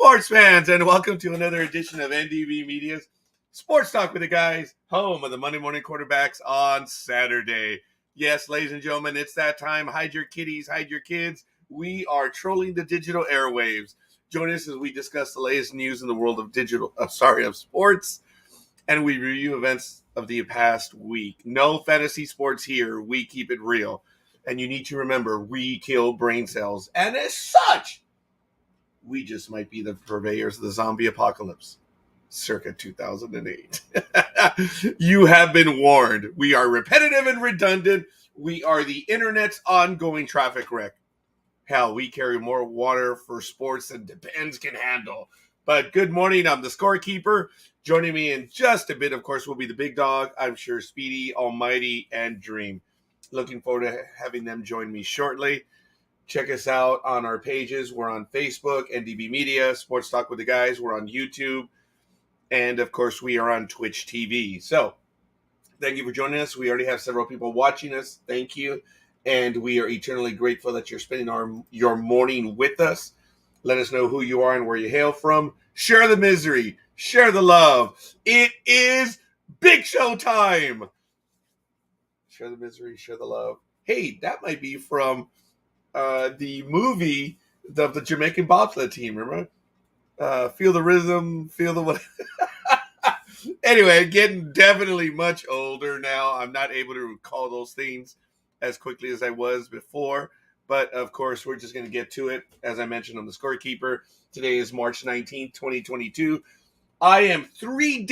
sports fans, and welcome to another edition of NDB Media's Sports Talk with the Guys, home of the Monday morning quarterbacks on Saturday. Yes, ladies and gentlemen, it's that time. Hide your kitties, hide your kids. We are trolling the digital airwaves. Join us as we discuss the latest news in the world of sports, and we review events of the past week. No fantasy sports here. We keep it real. And you need to remember, we kill brain cells. And as such, we just might be the purveyors of the zombie apocalypse, circa 2008. You have been warned. We are repetitive and redundant. We are the internet's ongoing traffic wreck. Hell, we carry more water for sports than Depends can handle. But good morning, I'm the Scorekeeper. Joining me in just a bit, of course, will be the big dog. I'm sure Speedy, Almighty, and Dreem. Looking forward to having them join me shortly. Check us out on our pages. We're on Facebook, NDB Media, Sports Talk with the Guys. We're on YouTube. And, of course, we are on Twitch TV. So, thank you for joining us. We already have several people watching us. Thank you. And we are eternally grateful that you're spending your morning with us. Let us know who you are and where you hail from. Share the misery. Share the love. It is Big Show time. Share the misery. Share the love. Hey, that might be from the movie of the Jamaican bobsled team, remember? Feel the rhythm, feel the what. Anyway, getting definitely much older now. I'm not able to recall those things as quickly as I was before. But, of course, we're just going to get to it. As I mentioned, I'm the Scorekeeper. Today is March 19th, 2022. I am 3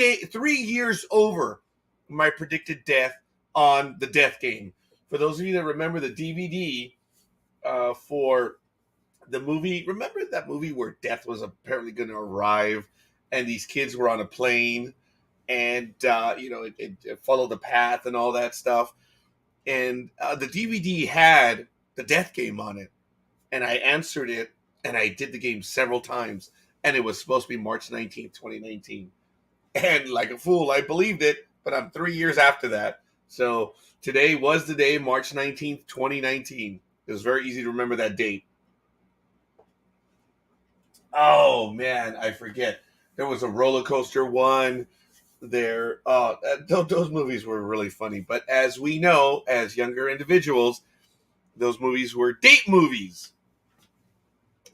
years over my predicted death on the Death Game. For those of you that remember the DVD for the movie, remember that movie where death was apparently going to arrive and these kids were on a plane and, it followed the path and all that stuff. And the DVD had the Death Game on it. And I answered it and I did the game several times. And it was supposed to be March 19th, 2019. And like a fool, I believed it, but I'm 3 years after that. So today was the day, March 19th, 2019. It was very easy to remember that date. Oh, man, I forget. There was a roller coaster one there. Those movies were really funny. But as we know, as younger individuals, those movies were date movies.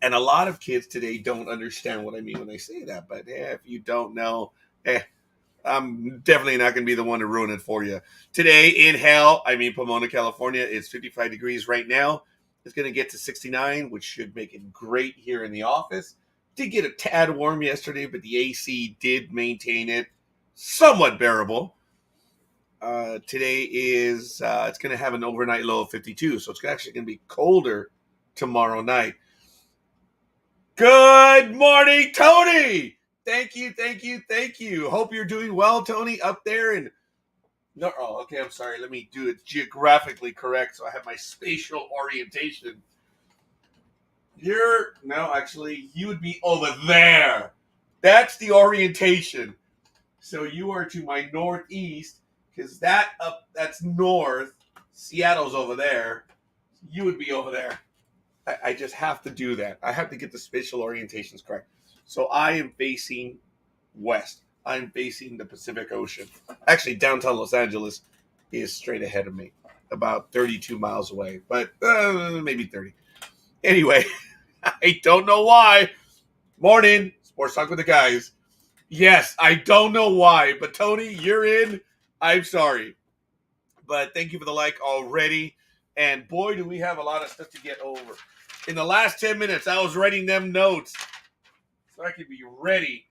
And a lot of kids today don't understand what I mean when I say that. But if you don't know, I'm definitely not going to be the one to ruin it for you. Today in Pomona, California, it's 55 degrees right now. It's going to get to 69, which should make it great here in the office. Did get a tad warm yesterday, but the AC did maintain it somewhat bearable. Today is, it's going to have an overnight low of 52, so it's actually going to be colder tomorrow night. Good morning, Tony! Thank you. Hope you're doing well, Tony, up there in... I'm sorry. Let me do it geographically correct so I have my spatial orientation. You would be over there. That's the orientation. So you are to my northeast, because that's north. Seattle's over there. You would be over there. I just have to do that. I have to get the spatial orientations correct. So I am facing west. I'm facing the Pacific Ocean. Actually, downtown Los Angeles is straight ahead of me, about 32 miles away, but maybe 30. Anyway, I don't know why. Morning, Sports Talk with the Guys. Yes, I don't know why, but Tony, you're in. I'm sorry. But thank you for the like already. And boy, do we have a lot of stuff to get over. In the last 10 minutes, I was writing them notes so I could be ready.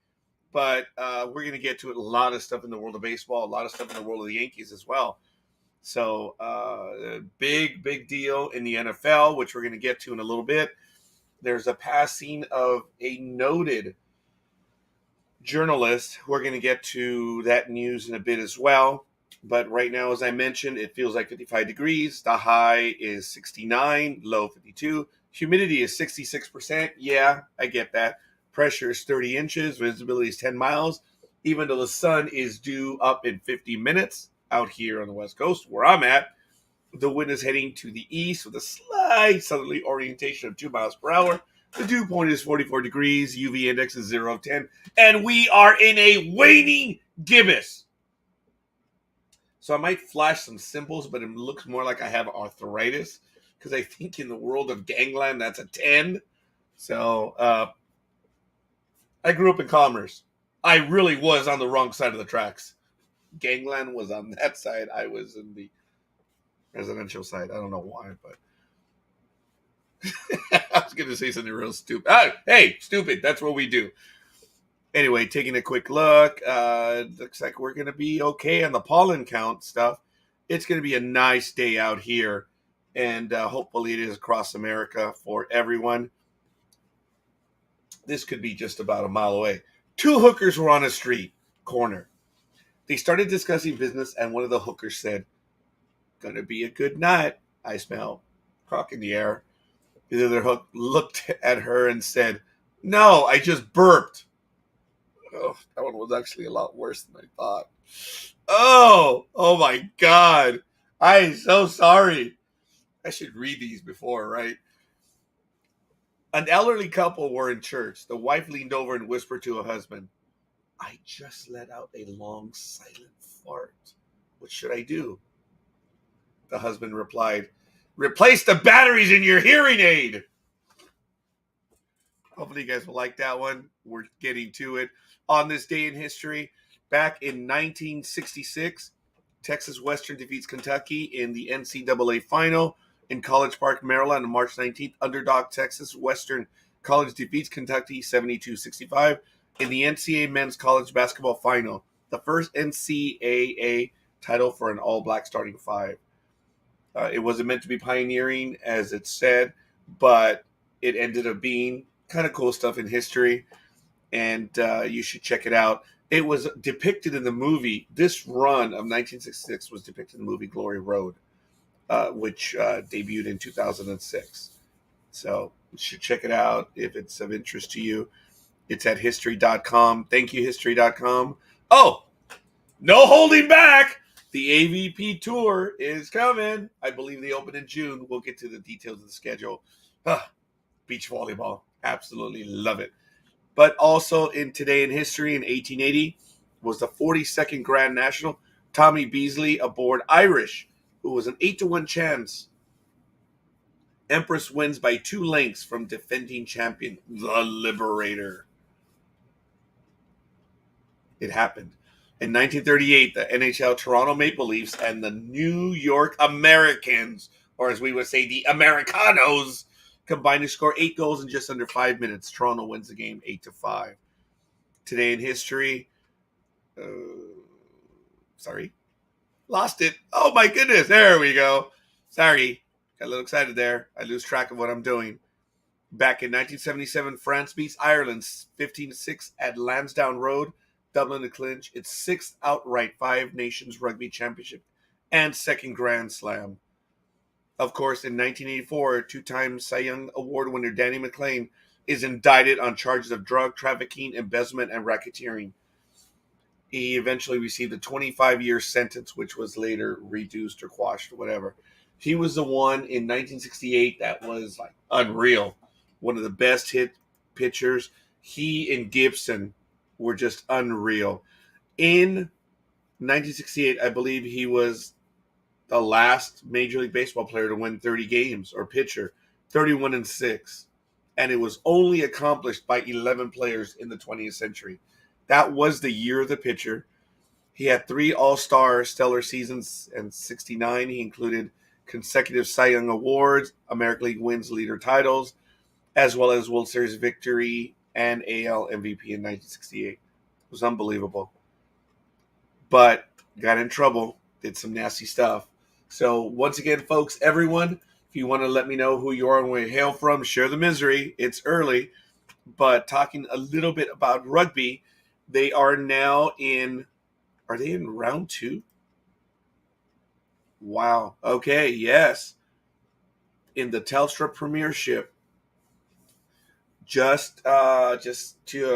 But we're going to get to it. A lot of stuff in the world of baseball, a lot of stuff in the world of the Yankees as well. So big deal in the NFL, which we're going to get to in a little bit. There's a passing of a noted journalist. We're going to get to that news in a bit as well. But right now, as I mentioned, it feels like 55 degrees. The high is 69, low 52. Humidity is 66%. Yeah, I get that. Pressure is 30 inches. Visibility is 10 miles. Even though the sun is due up in 50 minutes out here on the West Coast where I'm at, the wind is heading to the east with a slight southerly orientation of 2 miles per hour. The dew point is 44 degrees. UV index is 0 of 10. And we are in a waning gibbous. So I might flash some symbols, but it looks more like I have arthritis. Because I think in the world of gangland, that's a 10. So I grew up in Commerce. I really was on the wrong side of the tracks. Gangland was on that side. I was in the residential side. I don't know why, but I was going to say something real stupid. Hey, stupid. That's what we do. Anyway, taking a quick look. Looks like we're going to be okay on the pollen count stuff. It's going to be a nice day out here. And hopefully it is across America for everyone. This could be just about a mile away. Two hookers were on a street corner. They started discussing business, and one of the hookers said, "Gonna be a good night. I smell crock in the air." The other hook looked at her and said, "No, I just burped." Oh, that one was actually a lot worse than I thought. Oh my God. I'm so sorry. I should read these before, right? An elderly couple were in church. The wife leaned over and whispered to her husband, "I just let out a long, silent fart. What should I do?" The husband replied, "Replace the batteries in your hearing aid." Hopefully you guys will like that one. We're getting to it. On this day in history, back in 1966, Texas Western defeats Kentucky in the NCAA final in College Park, Maryland on March 19th. Underdog Texas Western College defeats Kentucky 72-65 in the NCAA men's college basketball final, the first NCAA title for an all-black starting five. It wasn't meant to be pioneering, as it said, but it ended up being kind of cool stuff in history, and you should check it out. It was depicted in the movie. This run of 1966 was depicted in the movie Glory Road, which debuted in 2006. So you should check it out if it's of interest to you. It's at history.com. Thank you, history.com. Oh, no holding back. The AVP tour is coming. I believe they open in June. We'll get to the details of the schedule. Beach volleyball. Absolutely love it. But also in today in history in 1880 was the 42nd Grand National. Tommy Beasley aboard Irish, who was an 8-1 chance. Empress wins by 2 lengths from defending champion, the Liberator. It happened. In 1938, the NHL Toronto Maple Leafs and the New York Americans, or as we would say, the Americanos, combined to score 8 goals in just under 5 minutes. Toronto wins the game 8-5. Today in history, lost it. Oh my goodness, there we go. Sorry, got a little excited there. I lose track of what I'm doing. Back in 1977, France beats Ireland 15-6 at Lansdowne Road. Dublin to clinch its 6th outright Five Nations Rugby Championship and 2nd Grand Slam. Of course, in 1984, 2-time Cy Young Award winner Danny McLean is indicted on charges of drug trafficking, embezzlement, and racketeering. He eventually received a 25-year sentence, which was later reduced or quashed or whatever. He was the one in 1968 that was like unreal. One of the best hit pitchers. He and Gibson were just unreal. In 1968, I believe he was the last Major League Baseball player to win 30 games, or pitcher, 31-6. And it was only accomplished by 11 players in the 20th century. That was the year of the pitcher. He had 3 all-star stellar seasons, and 69 he included consecutive Cy Young Awards, American League wins leader titles, as well as World Series victory and AL MVP in 1968. It was unbelievable. But got in trouble, did some nasty stuff. So once again, folks, everyone, if you want to let me know who you are and where you hail from, share the misery. It's early. But talking a little bit about rugby, they are now are they in round 2? Wow. Okay, yes. In the Telstra Premiership, just a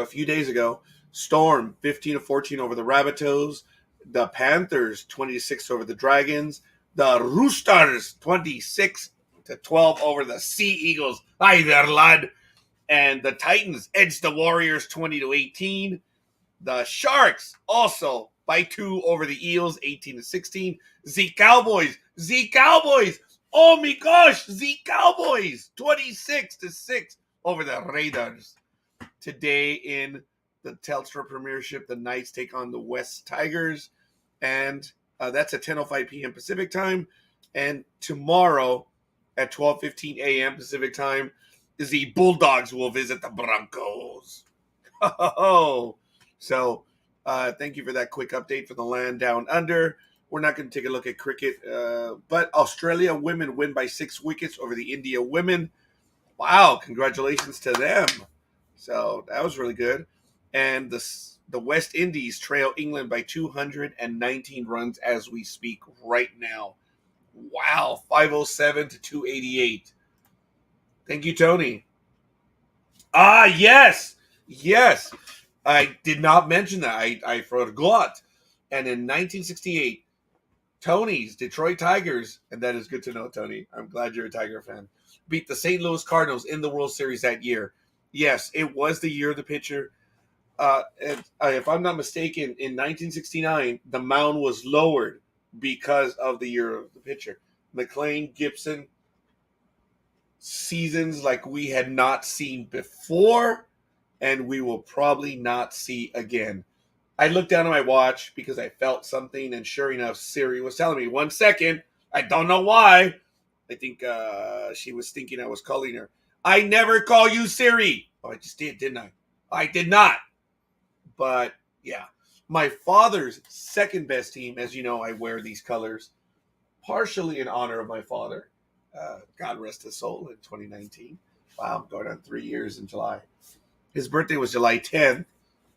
few days ago, Storm 15-14 over the Rabbitohs, the Panthers 26 over the Dragons, the Roosters 26-12 over the Sea Eagles. Hi there, lad. And the Titans edged the Warriors 20-18. The Sharks also by 2 over the Eels, 18-16. The Cowboys. Oh my gosh, the Cowboys, 26-6 over the Raiders. Today in the Telstra Premiership, the Knights take on the West Tigers, and that's at 10:05 p.m. Pacific time. And tomorrow at 12:15 a.m. Pacific time, the Bulldogs will visit the Broncos. So thank you for that quick update for the land down under. We're not going to take a look at cricket, but Australia women win by 6 wickets over the India women. Wow, congratulations to them. So that was really good. And the West Indies trail England by 219 runs as we speak right now. Wow, 507 to 288. Thank you, Tony. Yes. I did not mention that. I forgot. And in 1968, Tony's Detroit Tigers, and that is good to know, Tony. I'm glad you're a Tiger fan, beat the St. Louis Cardinals in the World Series that year. Yes, it was the year of the pitcher. And if I'm not mistaken, in 1969, the mound was lowered because of the year of the pitcher. McLean, Gibson, seasons like we had not seen before, and we will probably not see again. I looked down at my watch because I felt something, and sure enough, Siri was telling me, 1 second. I don't know why. I think she was thinking I was calling her. I never call you Siri. Oh, I just did, didn't I? I did not. But, yeah. My father's second best team, as you know, I wear these colors, partially in honor of my father. God rest his soul, in 2019. Wow, I'm going on 3 years in July. His birthday was July 10th,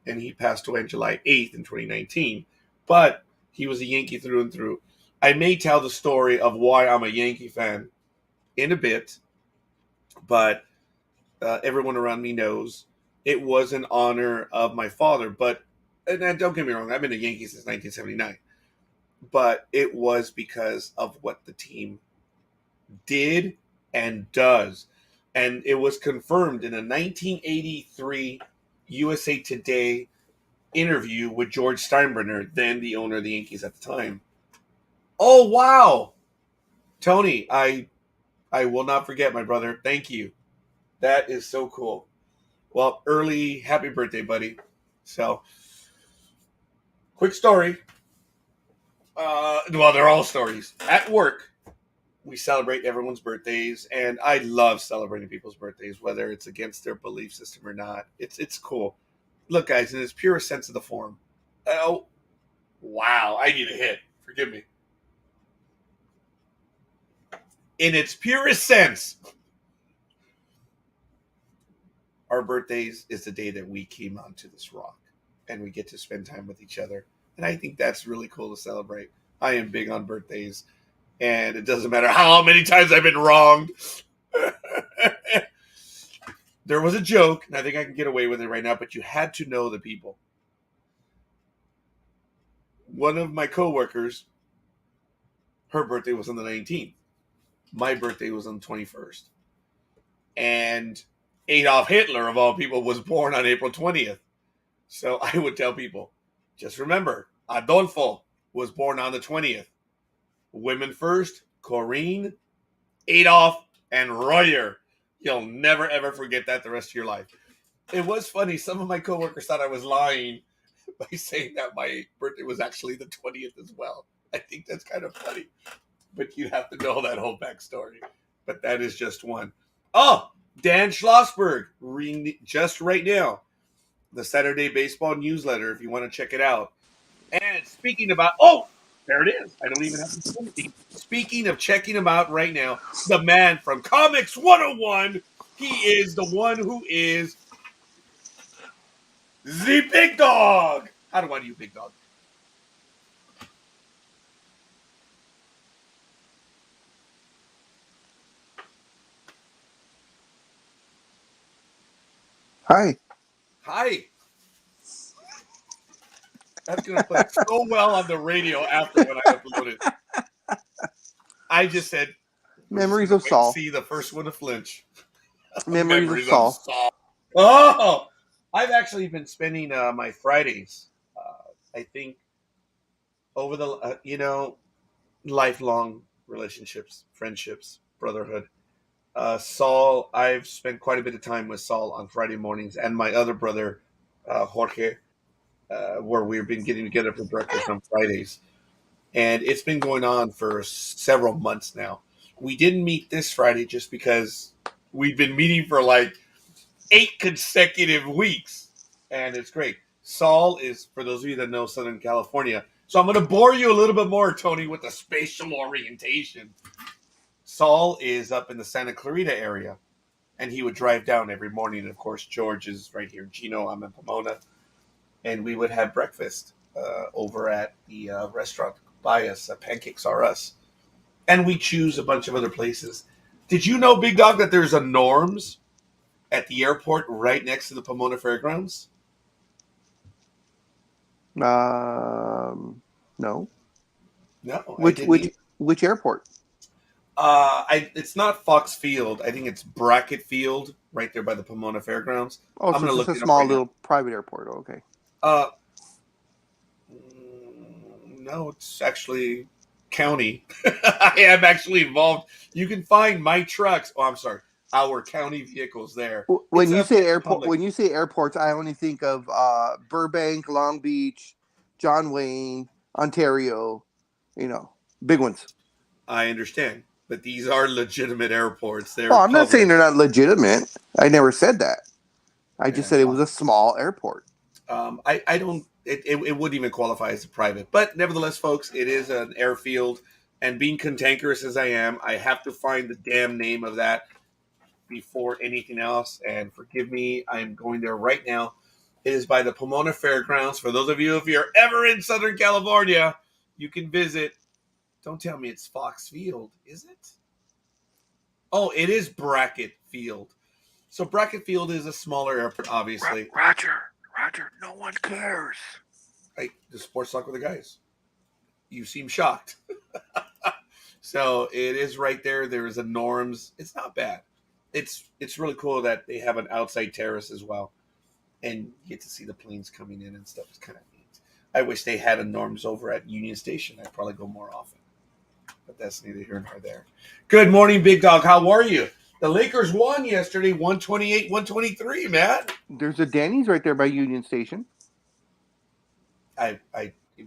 and he passed away on July 8th in 2019. But he was a Yankee through and through. I may tell the story of why I'm a Yankee fan in a bit, but everyone around me knows it was in honor of my father. But, and don't get me wrong, I've been a Yankee since 1979. But it was because of what the team did and does. And it was confirmed in a 1983 USA Today interview with George Steinbrenner, then the owner of the Yankees at the time. Oh, wow. Tony, I will not forget, my brother. Thank you. That is so cool. Well, early happy birthday, buddy. So, quick story. Well, they're all stories. At work, we celebrate everyone's birthdays, and I love celebrating people's birthdays, whether it's against their belief system or not. It's cool. Look, guys, in its purest sense of the form. Oh, wow, I need a hit. Forgive me. In its purest sense, our birthdays is the day that we came onto this rock, and we get to spend time with each other. And I think that's really cool to celebrate. I am big on birthdays, and it doesn't matter how many times I've been wronged. There was a joke, and I think I can get away with it right now, but you had to know the people. One of my coworkers, her birthday was on the 19th. My birthday was on the 21st. And Adolf Hitler, of all people, was born on April 20th. So I would tell people, just remember, Adolfo was born on the 20th. Women first, Corinne, Adolf, and Royer. You'll never, ever forget that the rest of your life. It was funny. Some of my coworkers thought I was lying by saying that my birthday was actually the 20th as well. I think that's kind of funny. But you have to know that whole backstory. But that is just one. Oh, Dan Schlossberg, just right now, the Saturday Baseball newsletter, if you want to check it out. And speaking about, there it is. I don't even have to say anything. Speaking of checking him out right now, the man from Comics 101, he is the one who is the Big Dog. How do I do Big Dog? Hi. Hi. That's going to play so well on the radio after when I upload it. I just said, Memories of Saul. See the first one to flinch. Memories of Saul. Oh, I've actually been spending my Fridays. I think over the lifelong relationships, friendships, brotherhood. Saul, I've spent quite a bit of time with Saul on Friday mornings, and my other brother, Jorge, where we've been getting together for breakfast on Fridays. And it's been going on for several months now. We didn't meet this Friday just because we've been meeting for like 8 consecutive weeks, and it's great. Saul is, for those of you that know Southern California, so I'm going to bore you a little bit more, Tony, with the spatial orientation. Saul is up in the Santa Clarita area, and he would drive down every morning. And of course, George is right here in Chino. I'm in Pomona, and we would have breakfast over at the restaurant by us. Pancakes are us, and we choose a bunch of other places. Did you know, Big Dog, that there's a Norms at the airport right next to the Pomona Fairgrounds? No. No, I Which didn't which either. which airport? It's not Fox Field. I think it's Brackett Field, right there by the Pomona Fairgrounds. Oh, I'm so going it's to just look a it up small right now. little private airport. Okay. Uh, no, it's actually county. I am actually involved. You can find my trucks. Oh, I'm sorry, our county vehicles there. It's When you say it's airport, public. when you say airports, I only think of Burbank, Long Beach, John Wayne, Ontario. Big ones. I understand, but these are legitimate airports. They're Oh, I'm not saying public. they're not legitimate. I never said that. I just Yeah. said it was a small airport. I don't. It wouldn't even qualify as a private, but nevertheless, folks, it is an airfield. And being cantankerous as I am, I have to find the damn name of that before anything else. And forgive me, I am going there right now. It is by the Pomona Fairgrounds. For those of you, if you're ever in Southern California, you can visit. Don't tell me it's Fox Field, is it? Oh, it is Brackett Field. So Brackett Field is a smaller airport, obviously. Roger, no one cares. The sports talk with the guys. You seem shocked. So it is right there. There is a Norms. It's not bad. It's really cool that they have an outside terrace as well, and you get to see the planes coming in and stuff. It's kind of neat. I wish they had a Norms over at Union Station. I'd probably go more often, but that's neither here nor there. Good morning, Big Dog. How are you? The Lakers won yesterday, 128-123, man. There's a Denny's right there by Union Station. I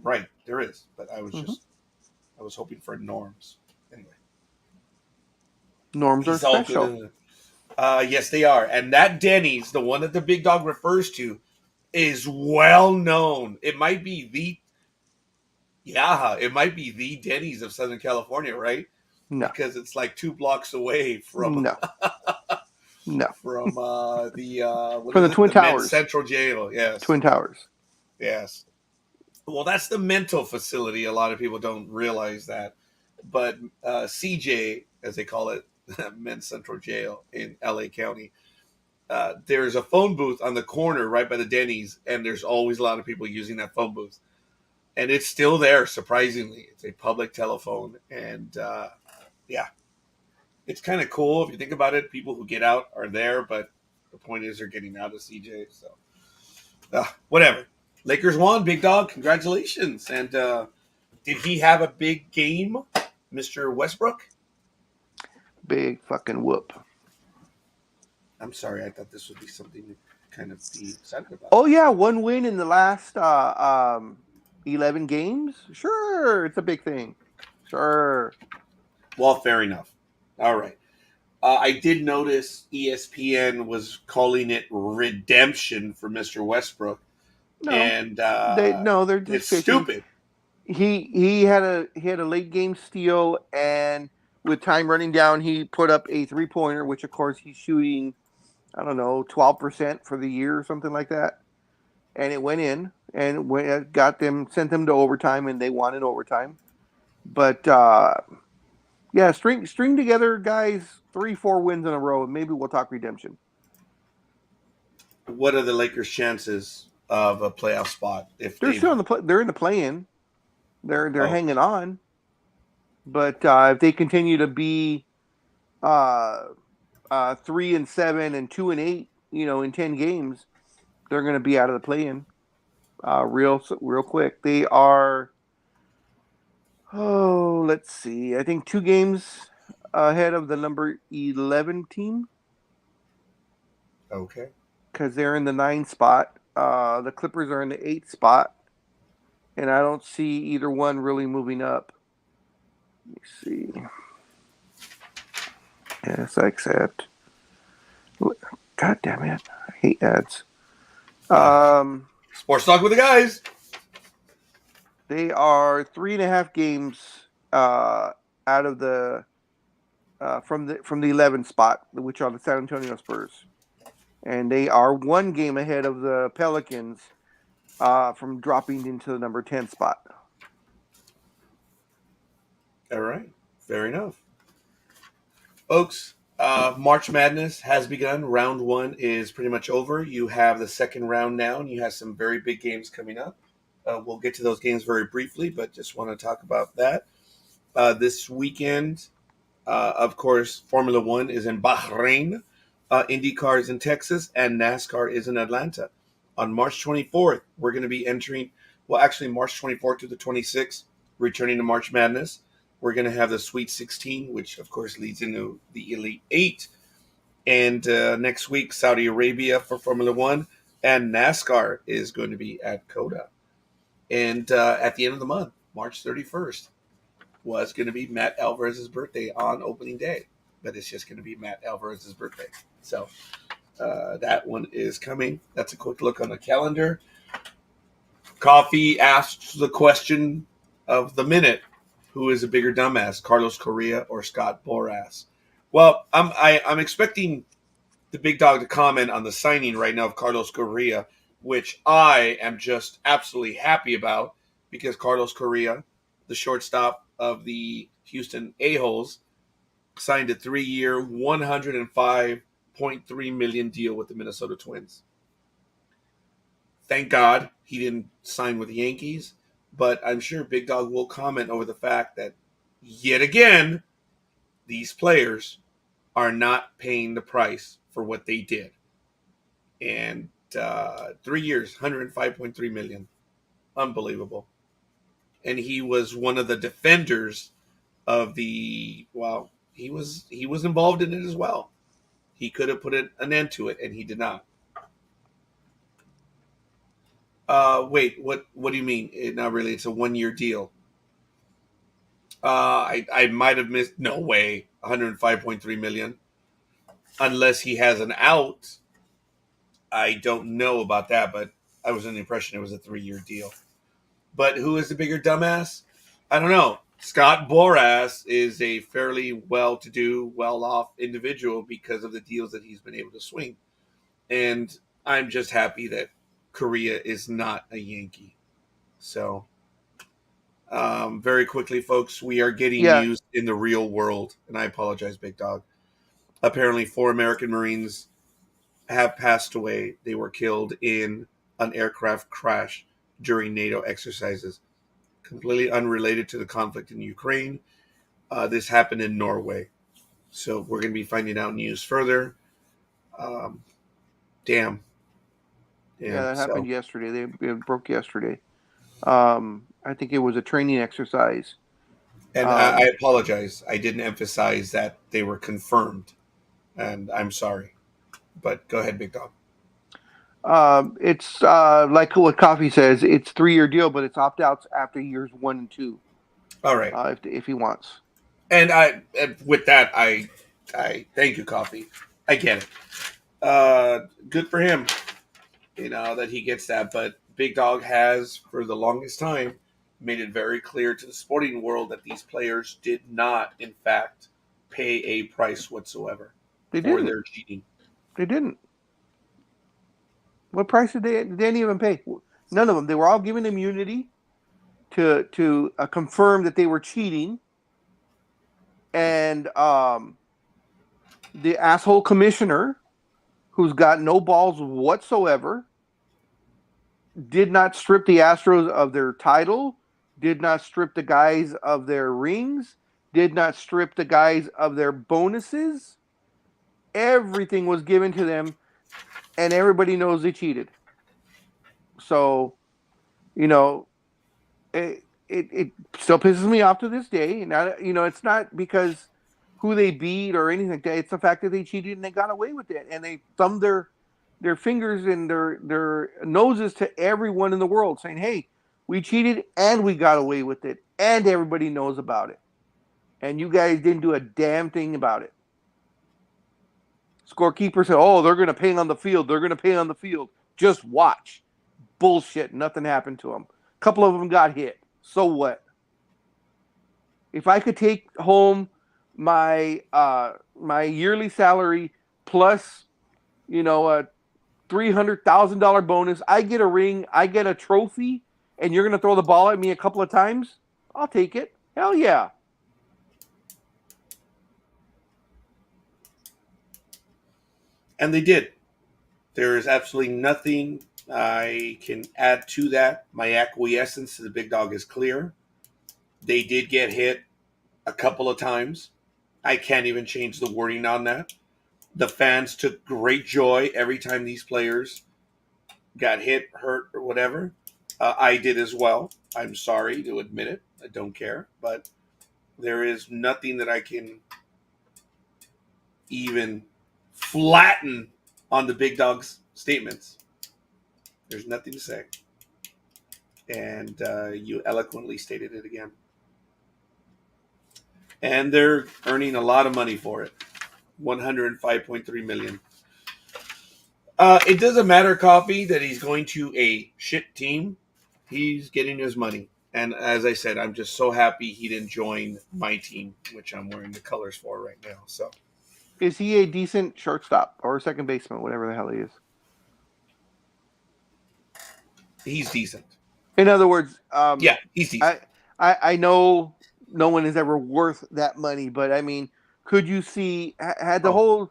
right, there is, but I Mm-hmm. was hoping for Norms. Anyway, Norms are he's all special. good. Yes, they are. And that Denny's, the one that the Big Dog refers to, is well known. It might be the Denny's of Southern California, right? No, Because it's like 2 blocks away from no, no. from the what From is the it? Twin The men's Towers. central jail. Yes, Twin Towers. yes. Well, that's the mental facility. A lot of people don't realize that, but CJ, as they call it, men's central jail in LA County. There's a phone booth on the corner right by the Denny's, and there's always a lot of people using that phone booth. And it's still there, surprisingly. It's a public telephone. And yeah, it's kind of cool if you think about it. People who get out are there, but the point is they're getting out of CJ. So, whatever. Lakers won, Big Dog. Congratulations. And did he have a big game, Mr. Westbrook? Big fucking whoop. I'm sorry. I thought this would be something to kind of be excited about. Oh yeah, one win in the last 11 games. Sure, it's a big thing. Sure. Well, fair enough. All right. I did notice ESPN was calling it redemption for Mr. Westbrook, No, and they're just it's pitching. stupid. He had a late game steal, and with time running down, he put up a 3-pointer, which of course he's shooting, I don't know, 12% for the year or something like that, and it went in and sent them to overtime, and they won in overtime. But yeah, string together, guys, 3-4 wins in a row, and maybe we'll talk redemption. What are the Lakers' chances of a playoff spot if They're they? still they're in the play-in. They're Oh, hanging on, but if they continue to be 3-7 and 2-8, in 10 games, they're going to be out of the play-in real quick. They are, let's see, I think 2 games ahead of the number 11 team. Okay. Because they're in the 9 spot. The Clippers are in the 8 spot. And I don't see either one really moving up. Let me see. Yes, I accept. God damn it. I hate ads. Sports Talk with the guys. They are 3.5 games out of the from the 11 spot, which are the San Antonio Spurs. And they are 1 game ahead of the Pelicans from dropping into the number 10 spot. All right. Fair enough. Folks, March Madness has begun. Round 1 is pretty much over. You have the second round now, and you have some very big games coming up. We'll get to those games very briefly, but just want to talk about that. This weekend, of course, Formula One is in Bahrain, IndyCar is in Texas, and NASCAR is in Atlanta. On March 24th, we're going to be entering, actually March 24th to the 26th, returning to March Madness. We're going to have the Sweet 16, which, of course, leads into the Elite 8. And next week, Saudi Arabia for Formula One, and NASCAR is going to be at COTA. And at the end of the month, March 31st, was going to be Matt Alvarez's birthday on opening day. But it's just going to be Matt Alvarez's birthday. So that one is coming. That's a quick look on the calendar. Coffee asks the question of the minute. Who is a bigger dumbass, Carlos Correa or Scott Boras? Well, I'm expecting the big dog to comment on the signing right now of Carlos Correa, which I am just absolutely happy about because Carlos Correa, the shortstop of the Houston A-Holes, signed a 3-year, $105.3 million deal with the Minnesota Twins. Thank God he didn't sign with the Yankees, but I'm sure Big Dog will comment over the fact that, yet again, these players are not paying the price for what they did. And 3 years, $105.3 million. Unbelievable. And he was one of the defenders of the, he was involved in it as well. He could have put an end to it, and he did not. Wait, what do you mean? Not really. It's a 1-year deal. I might have missed. No way. $105.3 million. Unless he has an out. I don't know about that, but I was under the impression it was a 3-year deal. But who is the bigger dumbass? I don't know. Scott Boras is a fairly well-to-do, well-off individual because of the deals that he's been able to swing. And I'm just happy that Correa is not a Yankee. So, very quickly, folks, we are getting news in the real world. And I apologize, Big Dog. Apparently, 4 American Marines have passed away. They were killed in an aircraft crash during NATO exercises. Completely unrelated to the conflict in Ukraine. This happened in Norway. So we're going to be finding out news further. Damn. Yeah, that happened yesterday. It broke yesterday. I think it was a training exercise. And I apologize. I didn't emphasize that they were confirmed. And I'm sorry. But go ahead, Big Dog. It's like what Coffee says. It's 3-year deal, but it's opt-outs after years 1 and 2. All right. If he wants. And with that, I thank you, Coffee. I get it. Good for him, that he gets that. But Big Dog has, for the longest time, made it very clear to the sporting world that these players did not, in fact, pay a price whatsoever for their cheating. They didn't. What price did they didn't even pay? None of them. They were all given immunity to confirm that they were cheating. And the asshole commissioner, who's got no balls whatsoever, did not strip the Astros of their title, did not strip the guys of their rings, did not strip the guys of their bonuses. Everything was given to them and everybody knows they cheated. So, you know, it still pisses me off to this day. And it's not because who they beat or anything like that. It's the fact that they cheated and they got away with it, and they thumbed their fingers and their noses to everyone in the world, saying, "Hey, we cheated and we got away with it, and everybody knows about it, and you guys didn't do a damn thing about it." Scorekeeper said, "Oh, they're going to pay on the field. They're going to pay on the field. Just watch." Bullshit. Nothing happened to them. A couple of them got hit. So what? If I could take home my yearly salary plus, a $300,000 bonus, I get a ring, I get a trophy, and you're gonna throw the ball at me a couple of times, I'll take it. Hell yeah. And they did. There is absolutely nothing I can add to that. My acquiescence to the big dog is clear. They did get hit a couple of times. I can't even change the wording on that. The fans took great joy every time these players got hit, hurt, or whatever. I did as well. I'm sorry to admit it. I don't care. But there is nothing that I can even flatten on the big dog's statements. There's nothing to say. And you eloquently stated it again. And they're earning a lot of money for it. $105.3 million. It doesn't matter, Coffee, that he's going to a shit team. He's getting his money. And as I said, I'm just so happy he didn't join my team, which I'm wearing the colors for right now. So, is he a decent shortstop or second baseman, whatever the hell he is? he's decent. In other words, Yeah, he's decent. I know no one is ever worth that money, but I mean, could you see had the whole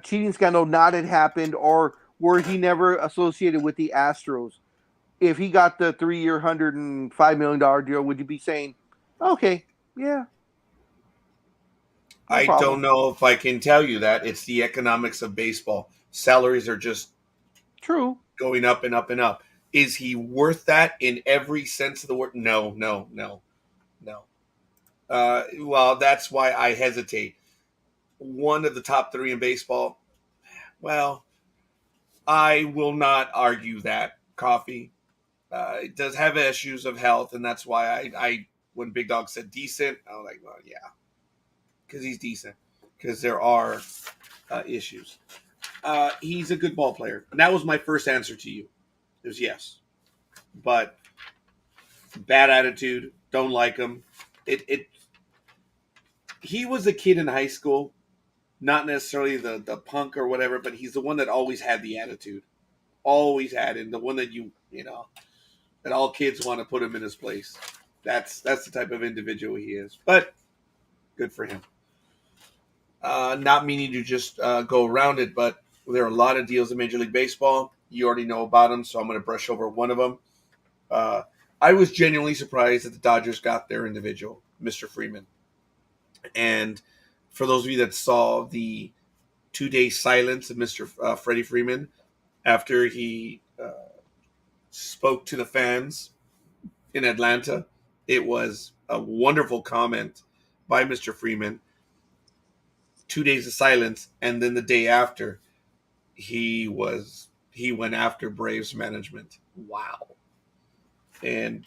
cheating scandal not had happened, or were he never associated with the Astros? If he got the 3-year, $105 million deal, would you be saying, "Okay, yeah, no I don't problem"? know if I can tell you that. It's the economics of baseball. Salaries are just True. going up and up and up. Is he worth that in every sense of the word? No, no, no, no. Well, that's why I hesitate. One of the top three in baseball. Well, I will not argue that. Coffee. It does have issues of health, and that's why I when Big Dog said decent, I was like, well, yeah, because he's decent. Because there are issues. He's a good ball player, and that was my first answer to you. It was yes, but bad attitude. Don't like him. It. He was a kid in high school, not necessarily the punk or whatever, but he's the one that always had the attitude, always had, and the one that that all kids want to put him in his place. That's the type of individual he is. But good for him. Not meaning to just go around it, but there are a lot of deals in Major League Baseball. You already know about them, so I'm going to brush over one of them. I was genuinely surprised that the Dodgers got their individual, Mr. Freeman. And for those of you that saw the 2-day silence of Mr. Freddie Freeman after he spoke to the fans in Atlanta, it was a wonderful comment by Mr. Freeman. 2 days of silence, and then the day after, he went after Braves management. Wow. And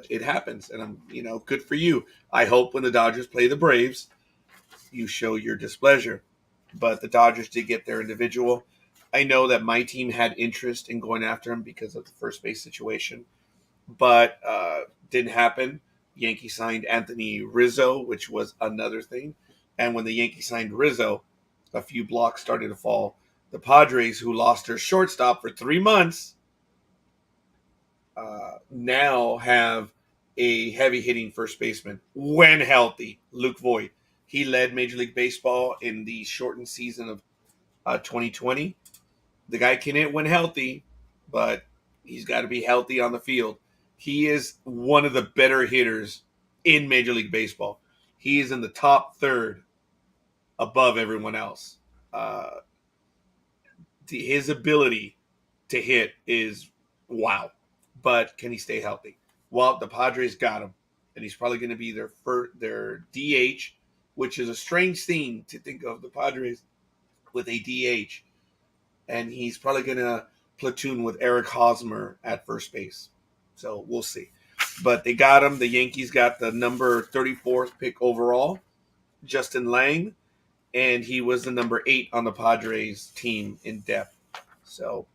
it happens, and I'm good for you. I hope when the Dodgers play the Braves, you show your displeasure. But the Dodgers did get their individual. I know that my team had interest in going after him because of the first base situation, but didn't happen. Yankees signed Anthony Rizzo, which was another thing. And when the Yankees signed Rizzo, a few blocks started to fall. The Padres, who lost their shortstop for 3 months, now have a heavy-hitting first baseman when healthy, Luke Voigt. He led Major League Baseball in the shortened season of 2020. The guy can hit when healthy, but he's got to be healthy on the field. He is one of the better hitters in Major League Baseball. He is in the top third above everyone else. his ability to hit is wow. But can he stay healthy? Well, the Padres got him, and he's probably going to be their DH, which is a strange thing to think of the Padres with a DH, and he's probably going to platoon with Eric Hosmer at first base. So we'll see. But they got him. The Yankees got the number 34th pick overall, Justin Lang, and he was the number 8 on the Padres team in depth. So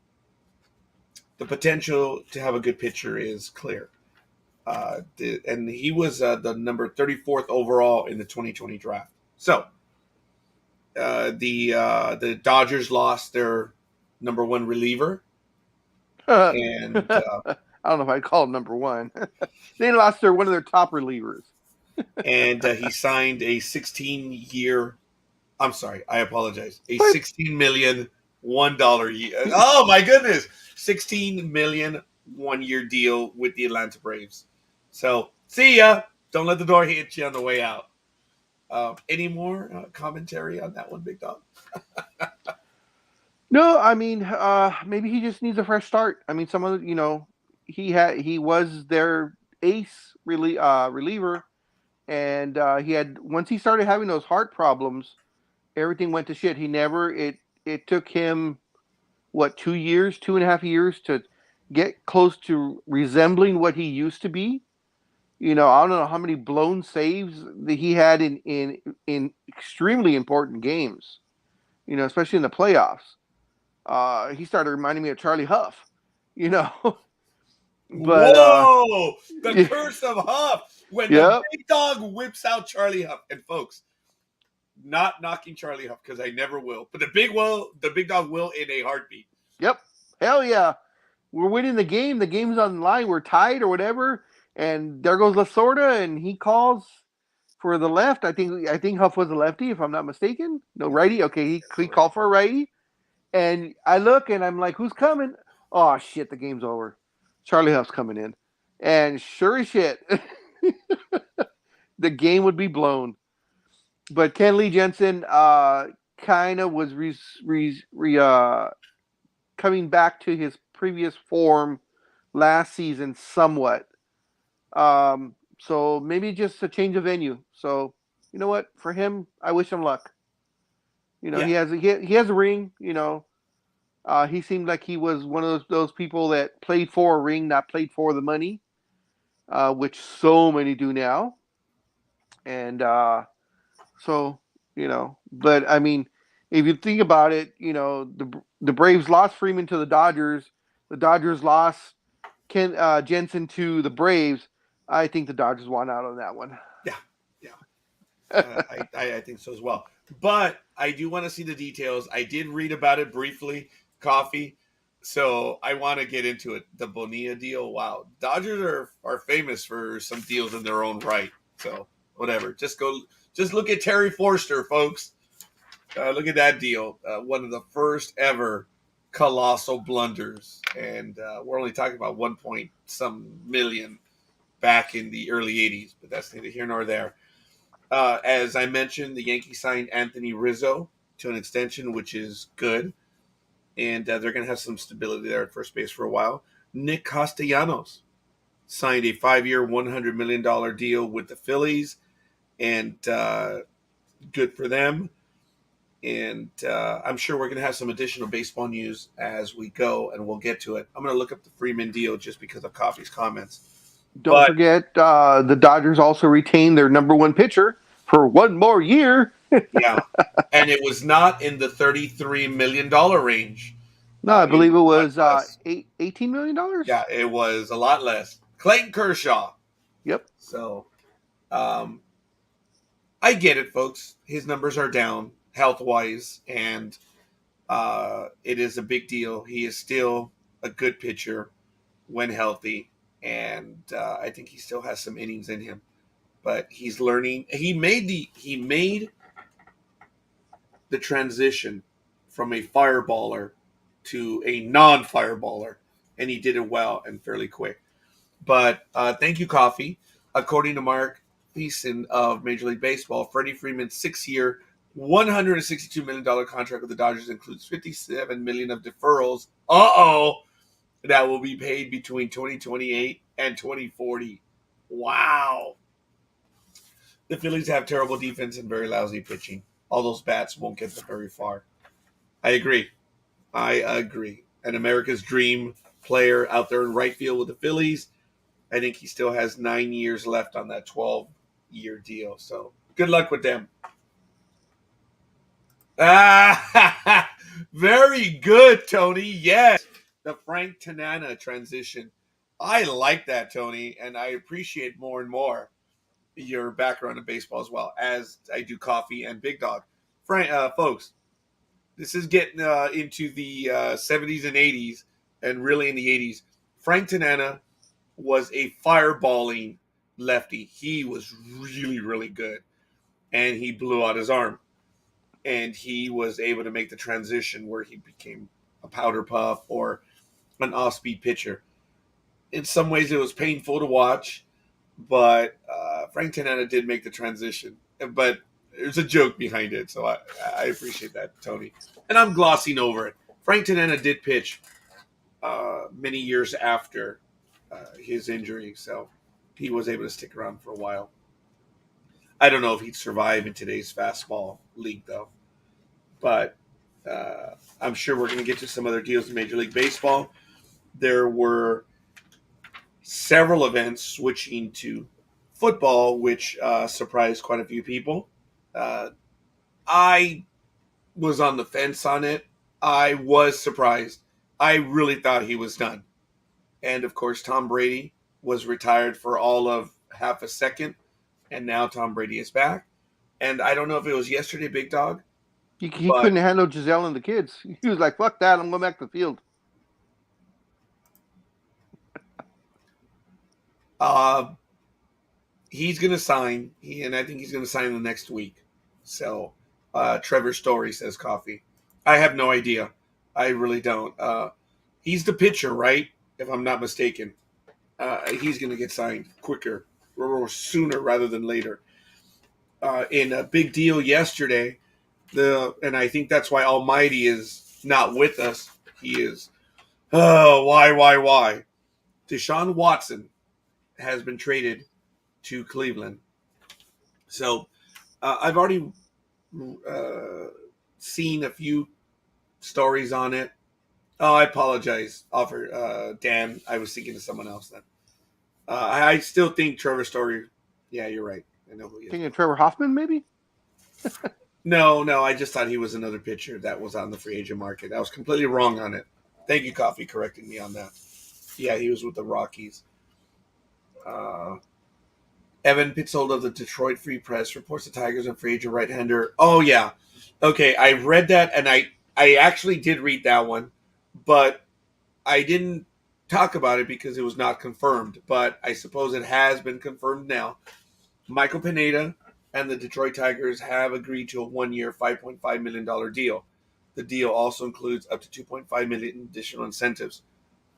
the potential to have a good pitcher is clear. And he was the number 34th overall in the 2020 draft. So the Dodgers lost their number 1 reliever, and I don't know if I'd call him number 1. They lost one of their top relievers. and he signed a 16-year. I'm sorry, I apologize. A $16 million $1 year. Oh my goodness, $16 million 1-year deal with the Atlanta Braves. So see ya. Don't let the door hit you on the way out. Any more commentary on that one, Big Dog? No, I mean, maybe he just needs a fresh start. I mean, some of he was their ace reliever, and once he started having those heart problems, everything went to shit. It took him 2.5 years to get close to resembling what he used to be. I don't know how many blown saves that he had in extremely important games, especially in the playoffs. He started reminding me of Charlie Huff, but whoa, the curse of Huff. When the Big Dog whips out Charlie Huff, and folks, not knocking Charlie Huff because I never will, but the Big Dog will in a heartbeat. Yep, hell yeah, we're winning the game. The game's on the line. We're tied or whatever, and there goes Lasorda, and he calls for the left. I think Huff was a lefty, if I'm not mistaken. No, righty. Okay, he called for a righty. And I look and I'm like, who's coming? Oh, shit, the game's over. Charlie Huff's coming in. And sure as shit, the game would be blown. But Kenley Jensen kind of was coming back to his previous form last season somewhat. So maybe just a change of venue. So, you know what? For him, I wish him luck. He has a ring. He seemed like he was one of those people that played for a ring, not played for the money, which so many do now. And but I mean, if you think about it, the Braves lost Freeman to the Dodgers. The Dodgers lost Jensen to the Braves. I think the Dodgers won out on that one. I think so as well. But I do want to see the details. I did read about it briefly, Coffee. So I want to get into it. The Bonilla deal. Wow. Dodgers are famous for some deals in their own right. So whatever. Just look at Terry Forster, folks. Look at that deal. One of the first ever colossal blunders. And we're only talking about 1 point some million back in the early 80s. But that's neither here nor there. As I mentioned, the Yankees signed Anthony Rizzo to an extension, which is good. And they're going to have some stability there at first base for a while. Nick Castellanos signed a 5-year, $100 million deal with the Phillies. And good for them. And I'm sure we're going to have some additional baseball news as we go, and we'll get to it. I'm going to look up the Freeman deal just because of Coffee's comments. Don't forget, the Dodgers also retained their number 1 pitcher for 1 more year. Yeah, and it was not in the $33 million range. No, I believe it was $18 million. Yeah, it was a lot less. Clayton Kershaw. Yep. So, I get it, folks. His numbers are down health-wise, and it is a big deal. He is still a good pitcher when healthy, and I think he still has some innings in him. But he's learning. He made the transition from a fireballer to a non-fireballer, and he did it well and fairly quick. But thank you, Coffee. According to Mark Thiessen of Major League Baseball, Freddie Freeman's 6-year, $162 million contract with the Dodgers includes $57 million of deferrals. Uh-oh. That will be paid between 2028 and 2040. Wow. The Phillies have terrible defense and very lousy pitching. All those bats won't get them very far. I agree. And America's dream player out there in right field with the Phillies, I think he still has 9 years left on that 12-year deal. So good luck with them. Very good, Tony. Yes. The Frank Tanana transition. I like that, Tony, and I appreciate more and more your background in baseball as well, as I do coffee and Big Dog. Frank, folks, this is getting into the 70s and 80s, and really in the 80s. Frank Tanana was a fireballing lefty. He was really, really good, and he blew out his arm. And he was able to make the transition where he became a powder puff or an off-speed pitcher. In some ways, it was painful to watch, but Frank Tanana did make the transition. But there's a joke behind it, so I appreciate that, Tony. And I'm glossing over it. Frank Tanana did pitch many years after his injury, so he was able to stick around for a while. I don't know if he'd survive in today's fastball league, though. But I'm sure we're going to get to some other deals in Major League Baseball. There were several events switching to football, which surprised quite a few people. I was on the fence on it. I was surprised. I really thought he was done. And, of course, Tom Brady was retired for all of half a second, and now Tom Brady is back. And I don't know if it was yesterday, Big Dog. He couldn't handle Giselle and the kids. He was like, fuck that, I'm going back to the field. He's going to sign, and I think he's going to sign in the next week. So, Trevor Story says coffee. I have no idea. I really don't. He's the pitcher, right? If I'm not mistaken. He's going to get signed quicker or sooner rather than later. In a big deal yesterday, and I think that's why Almighty is not with us. He is, why? Deshaun Watson has been traded to Cleveland. So I've already seen a few stories on it. Oh, I apologize, Dan. I was thinking of someone else then. I still think Trevor Story. Yeah, you're right. I know who he is. Thinking of Trevor Hoffman, maybe? No. I just thought he was another pitcher that was on the free agent market. I was completely wrong on it. Thank you, Coffee, correcting me on that. Yeah, he was with the Rockies. Evan Pitzold of the Detroit Free Press reports the Tigers and free agent right-hander. Oh, yeah. Okay, I read that, and I actually did read that one, but I didn't talk about it because it was not confirmed. But I suppose it has been confirmed now. Michael Pineda and the Detroit Tigers have agreed to a one-year, $5.5 million deal. The deal also includes up to $2.5 million in additional incentives.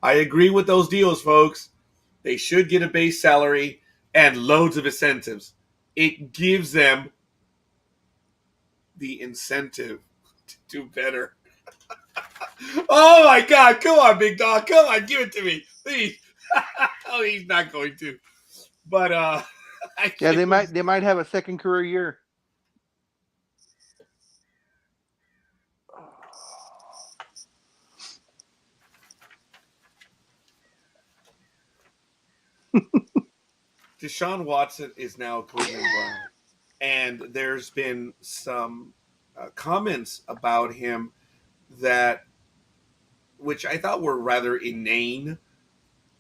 I agree with those deals, folks. They should get a base salary and loads of incentives. It gives them the incentive to do better. Oh, my God. Come on, Big Dog. Come on. Give it to me. Please. Oh, he's not going to. But, yeah, they might have a second career year. Deshaun Watson is now a Cleveland Brown, and there's been some comments about him which I thought were rather inane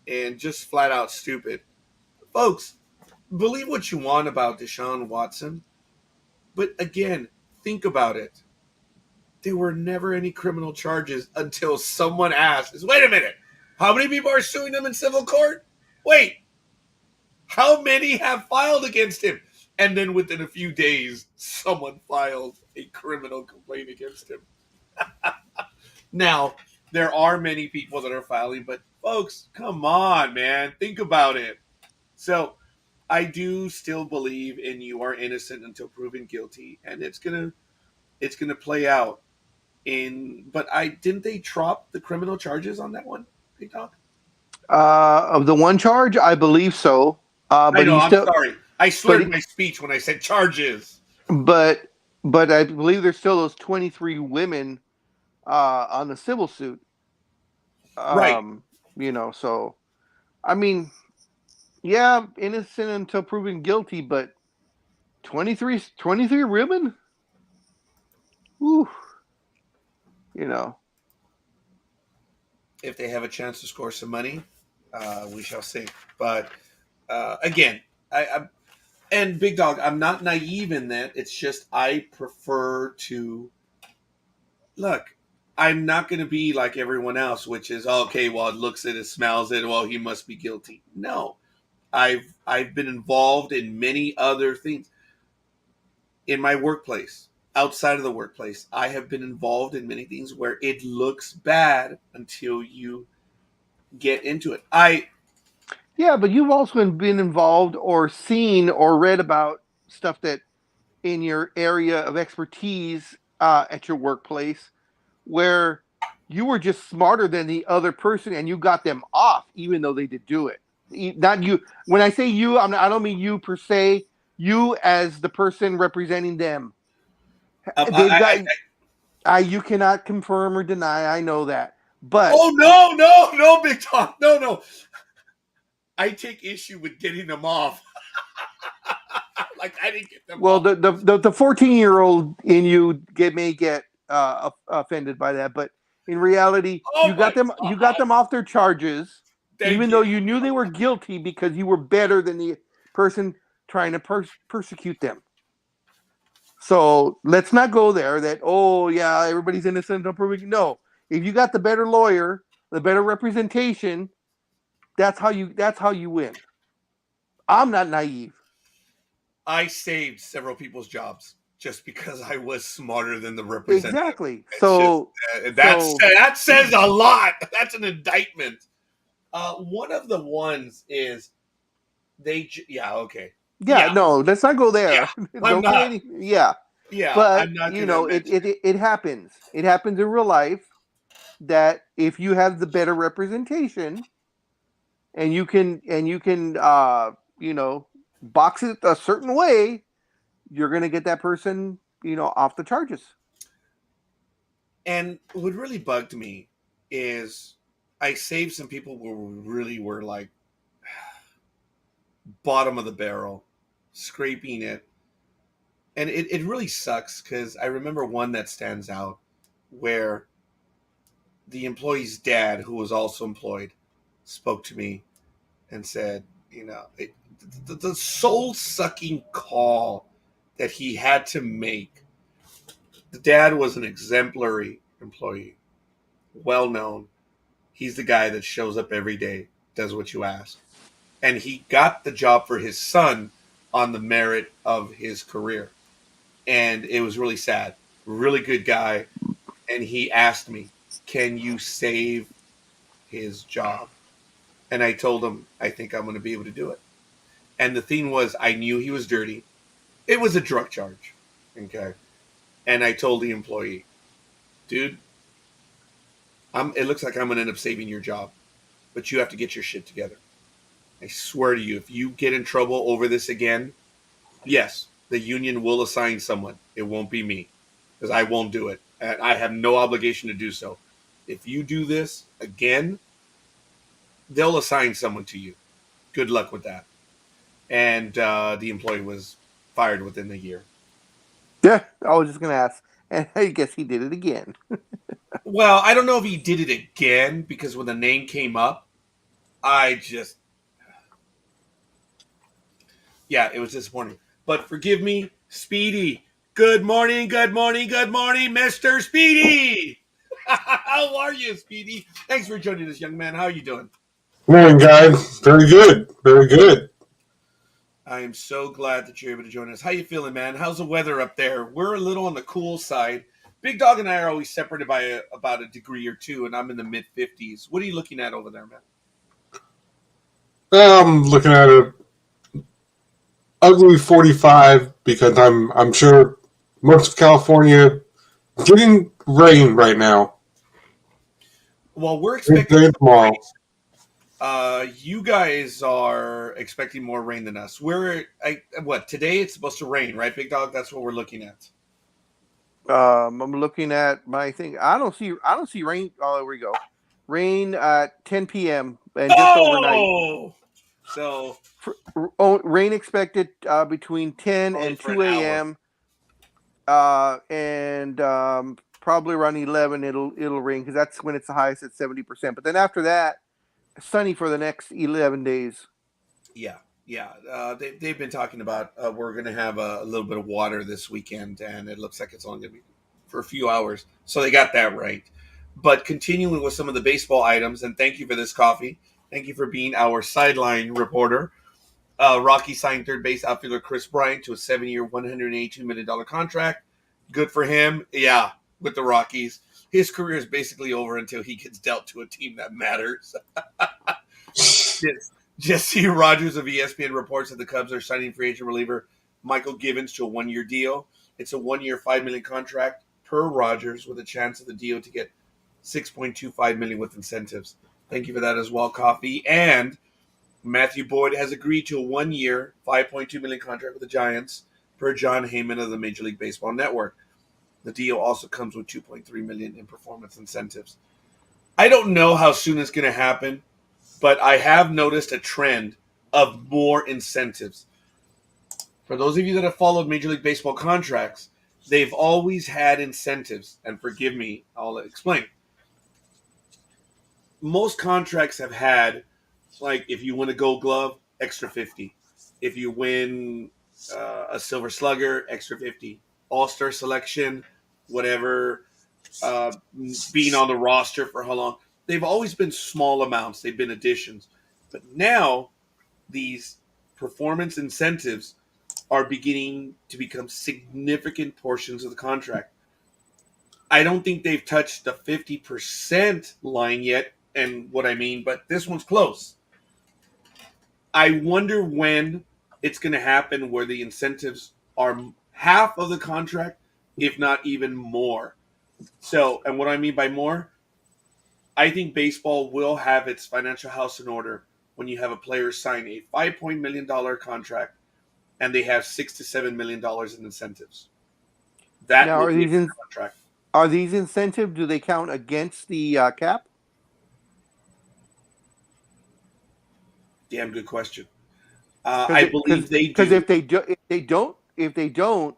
and just flat out stupid. Folks, believe what you want about Deshaun Watson, but again, think about it. There were never any criminal charges until someone asked, wait a minute, how many people are suing him in civil court? Wait, how many have filed against him? And then within a few days, someone filed a criminal complaint against him. Now, there are many people that are filing, but folks, come on, man. Think about it. So, I do still believe in you are innocent until proven guilty, and it's going to it's going to play out but didn't they drop the criminal charges on that one, Big Dog? Of the one charge, I believe so. I But know. he I'm still, sorry. I but slurred my speech when I said charges. but but I believe there's still those 23 women on the civil suit. Right. So I mean, yeah, innocent until proven guilty, but 23 women? Whew, you know. If they have a chance to score some money, we shall see. But again, and Big Dog, I'm not naive in that. It's just I prefer to look. I'm not going to be like everyone else, which is okay. Well, it looks at it, smells it. Well, he must be guilty. No, I've been involved in many other things in my workplace, outside of the workplace. I have been involved in many things where it looks bad until you get into it. Yeah, but you've also been involved or seen or read about stuff that in your area of expertise at your workplace where you were just smarter than the other person and you got them off even though they did do it. Not you. When I say you, I don't mean you per se. You as the person representing them. They've got. You cannot confirm or deny. I know that, but oh no, Big Dog, no. I take issue with getting them off. Like I didn't get them. Well, off. the 14-year-old in you may get offended by that, but in reality, you got them off their charges, even though you knew they were guilty because you were better than the person trying to persecute them. So let's not go there. That everybody's innocent until proven. No, if you got the better lawyer, the better representation, that's how you win. I'm not naive. I saved several people's jobs just because I was smarter than the representative. Exactly. So that says a lot. That's an indictment. One of the ones is okay. Yeah, no, let's not go there. Yeah, Don't get any. Yeah, but I'm not it happens. It happens in real life that if you have the better representation, and you can box it a certain way, you're going to get that person off the charges. And what really bugged me is I saved some people who really were like bottom of the barrel, scraping it. And it really sucks because I remember one that stands out where the employee's dad, who was also employed, spoke to me and said, the soul-sucking call that he had to make. The dad was an exemplary employee, well-known. He's the guy that shows up every day, does what you ask. And he got the job for his son on the merit of his career. And it was really sad. Really good guy. And he asked me, can you save his job? And I told him, I think I'm going to be able to do it. And the thing was, I knew he was dirty. It was a drug charge. Okay. And I told the employee, dude, it looks like I'm going to end up saving your job, but you have to get your shit together. I swear to you, if you get in trouble over this again, yes, the union will assign someone. It won't be me because I won't do it. And I have no obligation to do so. If you do this again, they'll assign someone to you. Good luck with that. And the employee was fired within a year. Yeah, I was just going to ask. And I guess he did it again. Well, I don't know if he did it again because when the name came up, it was disappointing. But forgive me, Speedy. Good morning, Mr. Speedy. How are you, Speedy? Thanks for joining us, young man. How are you doing? Morning, guys. Very good. Very good. I am so glad that you're able to join us. How you feeling, man? How's the weather up there? We're a little on the cool side. Big Dog and I are always separated by about a degree or two, and I'm in the mid-50s. What are you looking at over there, man? I'm looking at a ugly 45 because I'm sure most of California getting rain right now. Well, we're expecting Today and tomorrow. you guys are expecting more rain than us. Today it's supposed to rain, right, Big Dog? That's what we're looking at. I'm looking at my thing. I don't see rain. Oh, there we go. Rain at 10 p.m. and just overnight. So Rain expected between 10 only and for an 2 hour. a.m. And probably around 11 it'll rain because that's when it's the highest at 70%. But then after that, sunny for the next 11 days. Yeah. They've been talking about we're going to have a little bit of water this weekend, and it looks like it's only going to be for a few hours. So they got that right. But continuing with some of the baseball items, and thank you for this coffee. Thank you for being our sideline reporter. Rocky signed third base outfielder Chris Bryant to a 7-year, $182 million contract. Good for him. Yeah, with the Rockies. His career is basically over until he gets dealt to a team that matters. Jesse Rogers of ESPN reports that the Cubs are signing free agent reliever Michael Givens to a 1-year deal. It's a 1-year, $5 million contract per Rogers with a chance of the deal to get $6.25 million with incentives. Thank you for that as well, Coffee. And Matthew Boyd has agreed to a 1-year, $5.2 million contract with the Giants per John Heyman of the Major League Baseball Network. The deal also comes with $2.3 million in performance incentives. I don't know how soon it's going to happen, but I have noticed a trend of more incentives. For those of you that have followed Major League Baseball contracts, they've always had incentives. And forgive me, I'll explain. Most contracts have had, like, if you win a Gold Glove, extra 50. If you win a Silver Slugger, extra 50. All-Star selection, whatever, being on the roster for how long. They've always been small amounts. They've been additions. But now these performance incentives are beginning to become significant portions of the contract. I don't think they've touched the 50% line yet, and what I mean, but this one's close. I wonder when it's going to happen where the incentives are half of the contract, if not even more. So, and what I mean by more, I think baseball will have its financial house in order when you have a player sign a $5 million contract and they have $6 to $7 million in incentives. That Now, will be a contract. Are these incentives? Do they count against the cap? Damn good question. I believe they do. Because if they don't,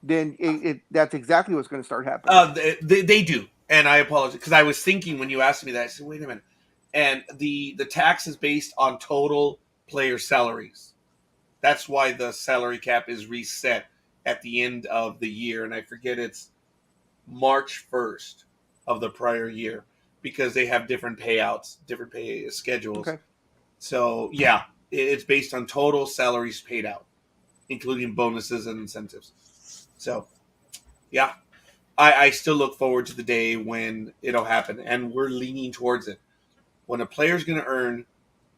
then that's exactly what's going to start happening. They do, and I apologize because I was thinking when you asked me that, I said, "Wait a minute." And the tax is based on total player salaries. That's why the salary cap is reset at the end of the year, and I forget it's March 1st of the prior year because they have different payouts, different pay schedules. Okay. So yeah, it's based on total salaries paid out, including bonuses and incentives. So yeah, I still look forward to the day when it'll happen, and we're leaning towards it. When a player's going to earn,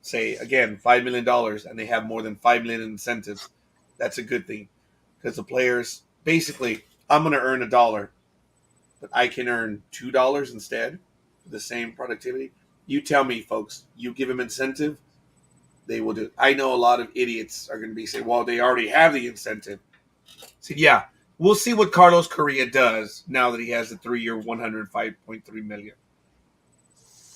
say again, $5 million, and they have more than $5 million in incentives, that's a good thing because the players basically, I'm going to earn $1, but I can earn $2 instead for the same productivity. You tell me, folks. You give them incentive, they will do it. I know a lot of idiots are going to be saying, "Well, they already have the incentive." So yeah, we'll see what Carlos Correa does now that he has a 3-year, $105.3 million.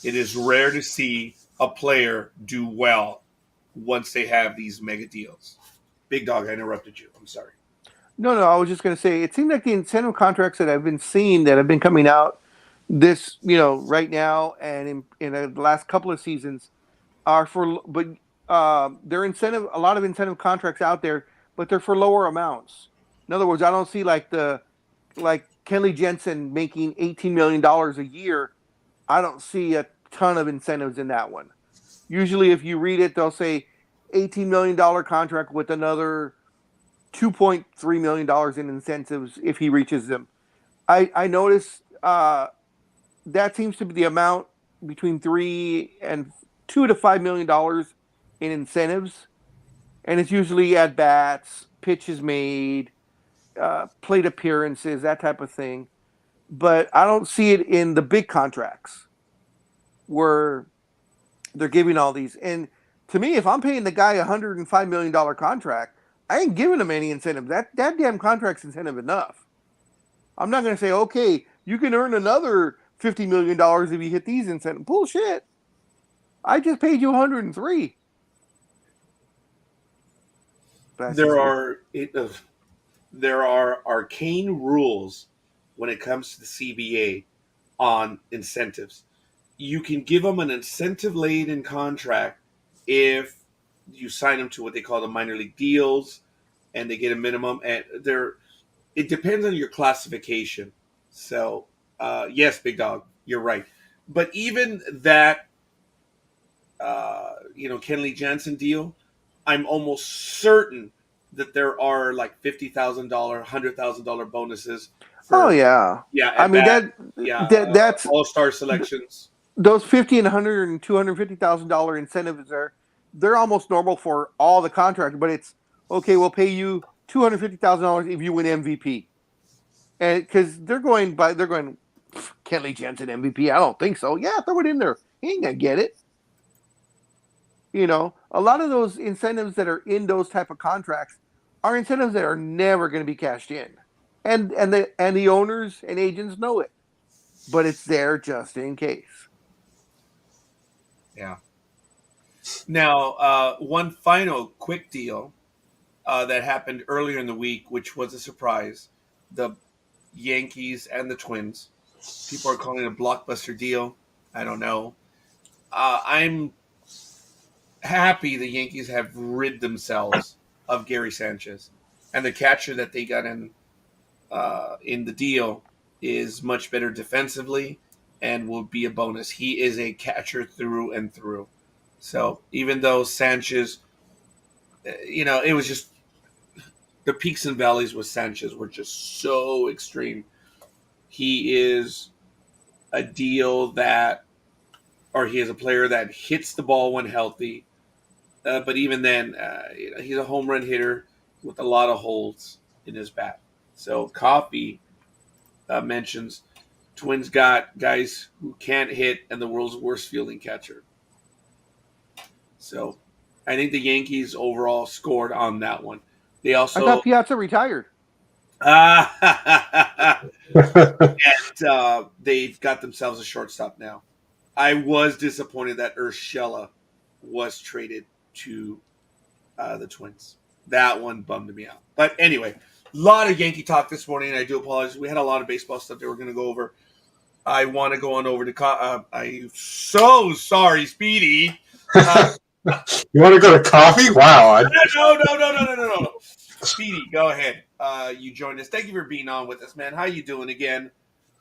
It is rare to see a player do well once they have these mega deals. Big Dog, I interrupted you. I'm sorry. No, I was just going to say, it seems like the incentive contracts that I've been seeing that have been coming out this, right now and in the last couple of seasons are they're a lot of incentive contracts out there, but they're for lower amounts. In other words, I don't see like Kenley Jensen making $18 million a year. I don't see a ton of incentives in that one. Usually if you read it, they'll say $18 million contract with another $2.3 million in incentives if he reaches them. I notice that seems to be the amount between $2 to $5 million in incentives, and it's usually at bats, pitches made, plate appearances, that type of thing. but I don't see it in the big contracts where they're giving all these. And to me, if I'm paying the guy $105 million contract, I ain't giving him any incentive. That damn contract's incentive enough. I'm not going to say, okay, you can earn another $50 million if you hit these incentives. Bullshit. I just paid you 103. There are arcane rules when it comes to the CBA on incentives. You can give them an incentive laden contract if you sign them to what they call the minor league deals, and they get a minimum. And it depends on your classification. So, yes, Big Dog, you're right. But even that, Kenley Jansen deal, I'm almost certain that there are like $50,000, $100,000 bonuses. Oh yeah, Yeah, I mean that's all-star selections. those $50 and $100 and $250,000 incentives they're almost normal for all the contractors. But it's okay. We'll pay you $250,000 if you win MVP, and because they're going Kenley Jansen MVP. I don't think so. Yeah, throw it in there. He ain't gonna get it. A lot of those incentives that are in those type of contracts are incentives that are never going to be cashed in, and the owners and agents know it, but it's there just in case. Yeah. Now, one final quick deal that happened earlier in the week, which was a surprise: the Yankees and the Twins. People are calling it a blockbuster deal. I don't know. I'm happy the Yankees have rid themselves of Gary Sanchez, and the catcher that they got in the deal is much better defensively and will be a bonus. He is a catcher through and through. So even though Sanchez, it was just the peaks and valleys with Sanchez were just so extreme. He is a deal he is a player that hits the ball when healthy. But even then, he's a home run hitter with a lot of holes in his bat. So Coffee mentions Twins got guys who can't hit and the world's worst fielding catcher. So I think the Yankees overall scored on that one. They also I thought Piazza retired. And they've got themselves a shortstop now. I was disappointed that Urshela was traded to the Twins. That one bummed me out. But anyway, a lot of Yankee talk this morning, and I do apologize. We had a lot of baseball stuff that we're going to go over. I want to go on over to I'm so sorry, Speedy. You want to go to coffee? Wow. No. Speedy, go ahead. You joined us. Thank you for being on with us, man. How you doing again?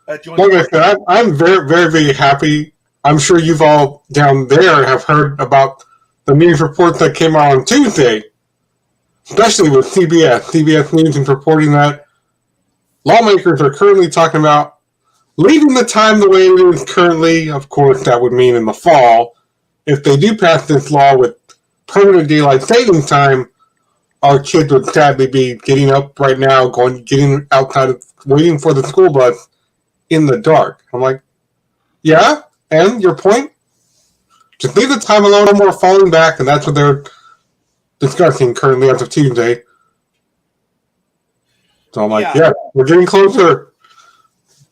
Like I said, I'm very, very, very happy. I'm sure you've all down there have heard about the news reports that came out on Tuesday, especially with CBS. CBS News is reporting that lawmakers are currently talking about leaving the time the way it is currently. Of course, that would mean in the fall. If they do pass this law with permanent daylight savings time, our kids would sadly be getting up right now, getting outside, waiting for the school bus in the dark. I'm like, yeah, and your point? Just leave the time alone, no more falling back, and that's what they're discussing currently as of Tuesday. So I'm like, yeah, we're getting closer.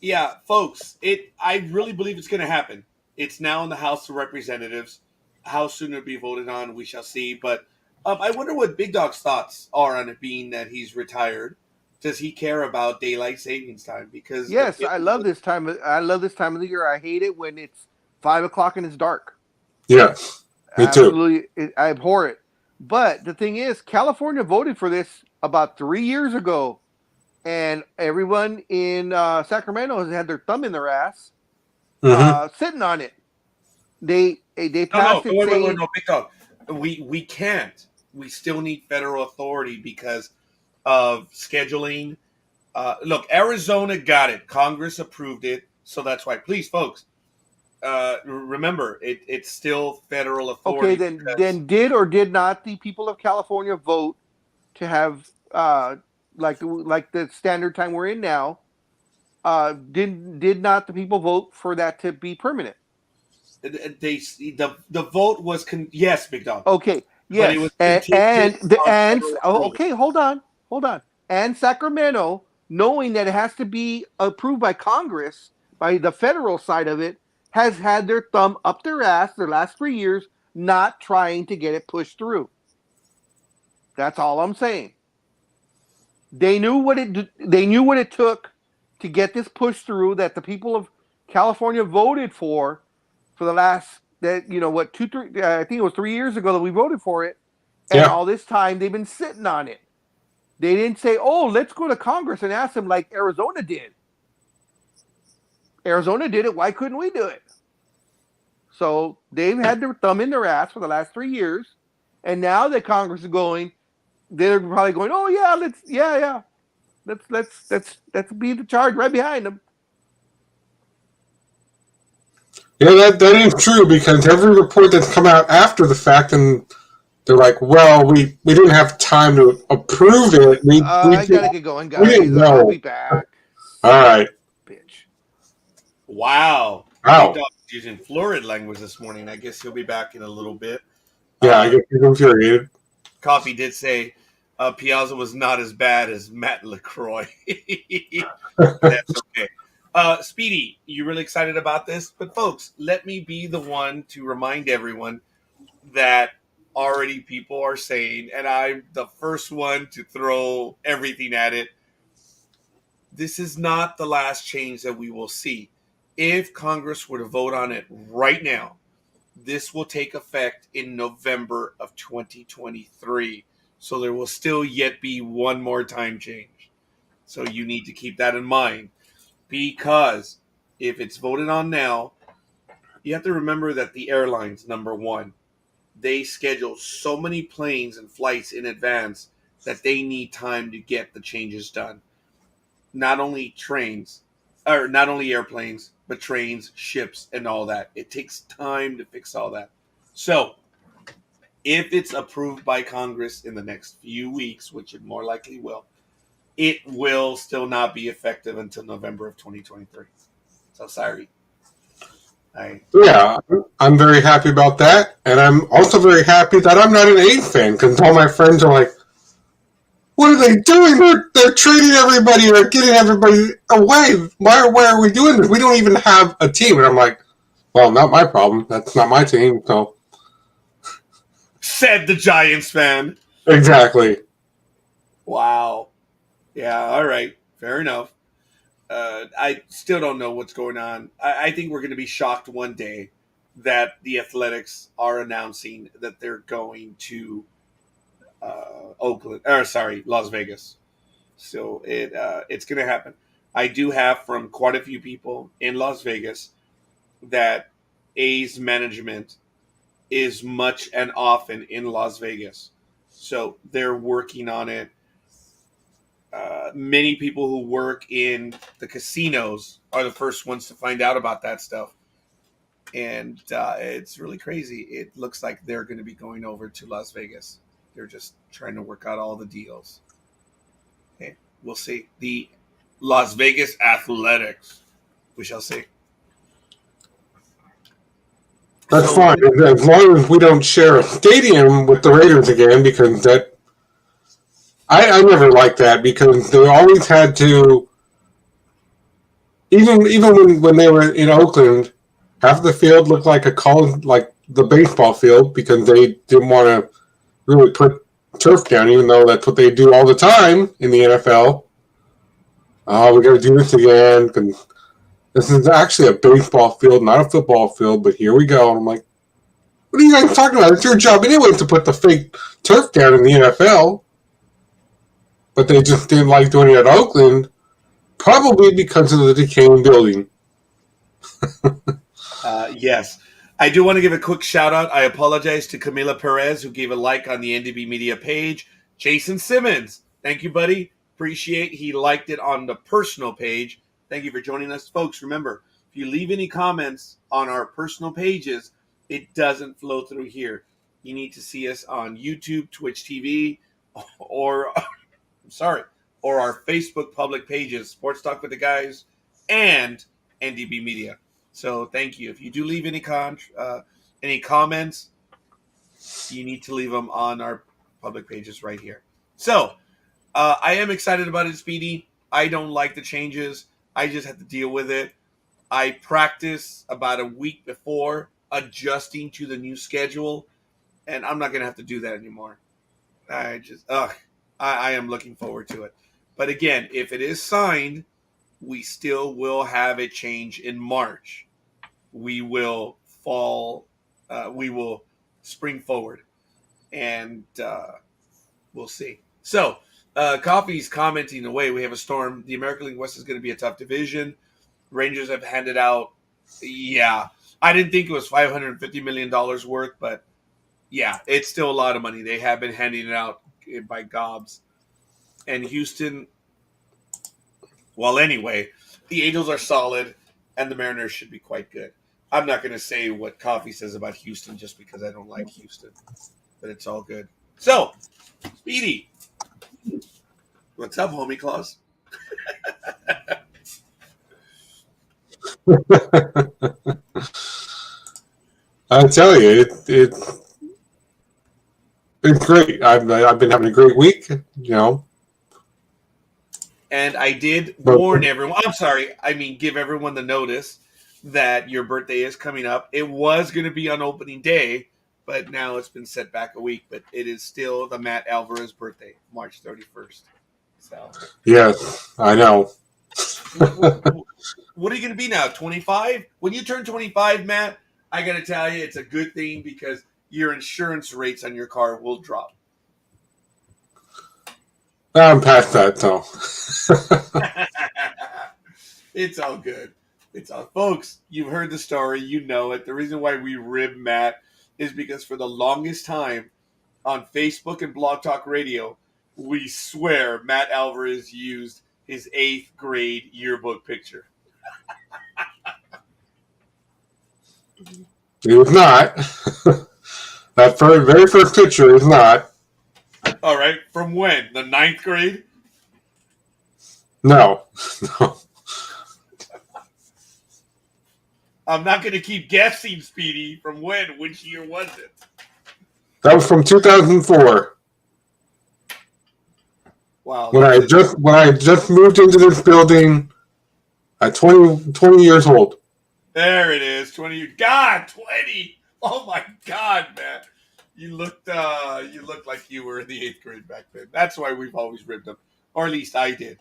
Yeah, folks, I really believe it's going to happen. It's now in the House of Representatives. How soon it'll be voted on, we shall see. But I wonder what Big Dog's thoughts are on it being that he's retired. Does he care about daylight savings time? Because yes, I love this time. I love this time of the year. I hate it when it's 5 o'clock and it's dark. Yes, me too. Absolutely, I abhor it. But the thing is, California voted for this about 3 years ago, and everyone in Sacramento has had their thumb in their ass, sitting on it. They passed it. Wait, no, Big Dog. We can't. We still need federal authority because of scheduling. Look, Arizona got it. Congress approved it, so that's why. Please, folks, remember it's still federal authority. Okay, then did or did not the people of California vote to have like the standard time we're in now, Did not the people vote for that to be permanent? The vote was yes, Big Dog, Okay, but it yes, was contingent on federal approval. okay, hold on. And Sacramento, knowing that it has to be approved by Congress, by the federal side of it, has had their thumb up their ass the last 3 years, not trying to get it pushed through. That's all I'm saying. They knew what it took to get this pushed through, that the people of California voted for the last, that, you know what, 2 3 I think it was 3 years ago that we voted for it, and Yeah. all this time they've been sitting on it. They didn't say, oh, let's go to Congress and ask them like Arizona did. Arizona did it, why couldn't we do it? So they've had their thumb in their ass for the last 3 years, and now that Congress is going, they're probably going, oh yeah, let's be the charge right behind them. Yeah, that is true, because every report that's come out after the fact, and they're like, well, we didn't have time to approve it. I gotta get going, we didn't guys. know. I'll be back. All right. Bitch. Wow. Wow. Big Dog was using florid language this morning. I guess he'll be back in a little bit. Yeah, I guess he's infuriated. Coffee did say Piazza was not as bad as Matt LaCroix. That's okay. Speedy, you really excited about this? But folks, let me be the one to remind everyone that already people are saying, and I'm the first one to throw everything at it, this is not the last change that we will see. If Congress were to vote on it right now, this will take effect in November of 2023. So there will still yet be one more time change. So you need to keep that in mind, because if it's voted on now, you have to remember that the airlines, number one, they schedule so many planes and flights in advance that they need time to get the changes done. Not only airplanes, but trains, ships, and all that. It takes time to fix all that. So, if it's approved by Congress in the next few weeks, which it more likely will, it will still not be effective until November of 2023. So, sorry. Yeah, I'm very happy about that, and I'm also very happy that I'm not an A's fan, because all my friends are like, what are they doing? They're trading everybody. They're getting everybody away. Why are we doing this? We don't even have a team. And I'm like, well, not my problem. That's not my team. So, said the Giants fan. Exactly. Wow. Yeah, all right. Fair enough. I still don't know what's going on. I think we're going to be shocked one day that the Athletics are announcing that they're going to Las Vegas. So it's going to happen. I do have from quite a few people in Las Vegas that A's management is much and often in Las Vegas. So they're working on it. Many people who work in the casinos are the first ones to find out about that stuff. And it's really crazy. It looks like they're going to be going over to Las Vegas. They're just trying to work out all the deals. Okay, we'll see. The Las Vegas Athletics. We shall see. That's fine, as long as we don't share a stadium with the Raiders again, because that I never liked that, because they always had to, even when they were in Oakland, half the field looked like like the baseball field, because they didn't want to really put turf down, even though that's what they do all the time in the NFL. Oh, we got to do this again, because this is actually a baseball field, not a football field, but here we go. And I'm like, what are you guys talking about? It's your job anyway to put the fake turf down in the NFL. But they just didn't like doing it at Oakland, probably because of the decaying building. Yes. I do want to give a quick shout out. I apologize to Camila Perez, who gave a like on the NDB Media page. Jason Simmons, thank you, buddy. Appreciate he liked it on the personal page. Thank you for joining us. Folks, remember, if you leave any comments on our personal pages, it doesn't flow through here. You need to see us on YouTube, Twitch TV, or our Facebook public pages, Sports Talk with the Guys and NDB Media. So thank you. If you do leave any comments, you need to leave them on our public pages right here. So I am excited about it, Speedy. I don't like the changes. I just have to deal with it. I practice about a week before adjusting to the new schedule, and I'm not going to have to do that anymore. I am looking forward to it. But again, if it is signed, we still will have a change in March. We will spring forward, and we'll see. So, Coffee's commenting away. We have a storm. The American League West is going to be a tough division. Rangers have handed out, I didn't think it was $550 million worth, but yeah, it's still a lot of money. They have been handing it out by gobs. And Houston, well, anyway, the Angels are solid, and the Mariners should be quite good. I'm not going to say what Coffee says about Houston just because I don't like Houston, but it's all good. So, Speedy, what's up, homie Claus? I tell you, it's great. I've been having a great week, And I did warn everyone. I'm sorry. Give everyone the notice that your birthday is coming up. It was going to be on opening day, but now it's been set back a week. But it is still the Matt Alvarez birthday, March 31st. So. Yes, I know. What are you going to be now, 25? When you turn 25, Matt, I got to tell you, it's a good thing because your insurance rates on your car will drop. I'm past that, though. It's all good. Folks, you've heard the story. You know it. The reason why we rib Matt is because for the longest time on Facebook and Blog Talk Radio, we swear Matt Alvarez used his 8th grade yearbook picture. It was not. That very first picture is not. All right. From when? The 9th grade? No. I'm not going to keep guessing, Speedy. From when? Which year was it? That was from 2004. Wow. When I just moved into this building at 20 years old. There it is. 20. God, 20. Oh my God, man. You looked like you were in the 8th grade back then. That's why we've always ribbed them. Or at least I did.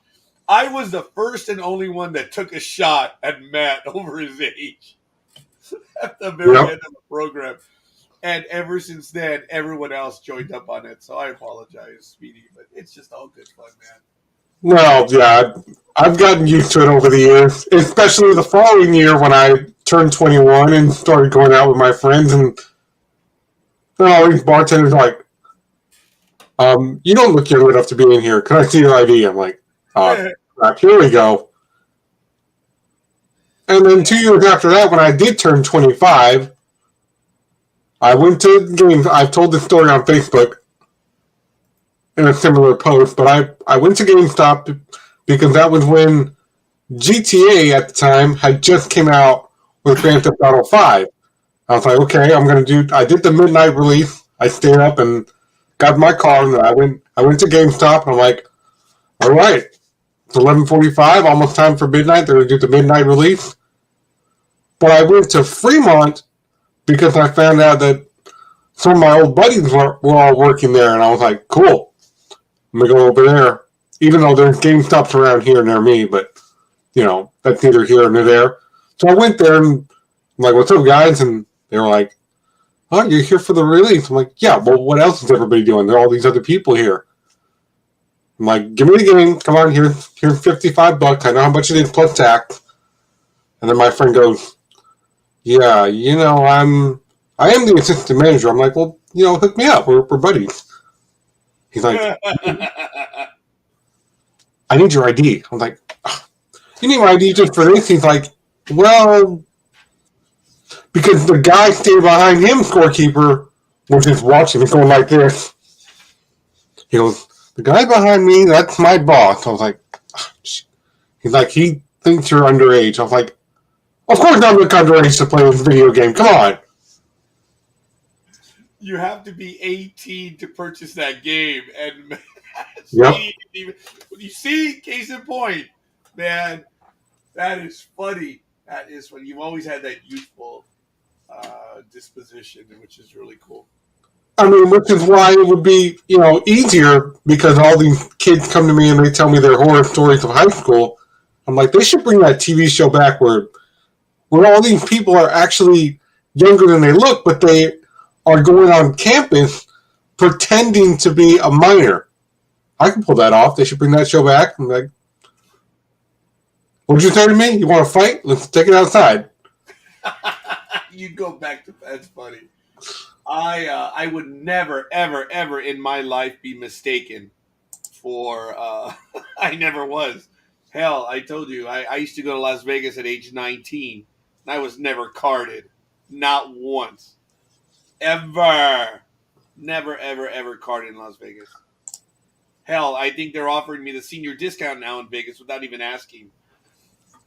I was the first and only one that took a shot at Matt over his age at the very end of the program. And ever since then, everyone else joined up on it. So I apologize, Speedy, but it's just all good fun, man. Well, yeah, I've gotten used to it over the years, especially the following year when I turned 21 and started going out with my friends. And all these bartenders are like, you don't look young enough to be in here. Can I see your ID? I'm like, crap, here we go. And then 2 years after that, when I did turn 25, I went to games. I've told this story on Facebook in a similar post, but I went to GameStop because that was when GTA at the time had just came out with Grand Theft Auto 5. I was like, okay, I did the midnight release. I stayed up and got my car, and I went to GameStop, and I'm like, all right, it's 11:45, almost time for midnight. They're going to do the midnight release. But I went to Fremont because I found out that some of my old buddies were all working there, and I was like, cool. I'm going to go over there, even though there's GameStops around here near me, but, that's neither here nor there. So I went there, and I'm like, what's up, guys? And they were like, oh, you're here for the release? I'm like, yeah, well, what else is everybody doing? There are all these other people here. I'm like, give me the game. Come on, here's $55. I know how much it is plus tax. And then my friend goes, yeah, I am the assistant manager. I'm like, well, hook me up. We're buddies. He's like, I need your ID. I'm like, oh, you need my ID just for this? He's like, well, because the guy standing behind him, Scorekeeper, was just watching me going like this. He goes, the guy behind me, that's my boss. I was like, oh, he's like, he thinks you're underage. I'm like, of course I'm not underage to play this video game. Come on. You have to be 18 to purchase that game, and Yep. you see, case in point, man, that is funny. That is when you've always had that youthful disposition, which is really cool. I mean, which is why it would be, easier, because all these kids come to me and they tell me their horror stories of high school. I'm like, they should bring that TV show back where all these people are actually younger than they look, but they are going on campus pretending to be a minor. I can pull that off. They should bring that show back. I'm like, what'd you say to me? You want to fight? Let's take it outside. You go back to that's funny. I would never, ever, ever in my life be mistaken for. I never was. Hell, I told you, I used to go to Las Vegas at age 19. And I was never carded, not once, ever. Never, ever, ever carded in Las Vegas. Hell, I think they're offering me the senior discount now in Vegas without even asking.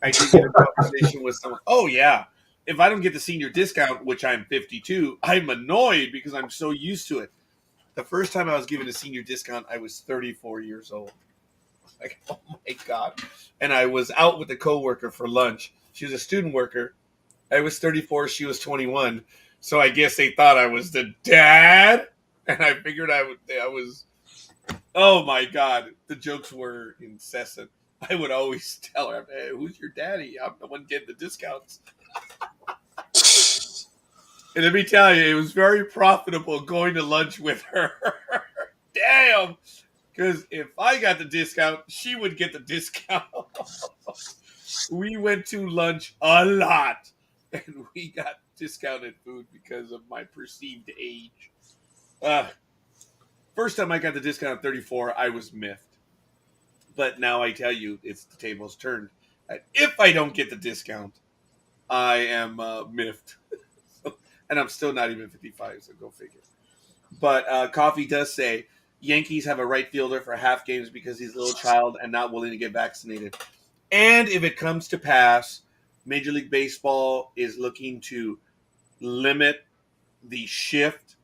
I did get a conversation with someone. Oh yeah. If I don't get the senior discount, which I'm 52, I'm annoyed because I'm so used to it. The first time I was given a senior discount, I was 34 years old. Like, oh my God. And I was out with a coworker for lunch. She was a student worker. I was 34. She was 21. So I guess they thought I was the dad. And I figured I was, oh my God. The jokes were incessant. I would always tell her, hey, who's your daddy? I'm the one getting the discounts. And let me tell you, it was very profitable going to lunch with her. Damn. Because if I got the discount, she would get the discount. We went to lunch a lot. And we got discounted food because of my perceived age. First time I got the discount at 34, I was miffed. But now I tell you, it's the tables turned. If I don't get the discount, I am miffed. And I'm still not even 55, so go figure. But Coffee does say, Yankees have a right fielder for half games because he's a little child and not willing to get vaccinated. And if it comes to pass, Major League Baseball is looking to limit the shift.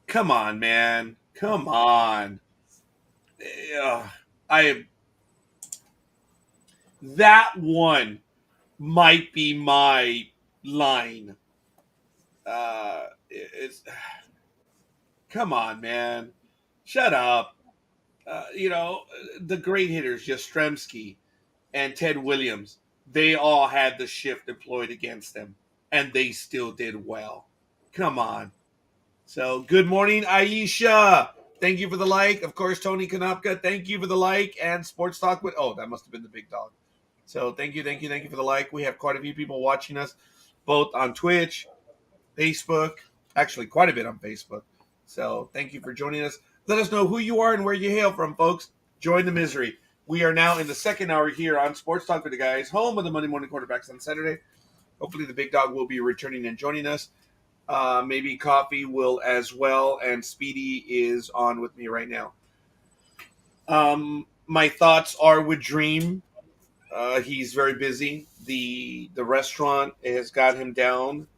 Come on, man. Come on. That one might be my line. Come on, man. Shut up. The great hitters, Yastrzemski and Ted Williams, they all had the shift deployed against them, and they still did well. Come on. So, good morning, Aisha. Thank you for the like. Of course, Tony Kanopka, thank you for the like. And Sports Talk with, that must have been the big dog. So, thank you for the like. We have quite a few people watching us, both on Twitch, Facebook, actually quite a bit on Facebook. So, thank you for joining us. Let us know who you are and where you hail from, folks. Join the misery. We are now in the second hour here on Sports Talk with the Guys, home of the Monday Morning Quarterbacks on Saturday. Hopefully the big dog will be returning and joining us. Maybe Coffee will as well, and Speedy is on with me right now. My thoughts are with Dreem. He's very busy. The restaurant has got him down,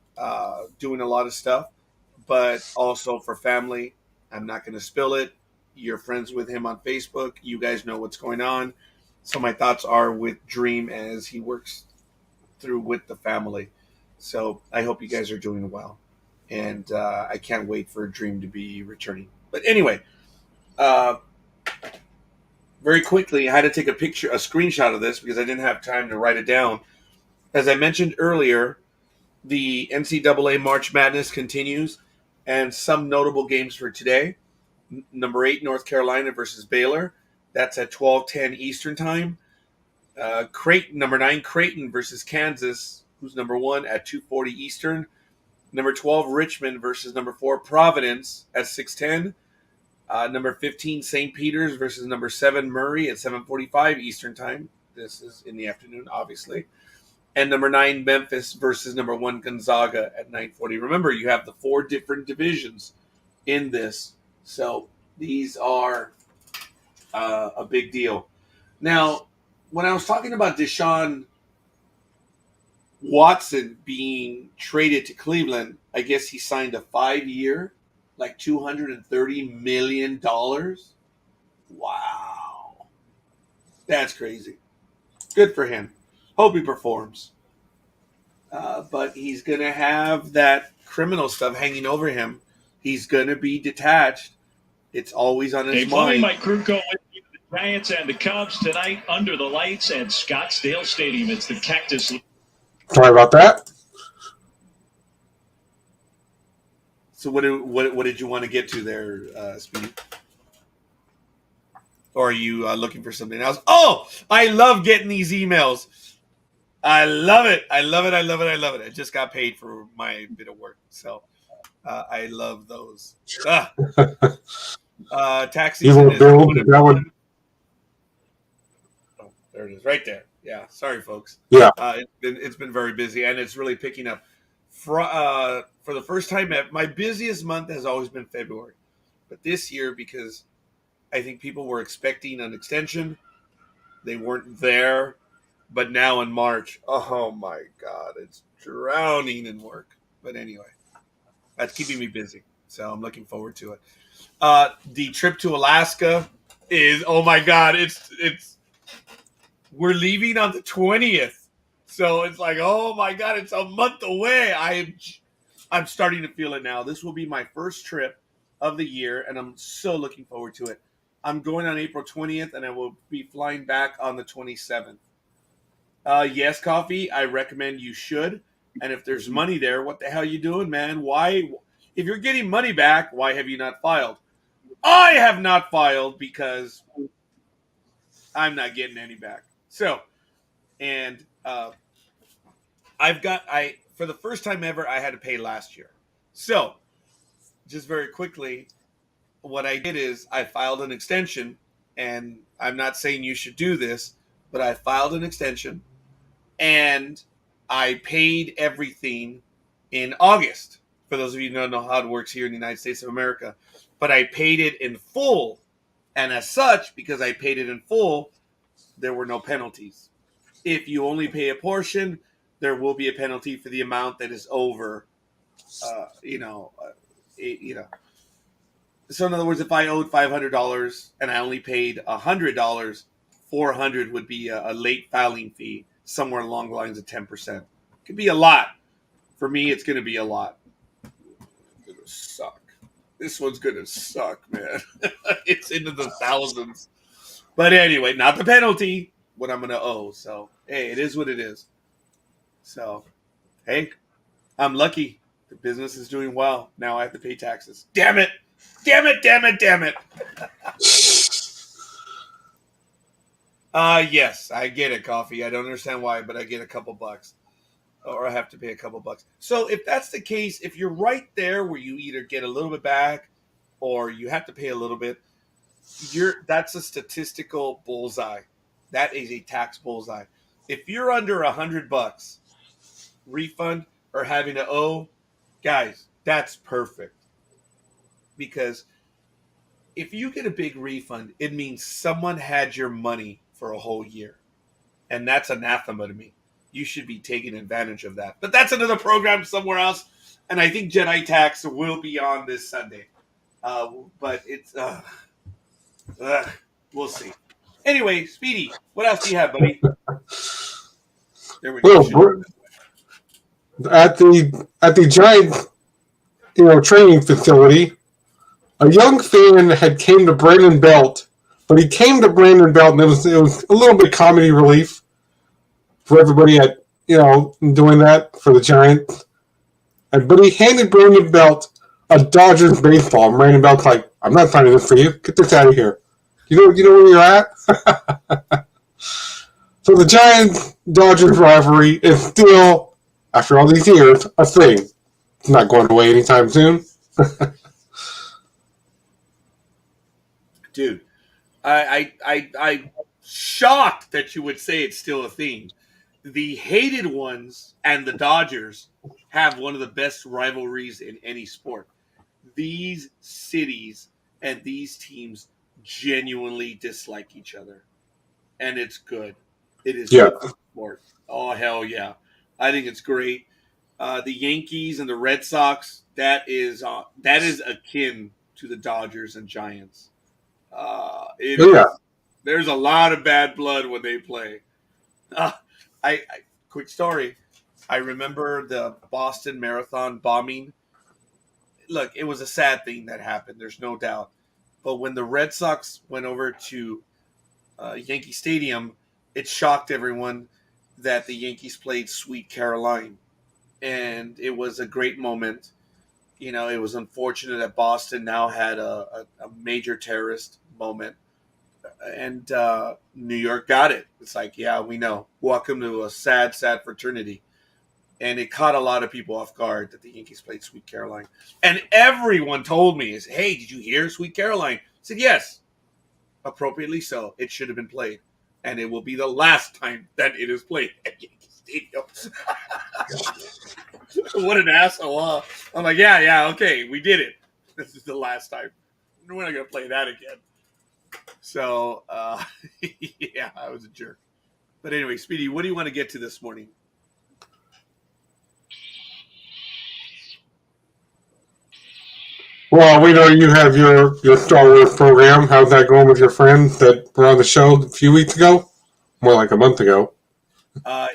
doing a lot of stuff, but also for family. I'm not going to spill it. You're friends with him on Facebook. You guys know what's going on. So my thoughts are with Dreem as he works through with the family. So I hope you guys are doing well. And I can't wait for Dreem to be returning. But anyway, very quickly, I had to take a screenshot of this because I didn't have time to write it down. As I mentioned earlier, the NCAA March Madness continues, and some notable games for today. Number 8, North Carolina versus Baylor. That's at 12:10 Eastern Time. Number 9, Creighton versus Kansas, who's number 1 at 2:40 Eastern. Number 12, Richmond versus number 4, Providence at 6:10. Number 15, St. Peter's versus number 7, Murray at 7:45 Eastern Time. This is in the afternoon, obviously. And number 9, Memphis versus number 1, Gonzaga at 9:40. Remember, you have the 4 different divisions in this. So these are a big deal. Now, when I was talking about Deshaun Watson being traded to Cleveland, I guess he signed a 5-year, like $230 million. Wow. That's crazy. Good for him. Hope he performs. But he's going to have that criminal stuff hanging over him. He's going to be detached. It's always on his mind. My crew go with you, the Giants and the Cubs tonight under the lights at Scottsdale Stadium. It's the Cactus. Sorry about that. So what did you want to get to there, Speedy? Or are you looking for something else? Oh, I love getting these emails. I love it. I love it. I love it. I love it. I just got paid for my bit of work. So I love those. Tax season is that oh, there it is. Right there. Yeah. Sorry, folks. Yeah. It's been very busy, and it's really picking up. For the first time, my busiest month has always been February. But this year, because I think people were expecting an extension, they weren't there. But now in March, oh my God, it's drowning in work. But anyway, that's keeping me busy. So I'm looking forward to it. The trip to Alaska is, oh my God, it's we're leaving on the 20th. So it's like, oh my God, it's a month away. I'm starting to feel it now. This will be my first trip of the year, and I'm so looking forward to it. I'm going on April 20th, and I will be flying back on the 27th. Yes, Coffee, I recommend you should. And if there's money there, what the hell are you doing, man? Why? If you're getting money back, why have you not filed? I have not filed because I'm not getting any back. So, and for the first time ever, I had to pay last year. So, just very quickly, what I did is I filed an extension, and I'm not saying you should do this, but I filed an extension, and I paid everything in August. For those of you who don't know how it works here in the United States of America, but I paid it in full, and as such, because I paid it in full, there were no penalties. If you only pay a portion, there will be a penalty for the amount that is over. So in other words, if I owed $500 and I only paid $100, $400 would be a late filing fee, somewhere along the lines of 10%. It could be a lot. For me, it's going to be a lot. It's going to suck. This one's going to suck, man. It's into the thousands. But anyway, not the penalty, what I'm going to owe. So, hey, it is what it is. So, hey, I'm lucky. The business is doing well. Now I have to pay taxes. Damn it. Damn it, damn it, damn it. Yes, I get it, Coffee. I don't understand why, but I get a couple bucks. Or I have to pay a couple bucks. So if that's the case, if you're right there where you either get a little bit back or you have to pay a little bit, that's a statistical bullseye. That is a tax bullseye. If you're under $100 refund or having to owe, guys, that's perfect. Because if you get a big refund, it means someone had your money for a whole year. And that's anathema to me. You should be taking advantage of that. But that's another program somewhere else. And I think Jedi Tax will be on this Sunday. But it's, we'll see. Anyway, Speedy, what else do you have, buddy? There we go. Well, at the Giant, training facility, a young fan had came to Brandon Belt, but he came to Brandon Belt, and it was a little bit comedy relief for everybody at doing that for the Giants. But he handed Brandon Belt a Dodgers baseball, and Brandon Belt's like, "I'm not signing this for you. Get this out of here. You know where you're at." So the Giants-Dodgers rivalry is still, after all these years, a thing. It's not going away anytime soon. Dude, I'm shocked that you would say it's still a thing. The hated ones and the Dodgers have one of the best rivalries in any sport. These cities and these teams genuinely dislike each other, and it's good. It is Yeah. good for the sport. Oh hell yeah, I think it's great. The Yankees and the Red Sox, that is akin to the Dodgers and Giants. It Oh, yeah. is. There's a lot of bad blood when they play. Uh, I quick story. I remember the Boston Marathon bombing. Look, it was a sad thing that happened. There's no doubt. But when the Red Sox went over to Yankee Stadium, it shocked everyone that the Yankees played Sweet Caroline, and it was a great moment. It was unfortunate that Boston now had a major terrorist moment, and New York got it. It's like, yeah, we know. Welcome to a sad, sad fraternity. And it caught a lot of people off guard that the Yankees played Sweet Caroline. And everyone told me, hey, did you hear Sweet Caroline? I said, yes, appropriately so. It should have been played. And it will be the last time that it is played at Yankee Stadium. What an asshole, huh? I'm like, yeah, okay, we did it. This is the last time. We're not going to play that again. So, yeah, I was a jerk. But anyway, Speedy, what do you want to get to this morning? Well, we know you have your Star Wars program. How's that going with your friends that were on the show a few weeks ago? More like a month ago.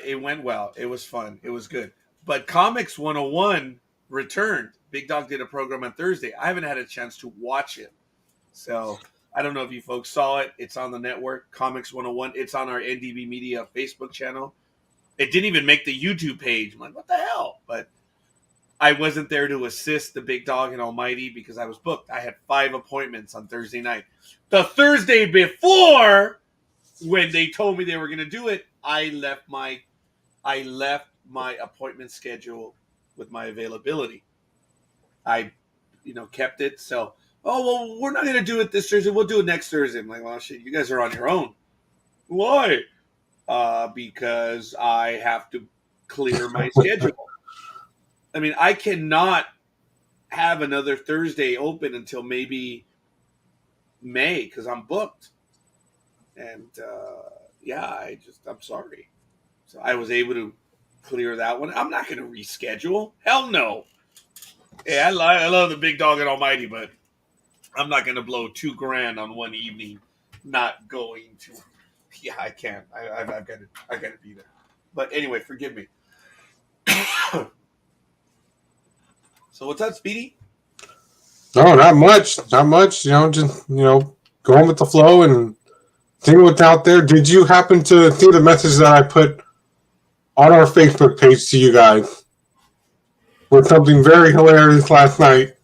It went well. It was fun. It was good. But Comics 101 returned. Big Dog did a program on Thursday. I haven't had a chance to watch it. So I don't know if you folks saw it. It's on the network, Comics 101. It's on our NDB Media Facebook channel. It didn't even make the YouTube page. I'm like, what the hell? But I wasn't there to assist the Big Dog and Almighty because I was booked. I had 5 appointments on Thursday night. The Thursday before, when they told me they were going to do it, I left my appointment schedule with my availability. I, kept it. So, well, we're not going to do it this Thursday. We'll do it next Thursday. I'm like, well, shit, you guys are on your own. Why? Because I have to clear my schedule. I mean, I cannot have another Thursday open until maybe May because I'm booked. And I'm sorry. So I was able to clear that one. I'm not going to reschedule. Hell no. Yeah, I love the Big Dog and Almighty, but I'm not going to blow $2,000 on one evening not going to. Yeah, I can't. I've got to be there. But anyway, forgive me. So what's up, Speedy? No, not much. Not much. Just going with the flow and seeing what's out there. Did you happen to see the message that I put on our Facebook page to you guys with something very hilarious last night?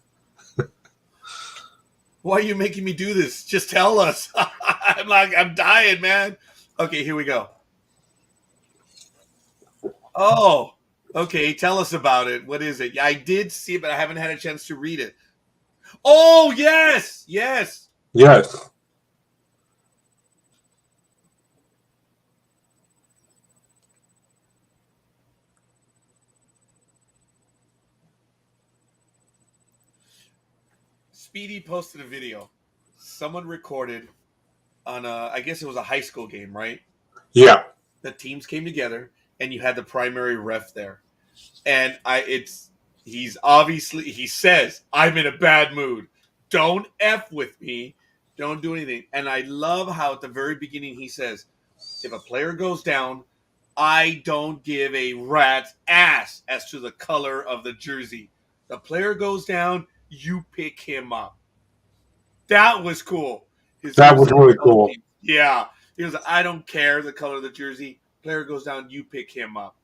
Why are you making me do this? Just tell us. I'm dying, man. Okay, here we go. Oh, okay. Tell us about it. What is it? I did see it, but I haven't had a chance to read it. Oh, yes. Yes. Speedy posted a video. Someone recorded on I guess it was a high school game, right? Yeah. The teams came together and you had the primary ref there. And he says, I'm in a bad mood. Don't F with me. Don't do anything. And I love how at the very beginning he says, if a player goes down, I don't give a rat's ass as to the color of the jersey. The player goes down, you pick him up. That was cool. That was really cool. Yeah. He was like, I don't care the color of the jersey. Player goes down, you pick him up.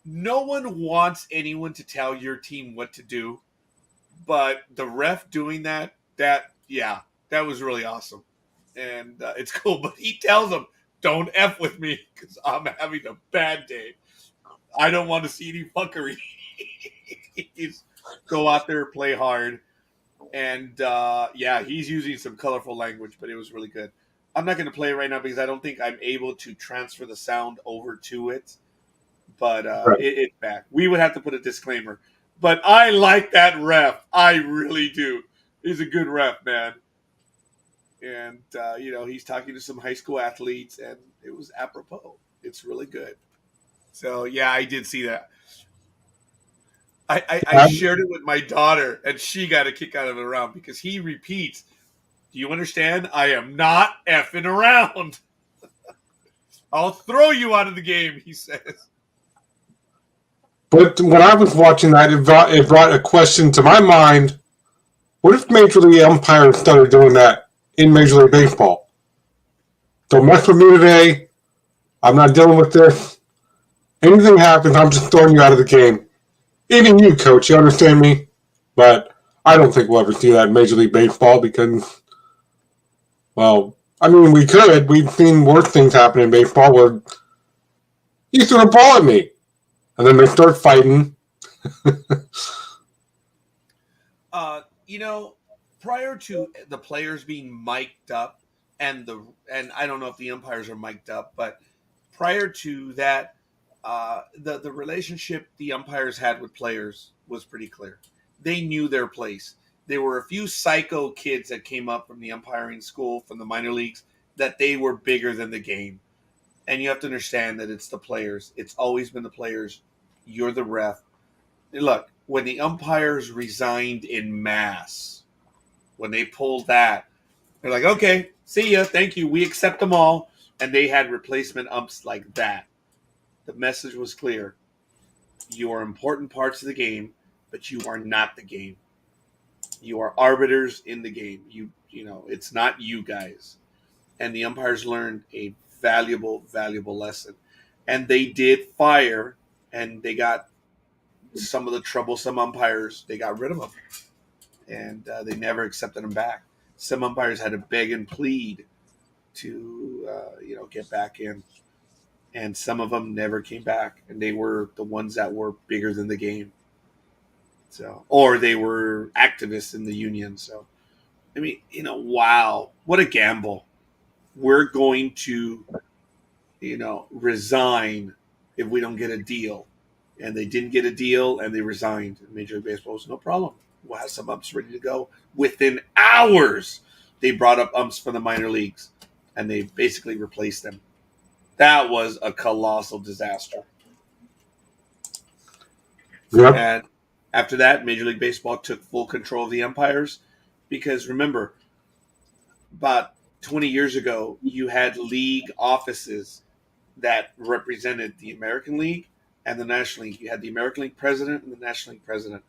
No one wants anyone to tell your team what to do, but the ref doing that was really awesome. And it's cool. But he tells them, don't F with me because I'm having a bad day. I don't want to see any fuckery. Go out there, play hard. And he's using some colorful language, but it was really good. I'm not going to play it right now because I don't think I'm able to transfer the sound over to it. But right. It's back. We would have to put a disclaimer. But I like that ref. I really do. He's a good ref, man. And, he's talking to some high school athletes, and it was apropos. It's really good. So, yeah, I did see that. I shared it with my daughter, and she got a kick out of it around because he repeats, "Do you understand? I am not effing around. I'll throw you out of the game," he says. But when I was watching that, it brought a question to my mind. What if Major League umpires started doing that in Major League Baseball? Don't mess with me today. I'm not dealing with this. Anything happens, I'm just throwing you out of the game. Even you, coach, you understand me? But I don't think we'll ever see that in Major League Baseball because, well, I mean, we could. We've seen worse things happen in baseball where you threw a ball at me. And then they start fighting. Prior to the players being mic'd up, and I don't know if the umpires are mic'd up, but prior to that, the relationship the umpires had with players was pretty clear. They knew their place. There were a few psycho kids that came up from the umpiring school, from the minor leagues, that they were bigger than the game. And you have to understand that it's the players. It's always been the players. You're the ref. Look, when the umpires resigned in mass, when they pulled that, they're like, okay, see ya, thank you, we accept them all. And they had replacement umps like that. The message was clear. You are important parts of the game, but you are not the game. You are arbiters in the game. It's not you guys. And the umpires learned a valuable, valuable lesson. And they did fire, and they got some of the troublesome umpires, they got rid of them. And they never accepted them back. Some umpires had to beg and plead to, get back in. And some of them never came back. And they were the ones that were bigger than the game. Or they were activists in the union. So, I mean, wow, what a gamble. We're going to, resign if we don't get a deal. And they didn't get a deal, and they resigned. Major League Baseball was no problem. We'll have some umps ready to go. Within hours, they brought up umps from the minor leagues, and they basically replaced them. That was a colossal disaster. Yep. And after that, Major League Baseball took full control of the umpires because, remember, about 20 years ago, you had league offices that represented the American League and the National League. You had the American League president and the National League president,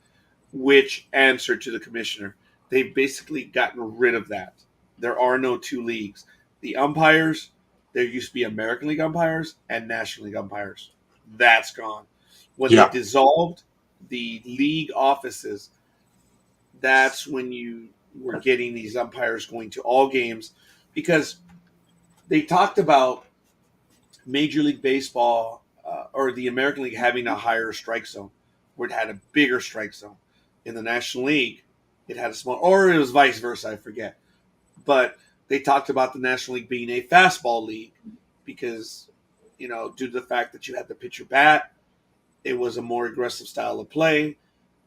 which answered to the commissioner. They've basically gotten rid of that. There are no two leagues. The umpires, there used to be American League umpires and National League umpires. That's gone. When they dissolved the league offices, that's when you were getting these umpires going to all games, because they talked about Major League Baseball or the American League having a higher strike zone, where it had a bigger strike zone. In the National League, it had a small, or it was vice versa, I forget. But they talked about the National League being a fastball league because, due to the fact that you had the pitcher bat, it was a more aggressive style of play.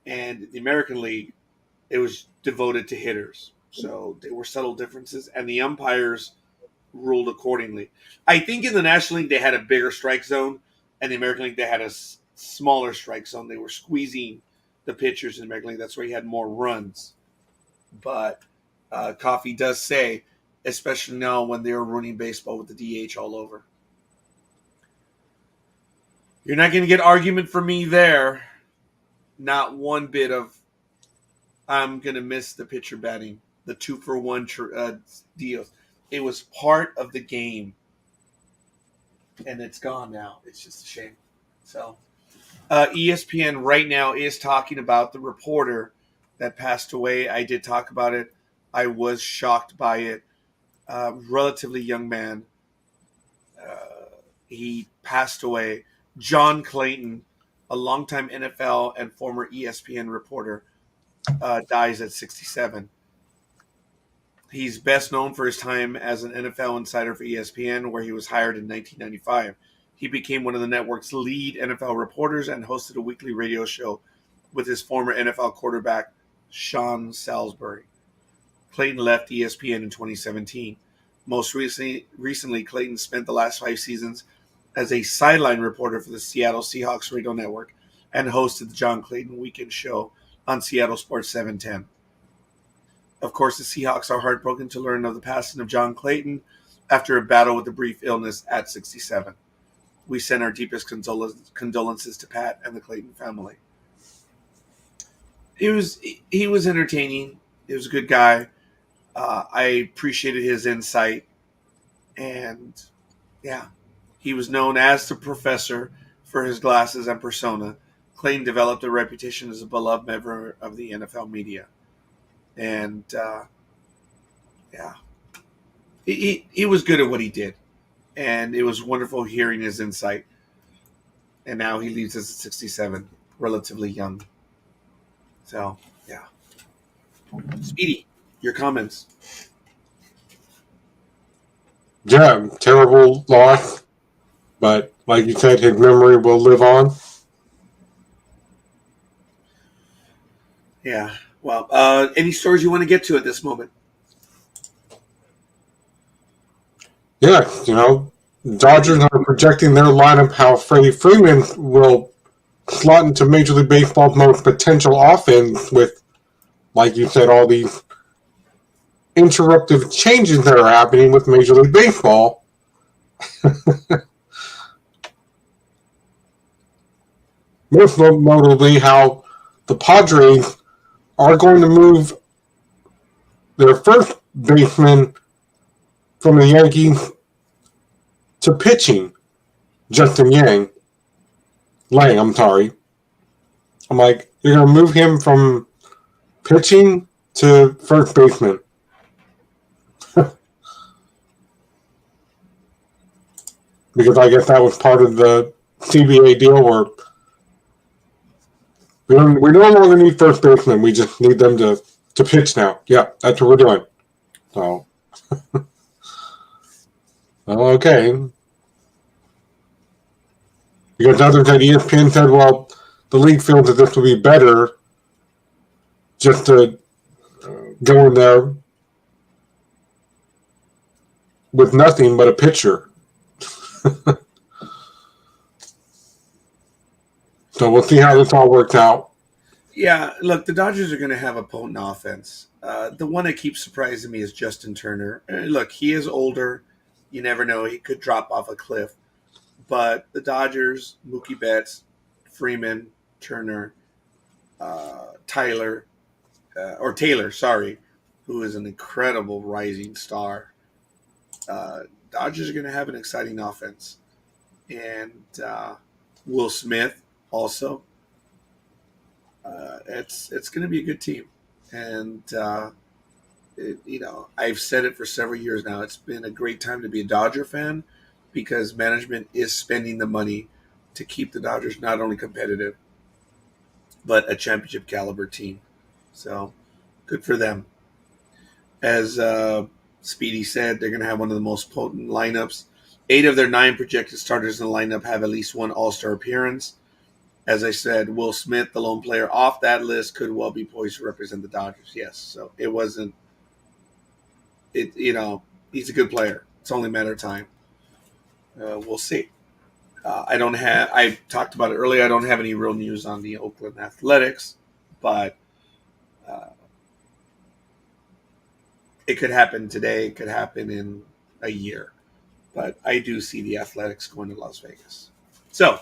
And the American League, it was devoted to hitters. So there were subtle differences, and the umpires ruled accordingly. I think in the National League, they had a bigger strike zone, and the American League, they had a smaller strike zone. They were squeezing the pitchers in the American League. That's where you had more runs. But Coffee does say, especially now when they're running baseball with the DH all over. You're not going to get argument from me there. Not one bit of, I'm going to miss the pitcher batting, the 2-for-1 deals. It was part of the game. And it's gone now. It's just a shame. So, ESPN right now is talking about the reporter that passed away. I did talk about it. I was shocked by it. Relatively young man. He passed away. John Clayton, a longtime NFL and former ESPN reporter, dies at 67. He's best known for his time as an NFL insider for ESPN, where he was hired in 1995. He became one of the network's lead NFL reporters and hosted a weekly radio show with his former NFL quarterback, Sean Salisbury. Clayton left ESPN in 2017. Most recently, Clayton spent the last 5 seasons as a sideline reporter for the Seattle Seahawks radio network and hosted the John Clayton Weekend Show on Seattle Sports 710. Of course, the Seahawks are heartbroken to learn of the passing of John Clayton after a battle with a brief illness at 67. We send our deepest condolences to Pat and the Clayton family. He was entertaining. He was a good guy. I appreciated his insight, and yeah, he was known as the Professor for his glasses and persona. Clayton developed a reputation as a beloved member of the NFL media, and yeah, he was good at what he did, and it was wonderful hearing his insight. And now he leaves us at 67, relatively young. So yeah, Speedy, your comments. Yeah, terrible loss, but like you said, his memory will live on. Yeah. Well, any stories you want to get to at this moment? Yeah, Dodgers are projecting their lineup how Freddie Freeman will slot into Major League Baseball's most potential offense with, like you said, all these interruptive changes that are happening with Major League Baseball. Most notably, how the Padres are going to move their first baseman from the Yankees to pitching, Justin Lang, I'm sorry. I'm like, you're going to move him from pitching to first baseman. Because I guess that was part of the CBA deal where we no longer need first baseman. We just need them to pitch now. Yeah, that's what we're doing. So, okay. Because others at ESPN said, well, the league feels that this would be better just to go in there with nothing but a pitcher. So we'll see how this all works out. Yeah, look, the Dodgers are going to have a potent offense. The one that keeps surprising me is Justin Turner. Look, he is older. You never know. He could drop off a cliff. But the Dodgers, Mookie Betts, Freeman, Turner, Taylor, who is an incredible rising star. Dodgers are going to have an exciting offense. And Will Smith also. It's going to be a good team. And, I've said it for several years now. It's been a great time to be a Dodger fan because management is spending the money to keep the Dodgers not only competitive, but a championship caliber team. So good for them. As Speedy said, they're going to have one of the most potent lineups. 8 of their 9 projected starters in the lineup have at least one All-Star appearance. As I said, Will Smith, the lone player off that list, could well be poised to represent the Dodgers. Yes, so it wasn't. He's a good player. It's only a matter of time. We'll see. I talked about it earlier. I don't have any real news on the Oakland Athletics, but it could happen today. It could happen in a year. But I do see the Athletics going to Las Vegas. So,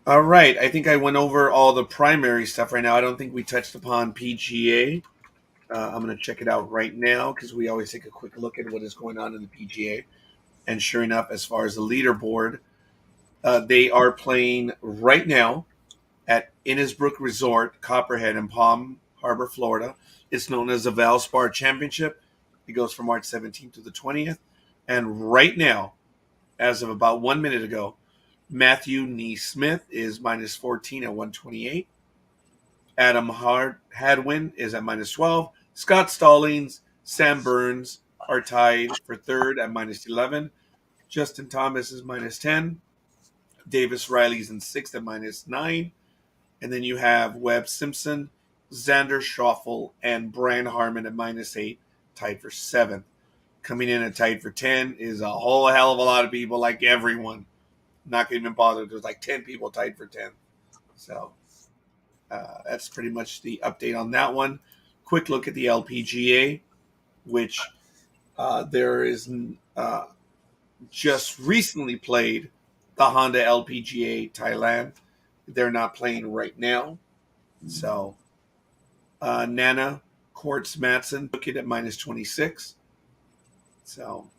all right. I think I went over all the primary stuff right now. I don't think we touched upon PGA. I'm going to check it out right now because we always take a quick look at what is going on in the PGA. And sure enough, as far as the leaderboard, they are playing right now at Innisbrook Resort, Copperhead in Palm Harbor, Florida. It's known as the Valspar Championship. It goes from March 17th to the 20th. And right now, as of about 1 minute ago, Matthew Neesmith is minus 14 at 128. Adam Hadwin is at minus 12. Scott Stallings, Sam Burns are tied for third at minus 11. Justin Thomas is minus 10. Davis Riley's in sixth at minus 9. And then you have Webb Simpson Xander Schauffele and Brian Harmon at -8, tied for 7th. Coming in at tied for 10 is a whole hell of a lot of people, like everyone. Not going to even bother. There's like 10 people tied for 10. So that's pretty much the update on that one. Quick look at the LPGA, which there is just recently played the Honda LPGA Thailand. They're not playing right now. So Nana Quartz Matson took it at -26. So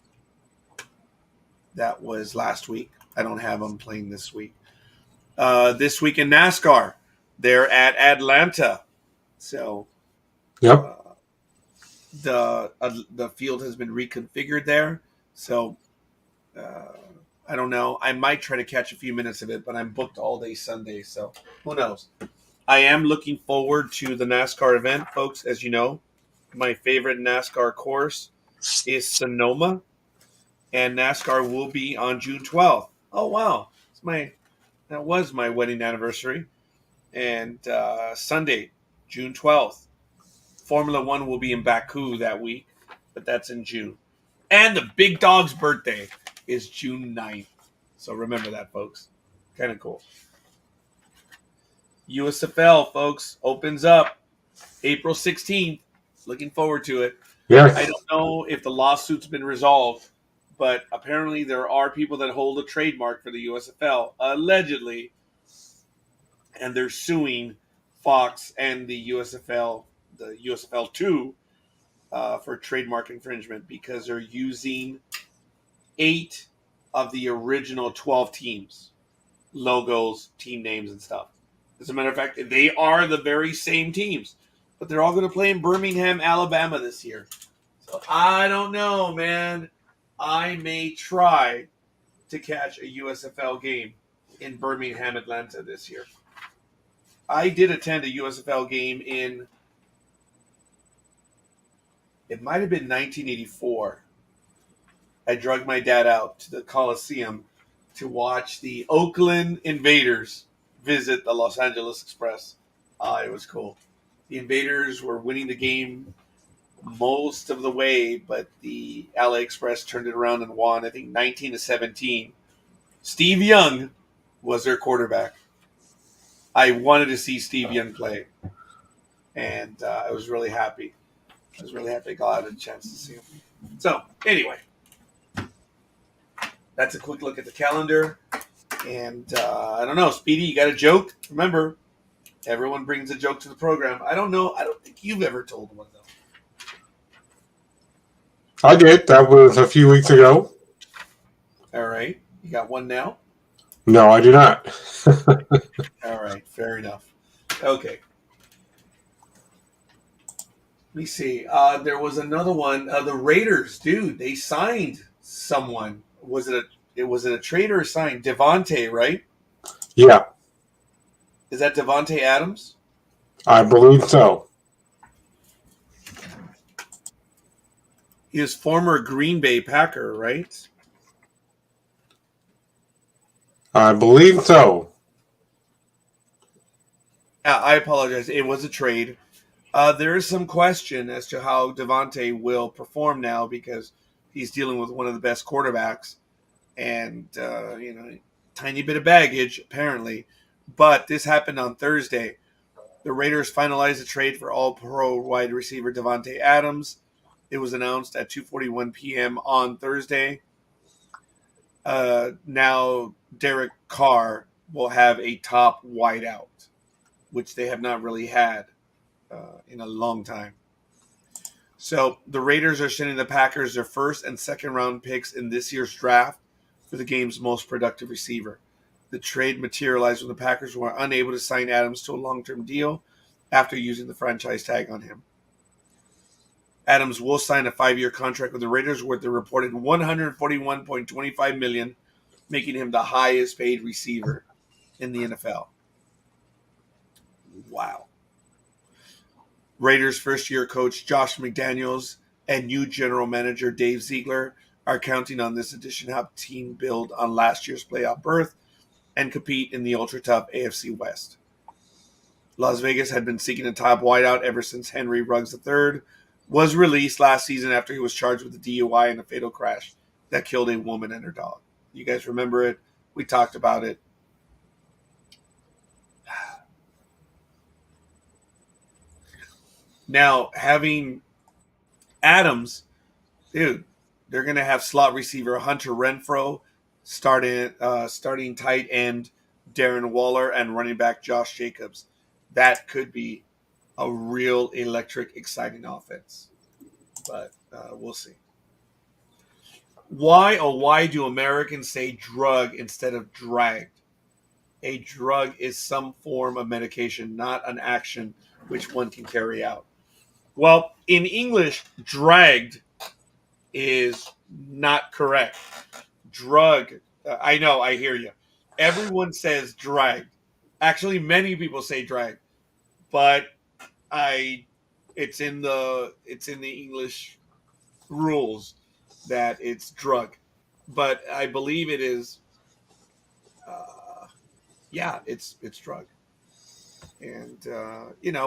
that was last week. I don't have them playing this week. This week in NASCAR, they're at Atlanta. So Yep. The field has been reconfigured there. So I don't know. I might try to catch a few minutes of it, but I'm booked all day Sunday. So who knows? I am looking forward to the NASCAR event, folks. As you know, my favorite NASCAR course is Sonoma, and NASCAR will be on June 12th. Oh, wow. That was my wedding anniversary. And Sunday, June 12th. Formula One will be in Baku that week, but that's in June. And the big dog's birthday is June 9th. So remember that, folks. Kind of cool. USFL, folks, opens up April 16th. Looking forward to it. Yes. I don't know if the lawsuit's been resolved, but apparently there are people that hold a trademark for the USFL, allegedly, and they're suing Fox and the USFL 2, for trademark infringement because they're using 8 of the original 12 teams, logos, team names, and stuff. As a matter of fact, they are the very same teams, but they're all going to play in Birmingham, Alabama this year. So I don't know, man. I may try to catch a USFL game in Birmingham, Atlanta this year. I did attend a USFL game it might have been 1984. I drugged my dad out to the Coliseum to watch the Oakland Invaders visit the Los Angeles Express. It was cool. The Invaders were winning the game most of the way, but the LA Express turned it around and won, I think 19-17. Steve Young was their quarterback. I wanted to see Steve Young play, and I was really happy. I got a chance to see him. So, anyway, that's a quick look at the calendar. And I don't know, Speedy, you got a joke? Remember, everyone brings a joke to the program. I don't know. I don't think you've ever told one, though. I did. That was a few weeks ago. All right. You got one now? No, I do not. All right. Fair enough. Okay. Let me see. There was another one. The Raiders, dude, they signed someone. Was it a trade or a sign? Devontae, right? Yeah, Is that Devontae Adams? I believe so. He was former Green Bay Packer, right? I believe so. I apologize. It was a trade. There is some question as to how Devontae will perform now because he's dealing with one of the best quarterbacks and, tiny bit of baggage, apparently. But this happened on Thursday. The Raiders finalized the trade for all-pro wide receiver Devontae Adams. It was announced at 2:41 p.m. on Thursday. Now Derek Carr will have a top wideout, which they have not really had in a long time. So the Raiders are sending the Packers their first and second round picks in this year's draft for the game's most productive receiver. The trade materialized when the Packers were unable to sign Adams to a long-term deal after using the franchise tag on him. Adams will sign a 5-year contract with the Raiders worth a reported $141.25 million, making him the highest paid receiver in the NFL. Wow. Raiders first-year coach Josh McDaniels and new general manager Dave Ziegler are counting on this addition to help the team build on last year's playoff berth and compete in the ultra-tough AFC West. Las Vegas had been seeking a top wideout ever since Henry Ruggs III was released last season after he was charged with a DUI in a fatal crash that killed a woman and her dog. You guys remember it? We talked about it. Now, having Adams, dude, they're going to have slot receiver Hunter Renfrow, starting tight end Darren Waller, and running back Josh Jacobs. That could be a real electric, exciting offense. But we'll see. Why do Americans say drug instead of dragged? A drug is some form of medication, not an action which one can carry out. Well, in English, dragged is not correct. Drug, I know, I hear you. Everyone says dragged. Actually, many people say dragged, but it's in the English rules that it's drug. But I believe it is. It's drug. And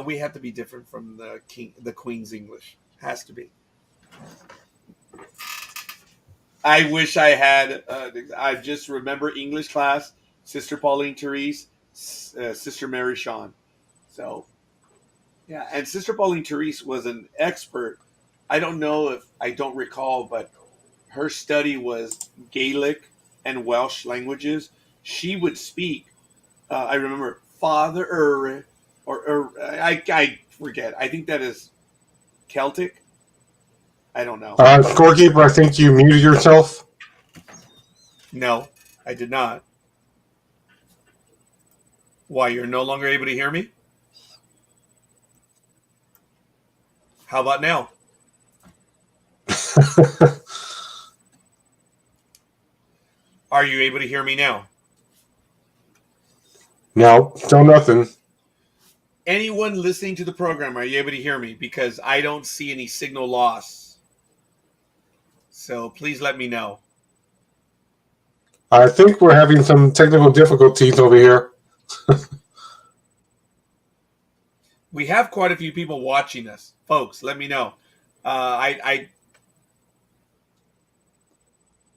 we have to be different from the Queen's English. Has to be. I wish I had. I just remember English class, Sister Pauline Therese, Sister Mary Sean. So, yeah, and Sister Pauline Therese was an expert. I don't know if I don't recall, but her study was Gaelic and Welsh languages. She would speak. I remember Father or I forget. I think that is Celtic. I don't know. Scorekeeper, I think you muted yourself. No, I did not. Why, you're no longer able to hear me? How about now? Are you able to hear me now? No, still nothing. Anyone listening to the program, are you able to hear me? Because I don't see any signal loss. So please let me know. I think we're having some technical difficulties over here. We have quite a few people watching us. Folks, let me know.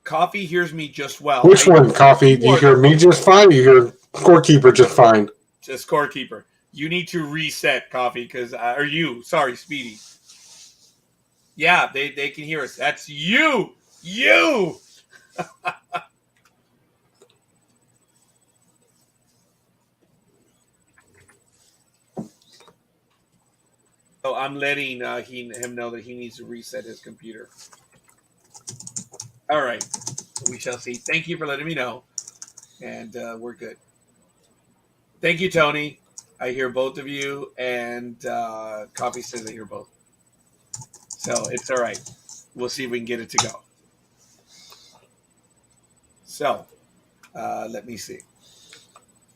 Coffee hears me just well. Which one, Coffee? Do you hear me just fine? Or you hear Scorekeeper just fine? Just Scorekeeper. You need to reset, Coffee, because Speedy. Yeah, they can hear us. That's you. You. So I'm letting him know that he needs to reset his computer. All right. We shall see. Thank you for letting me know. And we're good. Thank you, Tony. I hear both of you. And Coffee says I hear both. So it's all right. We'll see if we can get it to go. So let me see.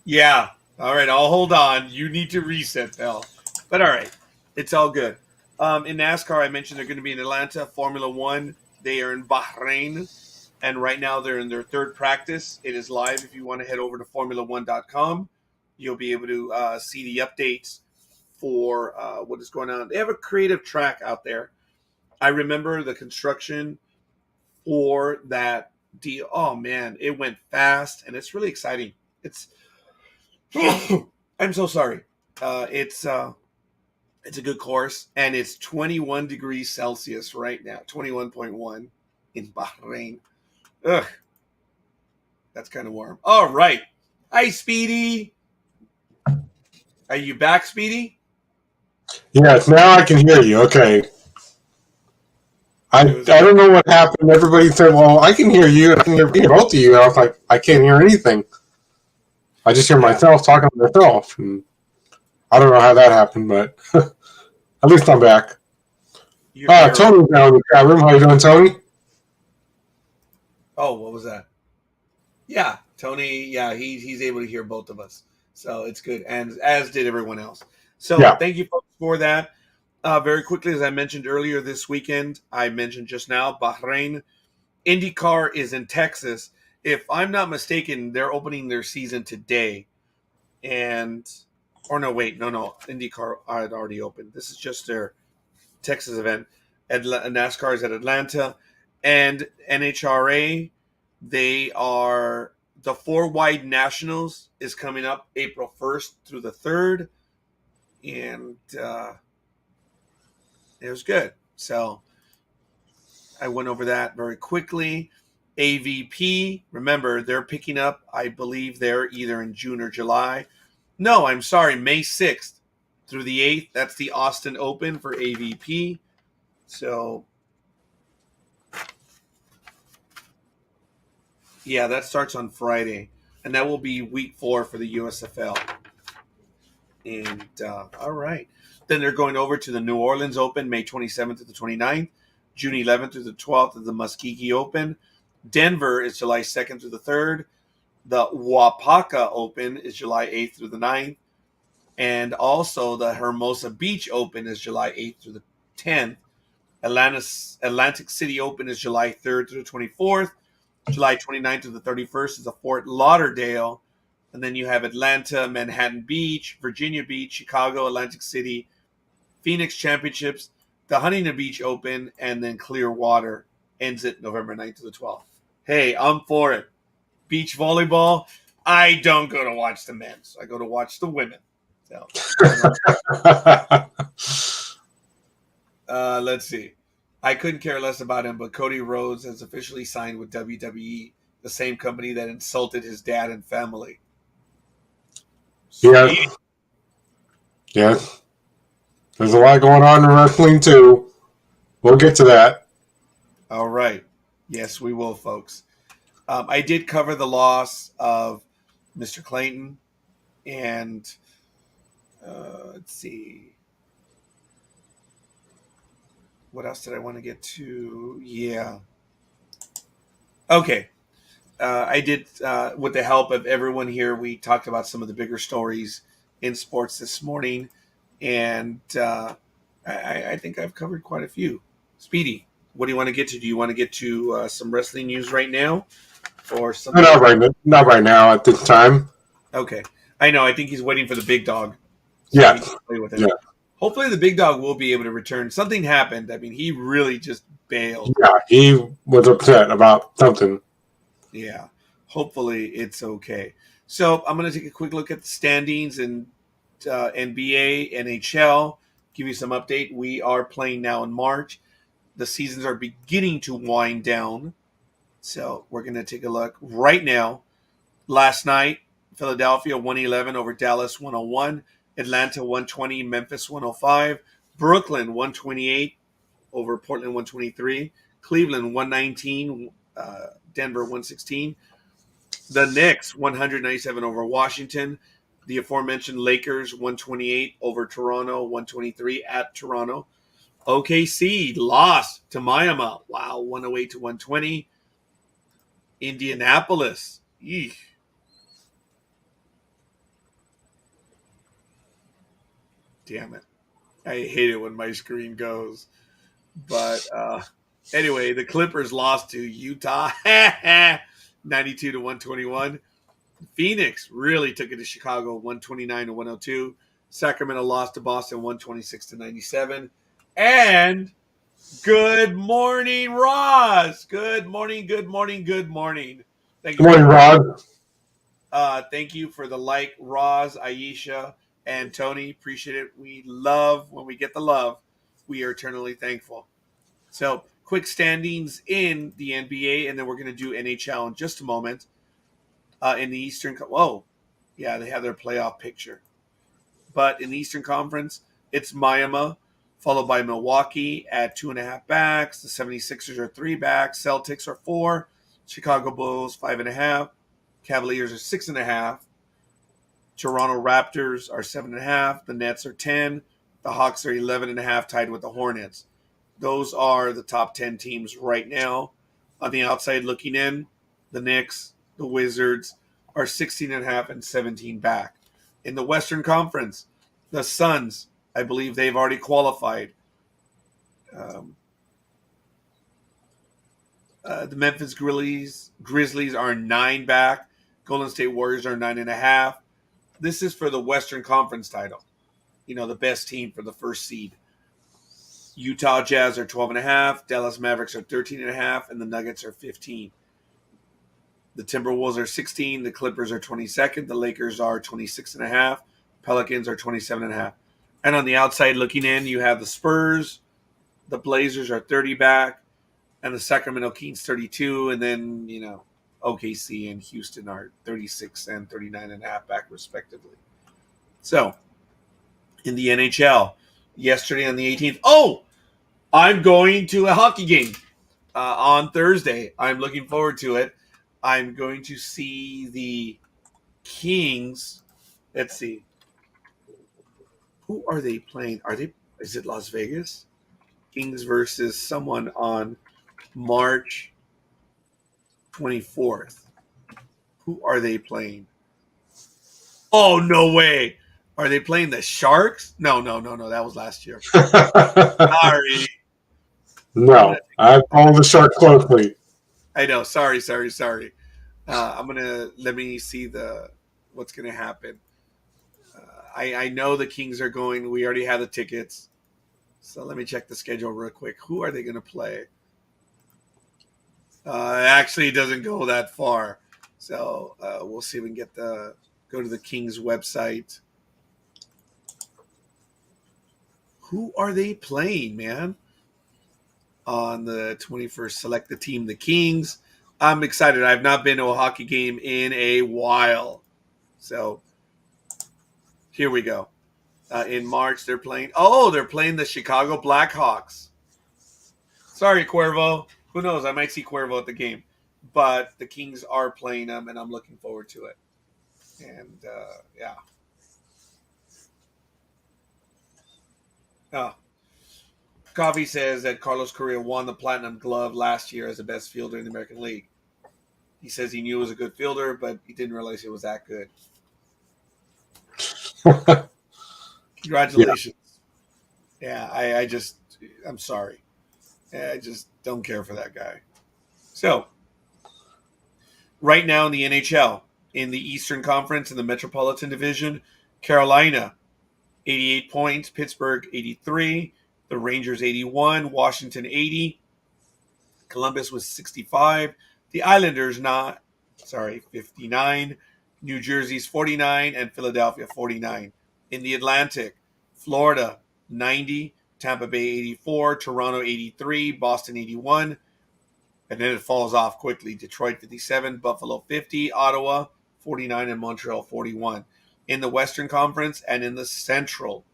Yeah. All right. I'll hold on. You need to reset, Bell. But all right. It's all good. In NASCAR, I mentioned they're going to be in Atlanta. Formula One, they are in Bahrain. And right now they're in their third practice. It is live. If you want to head over to Formula1.com, you'll be able to see the updates for what is going on. They have a creative track out there. I remember the construction for that deal. Oh, man, it went fast, and it's really exciting. I'm so sorry. It's a good course, and it's 21 degrees Celsius right now, 21.1 in Bahrain. Ugh, that's kind of warm. All right. Hi, Speedy. Are you back, Speedy? Yes, now I can hear you. Okay. I don't know what happened. Everybody said, well, I can hear you. I can hear both of you. And I was like, I can't hear anything. I just hear myself talking to myself. And I don't know how that happened, but at least I'm back. Tony's down in the chat room. How you doing, Tony? Oh, what was that? Yeah, Tony. Yeah, he's able to hear both of us, so it's good, and as did everyone else. So Thank you folks for that. Very quickly, as I mentioned earlier this weekend, I mentioned just now, Bahrain. IndyCar is in Texas. If I'm not mistaken, they're opening their season today, and Or no, wait, no. IndyCar had already opened. This is just their Texas event. NASCAR is at Atlanta. And NHRA, they are the 4 Wide Nationals is coming up April 1st through the 3rd. And it was good. So I went over that very quickly. AVP, remember, they're picking up, I believe they're either in June or July. No, I'm sorry, May 6th through the 8th. That's the Austin Open for AVP. So, yeah, that starts on Friday. And that will be week 4 for the USFL. And, all right. Then they're going over to the New Orleans Open, May 27th to the 29th. June 11th through the 12th of the Muskegee Open. Denver is July 2nd through the 3rd. The Wapaka Open is July 8th through the 9th. And also the Hermosa Beach Open is July 8th through the 10th. Atlantic City Open is July 3rd through the 24th. July 29th to the 31st is the Fort Lauderdale. And then you have Atlanta, Manhattan Beach, Virginia Beach, Chicago, Atlantic City, Phoenix Championships, the Huntington Beach Open, and then Clearwater ends it November 9th to the 12th. Hey, I'm for it. Beach volleyball, I don't go to watch the men's. I go to watch the women. So, let's see. I couldn't care less about him, but Cody Rhodes has officially signed with WWE, the same company that insulted his dad and family. Yeah. Yes. There's a lot going on in wrestling, too. We'll get to that. All right. Yes, we will, folks. I did cover the loss of Mr. Clayton, and let's see. What else did I want to get to? Yeah. Okay. I did, with the help of everyone here, we talked about some of the bigger stories in sports this morning, and I think I've covered quite a few. Speedy, what do you want to get to? Do you want to get to some wrestling news right now? Or something? Not right now at this time. Okay. I know. I think he's waiting for the big dog. So yeah. Play with him. Yeah. Hopefully the big dog will be able to return. Something happened. I mean, he really just bailed. Yeah, he was upset about something. Yeah. Hopefully it's okay. So I'm going to take a quick look at the standings in NBA, NHL, give you some update. We are playing now in March. The seasons are beginning to wind down. So we're going to take a look right now. Last night, Philadelphia 111 over Dallas 101. Atlanta 120, Memphis 105. Brooklyn 128 over Portland 123. Cleveland 119, Denver 116. The Knicks 197 over Washington. The aforementioned Lakers 128 over Toronto 123 at Toronto. OKC lost to Miami. Wow, 108 to 120. Indianapolis. Eesh. Damn it. I hate it when my screen goes. But anyway, the Clippers lost to Utah 92 to 121. Phoenix really took it to Chicago 129 to 102. Sacramento lost to Boston 126 to 97. And good morning, Roz. Good morning. Thank you. Good morning, Rod. Thank you for the like, Roz, Aisha, and Tony. Appreciate it. We love when we get the love. We are eternally thankful. So, quick standings in the NBA, and then we're going to do NHL in just a moment. In the Eastern, yeah, they have their playoff picture. But in the Eastern Conference, it's Miami, followed by Milwaukee at 2.5 backs. The 76ers are 3 backs. Celtics are 4. Chicago Bulls 5.5. Cavaliers are 6.5. Toronto Raptors are 7.5. The Nets are 10. The Hawks are 11.5, tied with the Hornets. Those are the top 10 teams right now. On the outside looking in, the Knicks, the Wizards are 16.5 and 17 back. In the Western Conference, the Suns, I believe they've already qualified. The Memphis Grizzlies are 9 back. Golden State Warriors are 9.5. This is for the Western Conference title. You know, the best team for the first seed. Utah Jazz are 12.5. Dallas Mavericks are 13.5. And the Nuggets are 15. The Timberwolves are 16. The Clippers are 22nd. The Lakers are 26.5. Pelicans are 27.5. And on the outside looking in, you have the Spurs. The Blazers are 30 back. And the Sacramento Kings 32. And then, you know, OKC and Houston are 36 and 39.5 back respectively. So, in the NHL, yesterday on the 18th. Oh, I'm going to a hockey game on Thursday. I'm looking forward to it. I'm going to see the Kings. Let's see. Who are they playing? Is it Las Vegas? Kings versus someone on March 24th. Who are they playing? Oh, no way. Are they playing the Sharks? No. That was last year. Sorry. No, I follow the Shark closely. I know. Sorry. Let me see what's gonna happen. I know the Kings are going. We already have the tickets, so let me check the schedule real quick. Who are they gonna play? Actually, it doesn't go that far, so we'll see if we can go to the Kings website. Who are they playing, man? On the 21st, select the team, the Kings. I'm excited. I've not been to a hockey game in a while. So here we go. In March, they're playing the Chicago Blackhawks. Sorry, Cuervo. Who knows? I might see Cuervo at the game. But the Kings are playing them, and I'm looking forward to it. And, yeah. Oh. Coffee says that Carlos Correa won the Platinum Glove last year as the best fielder in the American League. He says he knew he was a good fielder, but he didn't realize he was that good. Congratulations. Yeah, I'm sorry. I just don't care for that guy. So, right now in the NHL, in the Eastern Conference, in the Metropolitan Division, Carolina, 88 points, Pittsburgh, 83, the Rangers, 81, Washington, 80, Columbus was 65, the Islanders, 59, New Jersey's 49, and Philadelphia, 49. In the Atlantic, Florida, 90, Tampa Bay, 84, Toronto, 83, Boston, 81, and then it falls off quickly. Detroit, 57, Buffalo, 50, Ottawa, 49, and Montreal, 41. In the Western Conference and in the Central,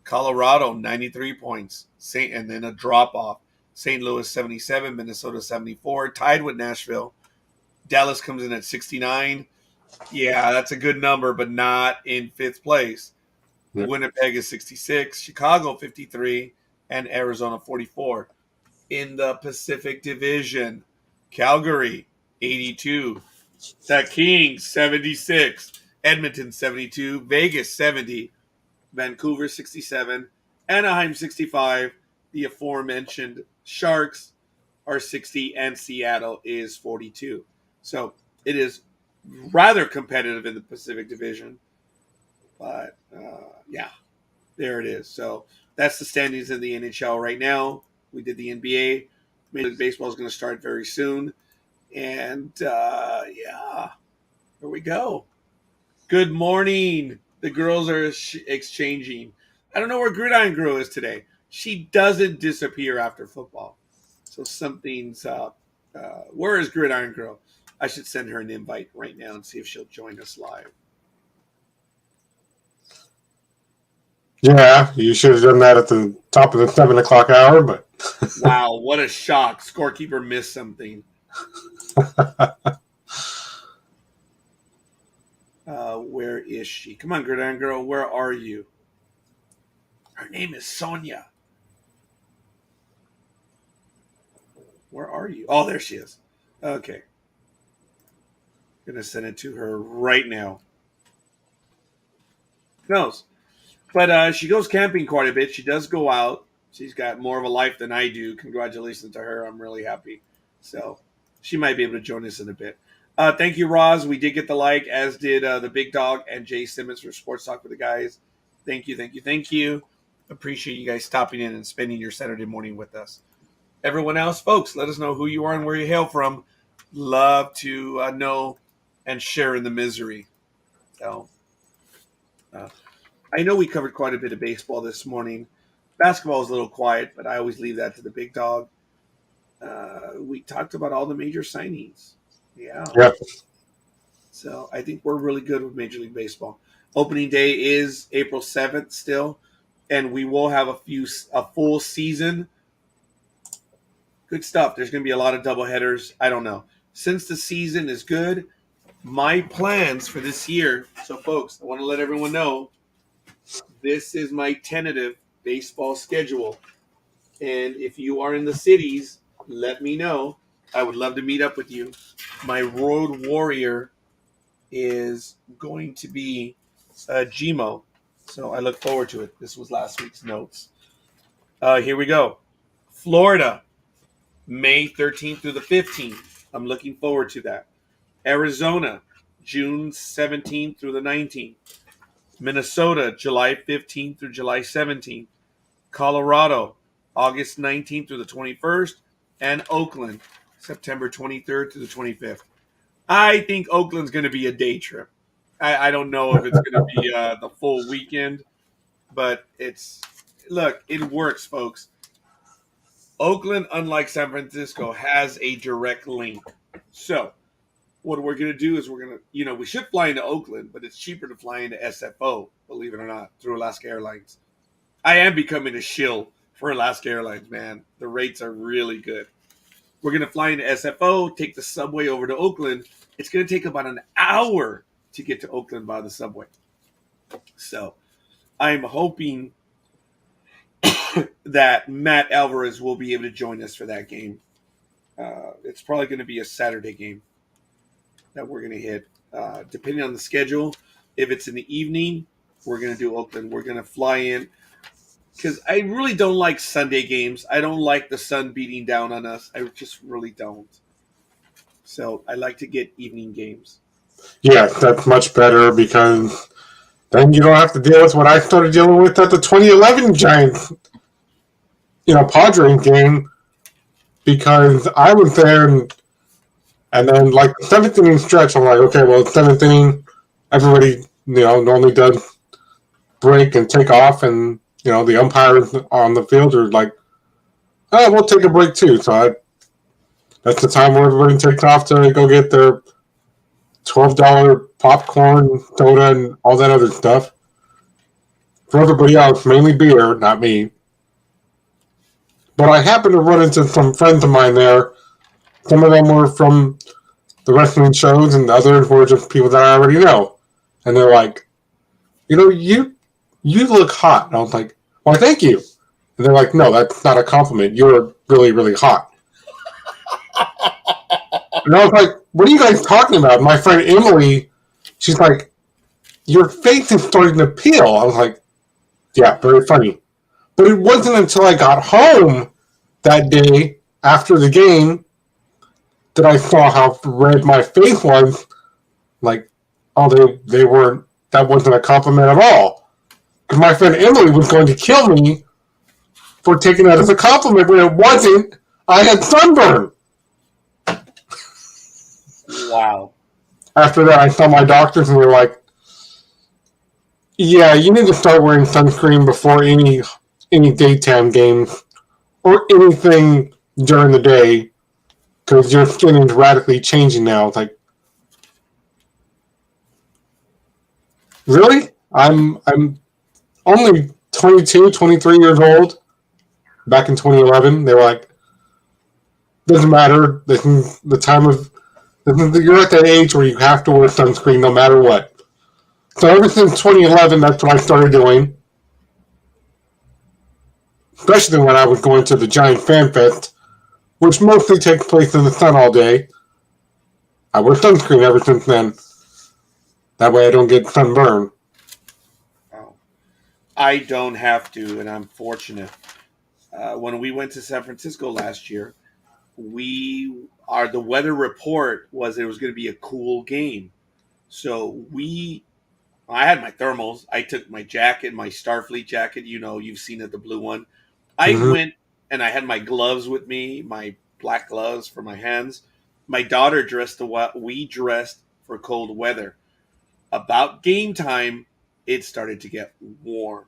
Colorado, 93 points, and then a drop-off. St. Louis, 77, Minnesota, 74, tied with Nashville. Dallas comes in at 69. Yeah, that's a good number, but not in fifth place. Yep. Winnipeg is 66, Chicago, 53, and Arizona, 44. In the Pacific Division, Calgary, 82, the Kings, 76, Edmonton, 72, Vegas, 70, Vancouver, 67, Anaheim, 65, the aforementioned Sharks are 60, and Seattle is 42. So it is rather competitive in the Pacific Division. But, yeah, there it is. So that's the standings in the NHL right now. We did the NBA. Major League Baseball is going to start very soon. And, yeah, here we go. Good morning. The girls are exchanging. I don't know where Gridiron Girl is today. She doesn't disappear after football. So something's up. Where is Gridiron Girl? I should send her an invite right now and see if she'll join us live. Yeah, you should have done that at the top of the 7 o'clock hour, but Wow, what a shock. Scorekeeper missed something. Where is she? Come on, Gridiron Girl, where are you? Her name is Sonia. Where are you? Oh, there she is. Okay. I'm going to send it to her right now. Who knows? But she goes camping quite a bit. She does go out. She's got more of a life than I do. Congratulations to her. I'm really happy. So she might be able to join us in a bit. Thank you, Roz. We did get the like, as did the Big Dog and Jay Simmons for Sports Talk with the Guys. Thank you, thank you, thank you. Appreciate you guys stopping in and spending your Saturday morning with us. Everyone else, folks, let us know who you are and where you hail from. Love to know and share in the misery. So, I know we covered quite a bit of baseball this morning. Basketball is a little quiet, but I always leave that to the Big Dog. We talked about all the major signings. Yeah. So I think we're really good with Major League Baseball. Opening day is April 7th still, and we will have a full season. Good stuff. There's going to be a lot of doubleheaders. I don't know. Since the season is good, my plans for this year. So, folks, I want to let everyone know this is my tentative baseball schedule. And if you are in the cities, let me know. I would love to meet up with you. My road warrior is going to be Gmo. So I look forward to it. This was last week's notes. Here we go. Florida, May 13th through the 15th. I'm looking forward to that. Arizona, June 17th through the 19th. Minnesota, July 15th through July 17th. Colorado, August 19th through the 21st. And Oakland, September 23rd to the 25th. I think Oakland's going to be a day trip. I don't know if it's going to be the full weekend, but it works, folks. Oakland, unlike San Francisco, has a direct link. So what we're going to do is we should fly into Oakland, but it's cheaper to fly into SFO, believe it or not, through Alaska Airlines. I am becoming a shill for Alaska Airlines, man. The rates are really good. We're going to fly into SFO, take the subway over to Oakland. It's going to take about an hour to get to Oakland by the subway. So I'm hoping that Matt Alvarez will be able to join us for that game. It's probably going to be a Saturday game that we're going to hit. Depending on the schedule, if it's in the evening, we're going to do Oakland. We're going to fly in. Because I really don't like Sunday games. I don't like the sun beating down on us. I just really don't. So I like to get evening games. Yeah, that's much better because then you don't have to deal with what I started dealing with at the 2011 Giants, Padres game, because I was there and then like the seventh inning stretch, I'm like, okay, well, seventh inning, everybody, normally does break and take off, and the umpires on the field are like, oh, we'll take a break too. So that's the time where everybody takes off to go get their $12 popcorn, soda, and all that other stuff. For everybody else, mainly beer, not me. But I happened to run into some friends of mine there. Some of them were from the wrestling shows, and the others were just people that I already know. And they're like, you look hot. And I was like, why, thank you. And they're like, no, that's not a compliment. You're really, really hot. And I was like, what are you guys talking about? My friend Emily, she's like, your face is starting to peel. I was like, yeah, very funny. But it wasn't until I got home that day after the game that I saw how red my face was. Like, oh, they weren't, that wasn't a compliment at all. Because my friend Emily was going to kill me for taking that as a compliment when it wasn't. I had sunburn. Wow. After that, I saw my doctors and they were like, yeah, you need to start wearing sunscreen before any daytime games or anything during the day because your skin is radically changing now. It's like, really? I'm only 22, 23 years old. Back in 2011, they were like, doesn't matter. The time of you're at that age where you have to wear sunscreen no matter what. So ever since 2011, that's what I started doing. Especially when I was going to the Giant Fan Fest, which mostly takes place in the sun all day. I wear sunscreen ever since then. That way I don't get sunburn. Oh. I don't have to, and I'm fortunate. When we went to San Francisco last year, the weather report was it was going to be a cool game. So I had my thermals. I took my jacket, my Starfleet jacket. You've seen it, the blue one. I Mhm. went and I had my gloves with me, my black gloves for my hands. My daughter dressed we dressed for cold weather. About game time, it started to get warm.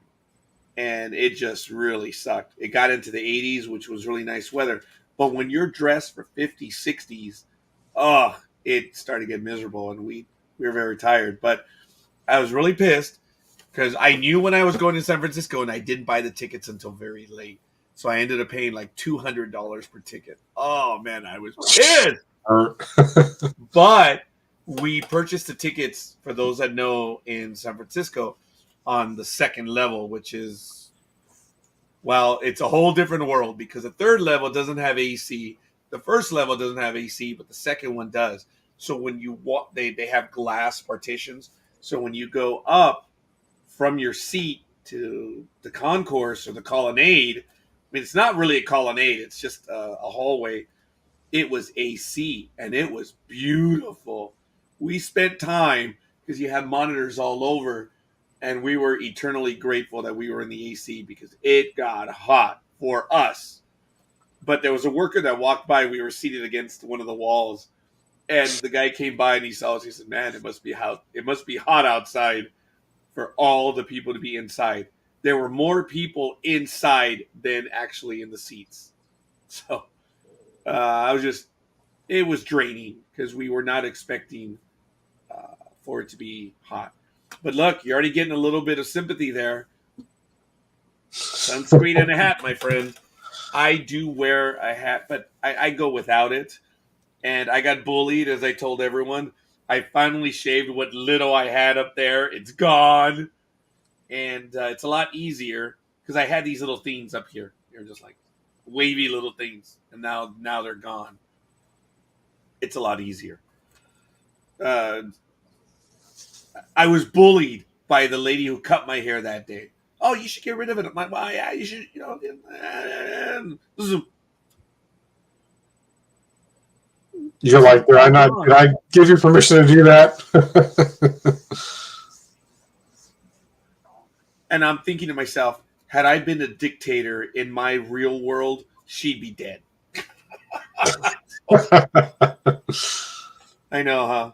And it just really sucked. It got into the 80s, which was really nice weather. But when you're dressed for 50s, 60s, it started to get miserable, and we were very tired. But I was really pissed because I knew when I was going to San Francisco, and I didn't buy the tickets until very late. So I ended up paying like $200 per ticket. Oh, man, I was pissed. But we purchased the tickets, for those that know, in San Francisco on the second level, which is, well, it's a whole different world because the third level doesn't have AC. The first level doesn't have AC, but the second one does. So when you walk, they have glass partitions. So when you go up from your seat to the concourse or the colonnade, I mean, it's not really a colonnade. It's just a hallway. It was AC, and it was beautiful. We spent time because you have monitors all over, and we were eternally grateful that we were in the AC because it got hot for us. But there was a worker that walked by. We were seated against one of the walls, and the guy came by and he saw us. He said, "Man, it must be hot. It must be hot outside for all the people to be inside." There were more people inside than actually in the seats. So it was draining because we were not expecting for it to be hot. But look, you're already getting a little bit of sympathy there. Sunscreen and a hat, my friend. I do wear a hat, but I go without it. And I got bullied, as I told everyone. I finally shaved what little I had up there. It's gone. And it's a lot easier because I had these little things up here. They're just like wavy little things. And now they're gone. It's a lot easier. I was bullied by the lady who cut my hair that day. Oh, you should get rid of it. I'm like, well, yeah, you should, You're like, did I give you permission to do that? And I'm thinking to myself, had I been a dictator in my real world, she'd be dead. I know,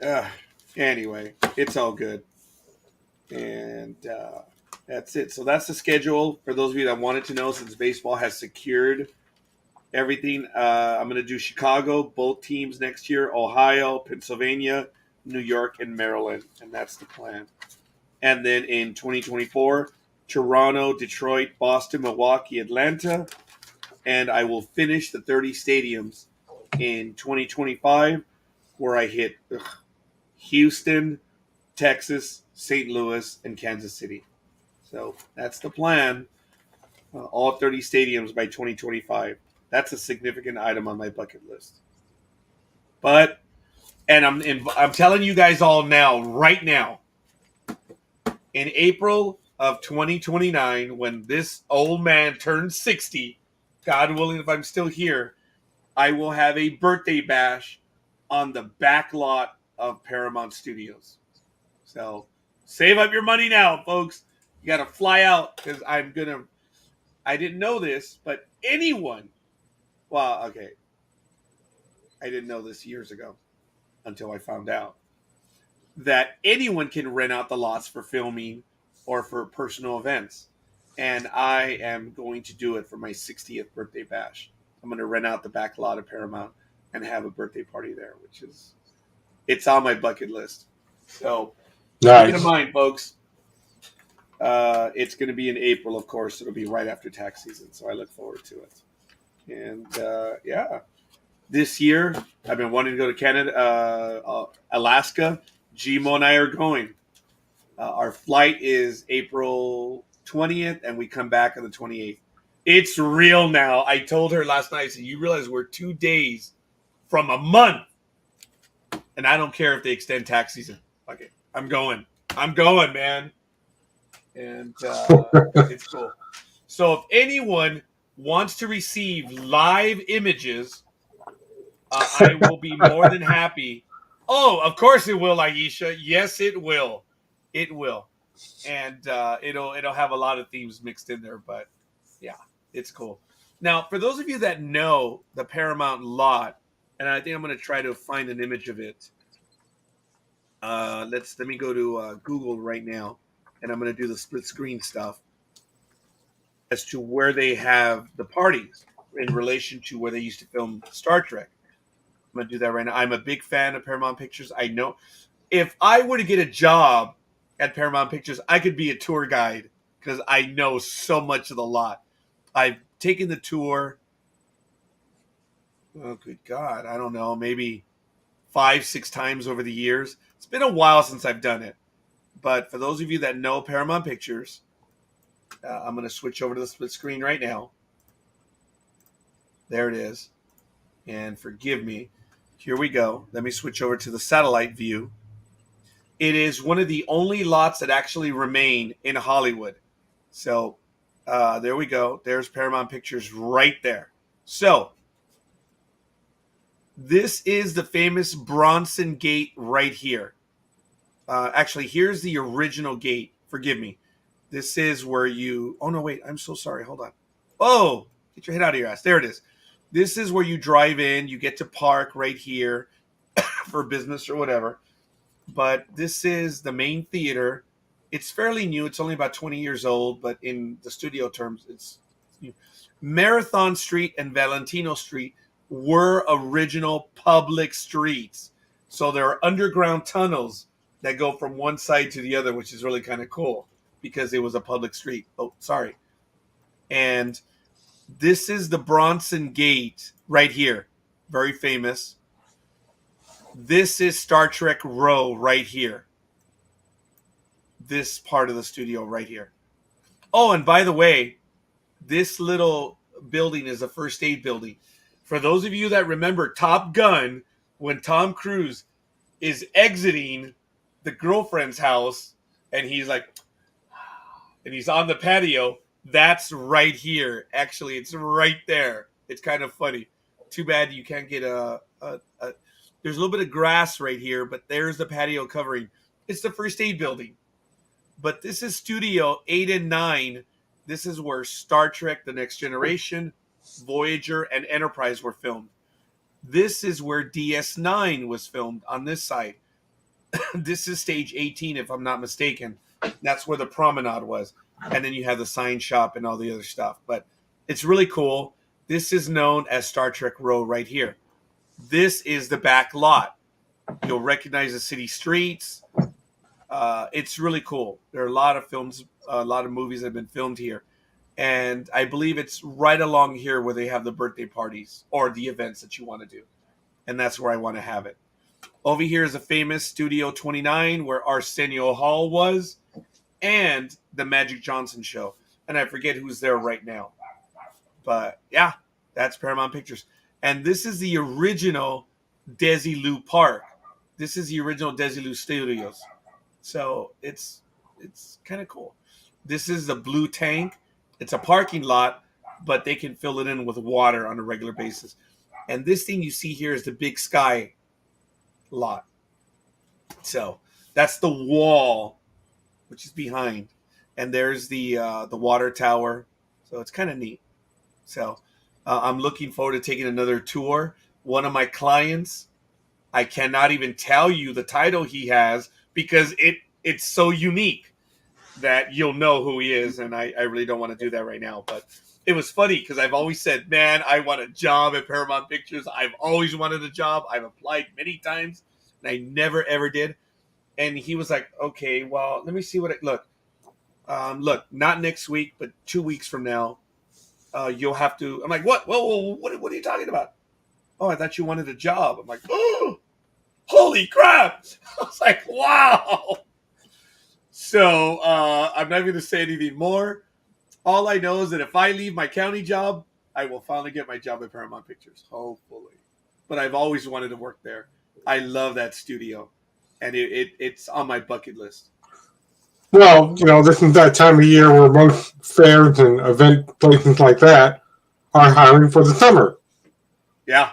huh? Anyway, it's all good. And that's it. So that's the schedule for those of you that wanted to know, since baseball has secured everything. I'm going to do Chicago, both teams next year, Ohio, Pennsylvania, New York, and Maryland. And that's the plan. And then in 2024, Toronto, Detroit, Boston, Milwaukee, Atlanta. And I will finish the 30 stadiums in 2025, where I hit Houston, Texas, St. Louis, and Kansas City. So that's the plan. All 30 stadiums by 2025. That's a significant item on my bucket list. But, and I'm telling you guys all now, right now, in April of 2029, when this old man turns 60, God willing, if I'm still here, I will have a birthday bash on the back lot of Paramount Studios. So save up your money now, folks. You got to fly out because I didn't know this, but anyone, well, okay, I didn't know this years ago until I found out that anyone can rent out the lots for filming or for personal events. And I am going to do it for my 60th birthday bash. I'm going to rent out the back lot of Paramount and have a birthday party there, it's on my bucket list. So nice. keep it in mind, folks. It's going to be in April, of course. It'll be right after tax season, so I look forward to it. And yeah, this year I've been wanting to go to Canada, Alaska. Gmo and I are going. Our flight is April 20th, and we come back on the 28th. It's real now. I told her last night, I said, you realize we're 2 days from a month, and I don't care if they extend tax season. Okay, I'm going, man. And it's cool. So if anyone wants to receive live images, I will be more than happy. Oh, of course it will, Aisha. Yes, it will. It will. And it'll have a lot of themes mixed in there, but yeah, it's cool. Now, for those of you that know the Paramount lot, and I think I'm going to try to find an image of it. Let me go to Google right now, and I'm going to do the split screen stuff as to where they have the parties in relation to where they used to film Star Trek. I'm going to do that right now. I'm a big fan of Paramount Pictures. I know if I were to get a job at Paramount Pictures, I could be a tour guide because I know so much of the lot. I've taken the tour. Oh, good God. I don't know. Maybe 5-6 times over the years. It's been a while since I've done it. But for those of you that know Paramount Pictures, I'm going to switch over to the split screen right now. There it is. And forgive me. Here we go. Let me switch over to the satellite view. It is one of the only lots that actually remain in Hollywood. So there we go. There's Paramount Pictures right there. So this is the famous Bronson Gate right here. Actually, here's the original gate. Forgive me. This is where you... Oh, no, wait. I'm so sorry. Hold on. Oh, get your head out of your ass. There it is. This is where you drive in. You get to park right here for business or whatever. But this is the main theater. It's fairly new. It's only about 20 years old, but in the studio terms, it's new. Marathon Street and Valentino Street were original public streets. So there are underground tunnels that go from one side to the other, which is really kind of cool because it was a public street. Oh, sorry. And this is the Bronson Gate right here. Very famous. This is Star Trek Row right here. This part of the studio right here. Oh, and by the way, this little building is a first aid building. For those of you that remember Top Gun, when Tom Cruise is exiting the girlfriend's house and he's like, and he's on the patio, that's right here. Actually, it's right there. It's kind of funny. Too bad you can't get there's a little bit of grass right here, but there's the patio covering. It's the first aid building. But this is Studio 8 and 9. This is where Star Trek, The Next Generation, Voyager, and Enterprise were filmed. This is where DS9 was filmed on this side. This is stage 18, if I'm not mistaken. That's where the promenade was. And then you have the sign shop and all the other stuff. But it's really cool. This is known as Star Trek Row right here. This is the back lot. You'll recognize the city streets. It's really cool. There are a lot of films, a lot of movies that have been filmed here. And I believe it's right along here where they have the birthday parties or the events that you want to do. And that's where I want to have it. Over here is a famous Studio 29 where Arsenio Hall was and the Magic Johnson show. And I forget who's there right now. But yeah, that's Paramount Pictures. And this is the original Desilu Park. This is the original Desilu Studios. So it's kind of cool. This is the Blue Tank. It's a parking lot, but they can fill it in with water on a regular basis. And this thing you see here is the Big Sky lot. So that's the wall, which is behind. And there's the water tower. So it's kind of neat. So I'm looking forward to taking another tour. One of my clients, I cannot even tell you the title he has because it's so unique that you'll know who he is. And I really don't want to do that right now. But it was funny because I've always said, man, I want a job at Paramount Pictures. I've always wanted a job. I've applied many times and I never, ever did. And he was like, okay, well, let me see what look, not next week, but 2 weeks from now. You'll have to. I'm like, what? Whoa, what are you talking about? Oh, I thought you wanted a job. I'm like, oh, holy crap! I was like, wow. So I'm not going to say anything more. All I know is that if I leave my county job, I will finally get my job at Paramount Pictures, hopefully. But I've always wanted to work there. I love that studio, and it's on my bucket list. Well, this is that time of year where most fairs and event places like that are hiring for the summer. Yeah.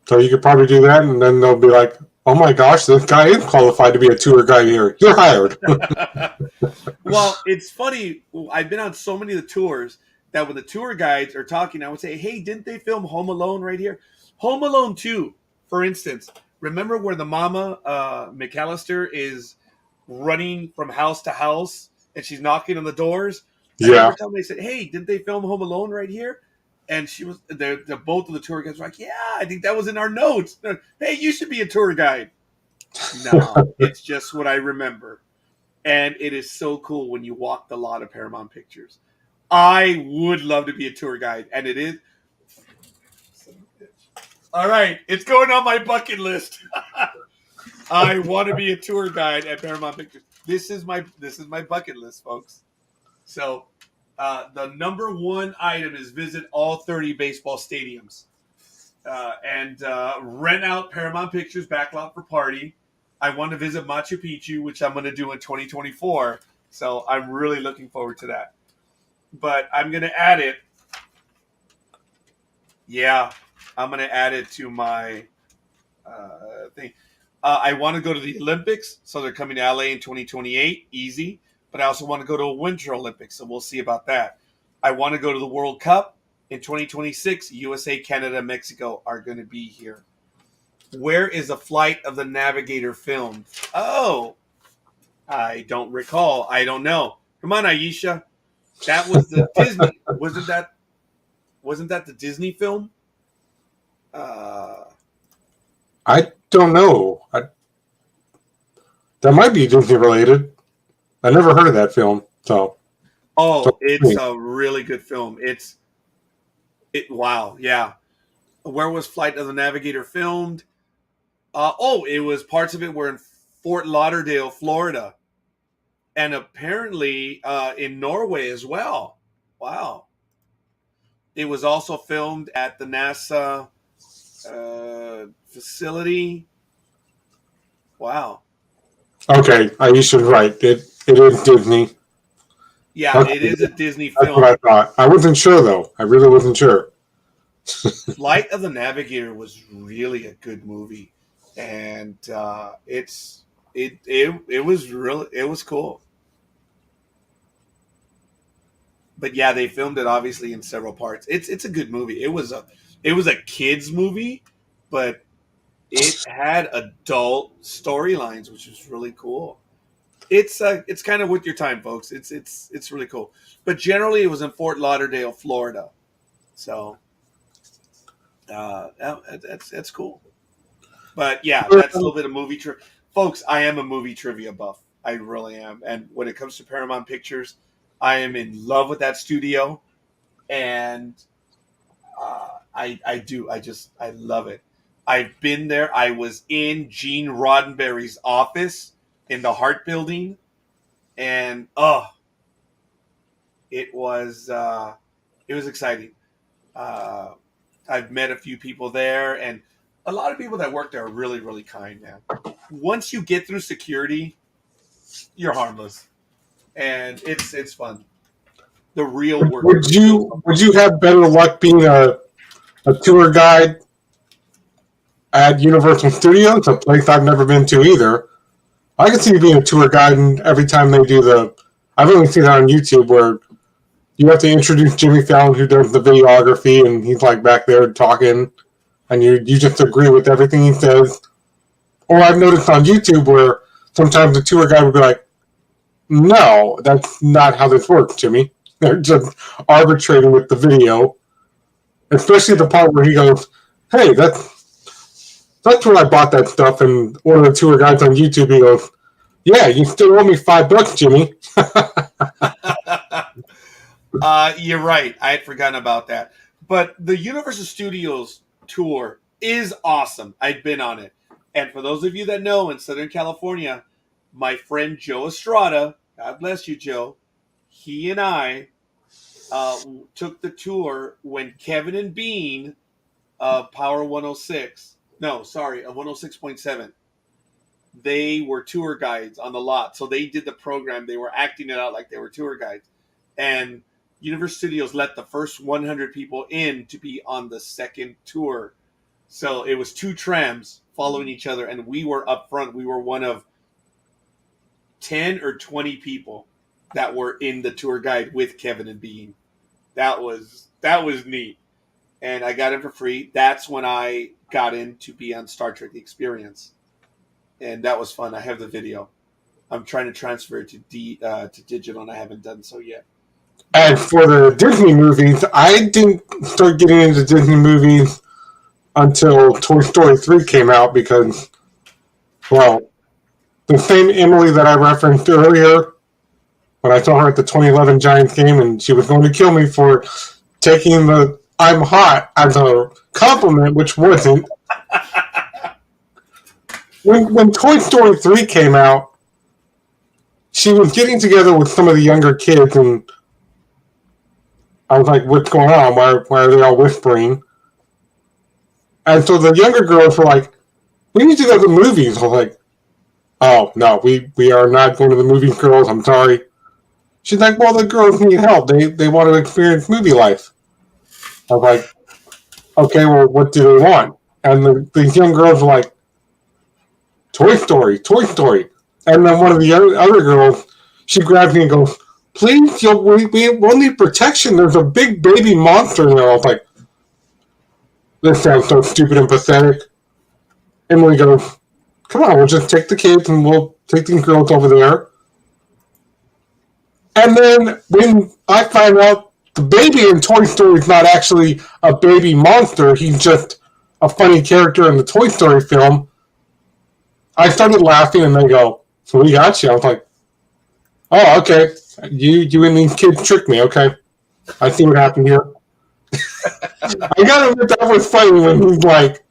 So you could probably do that, and then they'll be like, "Oh my gosh, this guy is qualified to be a tour guide here. You're hired." Well, it's funny. I've been on so many of the tours that when the tour guides are talking, I would say, "Hey, didn't they film Home Alone right here? Home Alone 2, for instance. Remember where the mama, McAllister, is running from house to house and she's knocking on the doors? I Yeah. remember telling me, I said, hey, didn't they film Home Alone right here? And she was, the both of the tour guides were like, yeah, I think that was in our notes. Hey, you should be a tour guide. No, it's just what I remember. And it is so cool when you walk the lot of Paramount Pictures. I would love to be a tour guide, and it is. All right, it's going on my bucket list. I want to be a tour guide at Paramount Pictures. This is my bucket list, folks. So, the number one item is visit all 30 baseball stadiums, and rent out Paramount Pictures backlot for party. I want to visit Machu Picchu, which I'm going to do in 2024. So I'm really looking forward to that. But I'm going to add it. Yeah, I'm going to add it to my thing. I want to go to the Olympics. So they're coming to LA in 2028. Easy. But I also want to go to a Winter Olympics. So we'll see about that. I want to go to the World Cup in 2026. USA, Canada, Mexico are going to be here. Where is the Flight of the Navigator filmed? Oh, I don't recall. I don't know. Come on, Aisha. That was the Disney. Wasn't that the Disney film? I don't know. That might be Disney related. I never heard of that film. So. Oh, it's a really good film. Wow, yeah. Where was Flight of the Navigator filmed? It was parts of it were in Fort Lauderdale, Florida, and apparently in Norway as well. Wow. It was also filmed at the NASA facility. Wow. Okay, Aisha's right. It is Disney. Yeah, okay. It is a Disney film. That's what I thought. I wasn't sure, though. I really wasn't sure. Flight of the Navigator was really a good movie. And it was cool. But yeah, they filmed it obviously in several parts. It's a good movie. It was a kids movie, but it had adult storylines, which was really cool. It's kind of with your time, folks. It's really cool. But generally, it was in Fort Lauderdale, Florida. So that's cool. But yeah, that's a little bit of movie trivia. Folks, I am a movie trivia buff. I really am. And when it comes to Paramount Pictures, I am in love with that studio. And I love it. I've been there. I was in Gene Roddenberry's office in the Hart Building. And it was exciting. I've met a few people there, and a lot of people that work there are really, really kind, man. Once you get through security, you're harmless, and it's fun. The real work. Would you have better luck being a tour guide at Universal Studios, a place I've never been to either? I can see you being a tour guide, and every time they do I've only seen that on YouTube where you have to introduce Jimmy Fallon, who does the videography, and he's like back there talking, and you just agree with everything he says. Or I've noticed on YouTube where sometimes the tour guide would be like, no, that's not how this works, Jimmy. They're just arbitrating with the video. Especially the part where he goes, hey, that's where I bought that stuff, and one of the tour guides on YouTube, he goes, yeah, you still owe me $5, Jimmy. You're right. I had forgotten about that. But the Universal Studios tour is awesome. I've been on it. And for those of you that know, in Southern California, my friend Joe Estrada, God bless you, Joe, he and I took the tour when Kevin and Bean of Power 106, of 106.7, they were tour guides on the lot. So they did the program. They were acting it out like they were tour guides. and Universal Studios let the first 100 people in to be on the second tour. So it was 2 trams following each other, and we were up front. We were one of 10 or 20 people that were in the tour guide with Kevin and Bean. That was neat. And I got in for free. That's when I got in to be on Star Trek The Experience. And that was fun. I have the video. I'm trying to transfer it to digital, and I haven't done so yet. And for the Disney movies, I didn't start getting into Disney movies until Toy Story 3 came out because, well, the same Emily that I referenced earlier, when I saw her at the 2011 Giants game, and she was going to kill me for taking the "I'm hot" as a compliment, which wasn't. When Toy Story 3 came out, she was getting together with some of the younger kids, and I was like, what's going on? Why are they all whispering? And so the younger girls were like, we need to go to the movies. I was like, oh, no, we are not going to the movies, girls. I'm sorry. She's like, well, the girls need help. They want to experience movie life. I was like, okay, well, what do they want? And these young girls were like, Toy Story. And then one of the other girls, she grabs me and goes, please, we'll need protection. There's a big baby monster in there. I was like, this sounds so stupid and pathetic. Emily goes, come on, we'll just take the kids and we'll take these girls over there. And then when I find out the baby in Toy Story is not actually a baby monster, he's just a funny character in the Toy Story film, I started laughing, and they go, so we got you. I was like, oh, okay. You and these kids tricked me, okay. I see what happened here. I gotta admit, that was funny when he's like,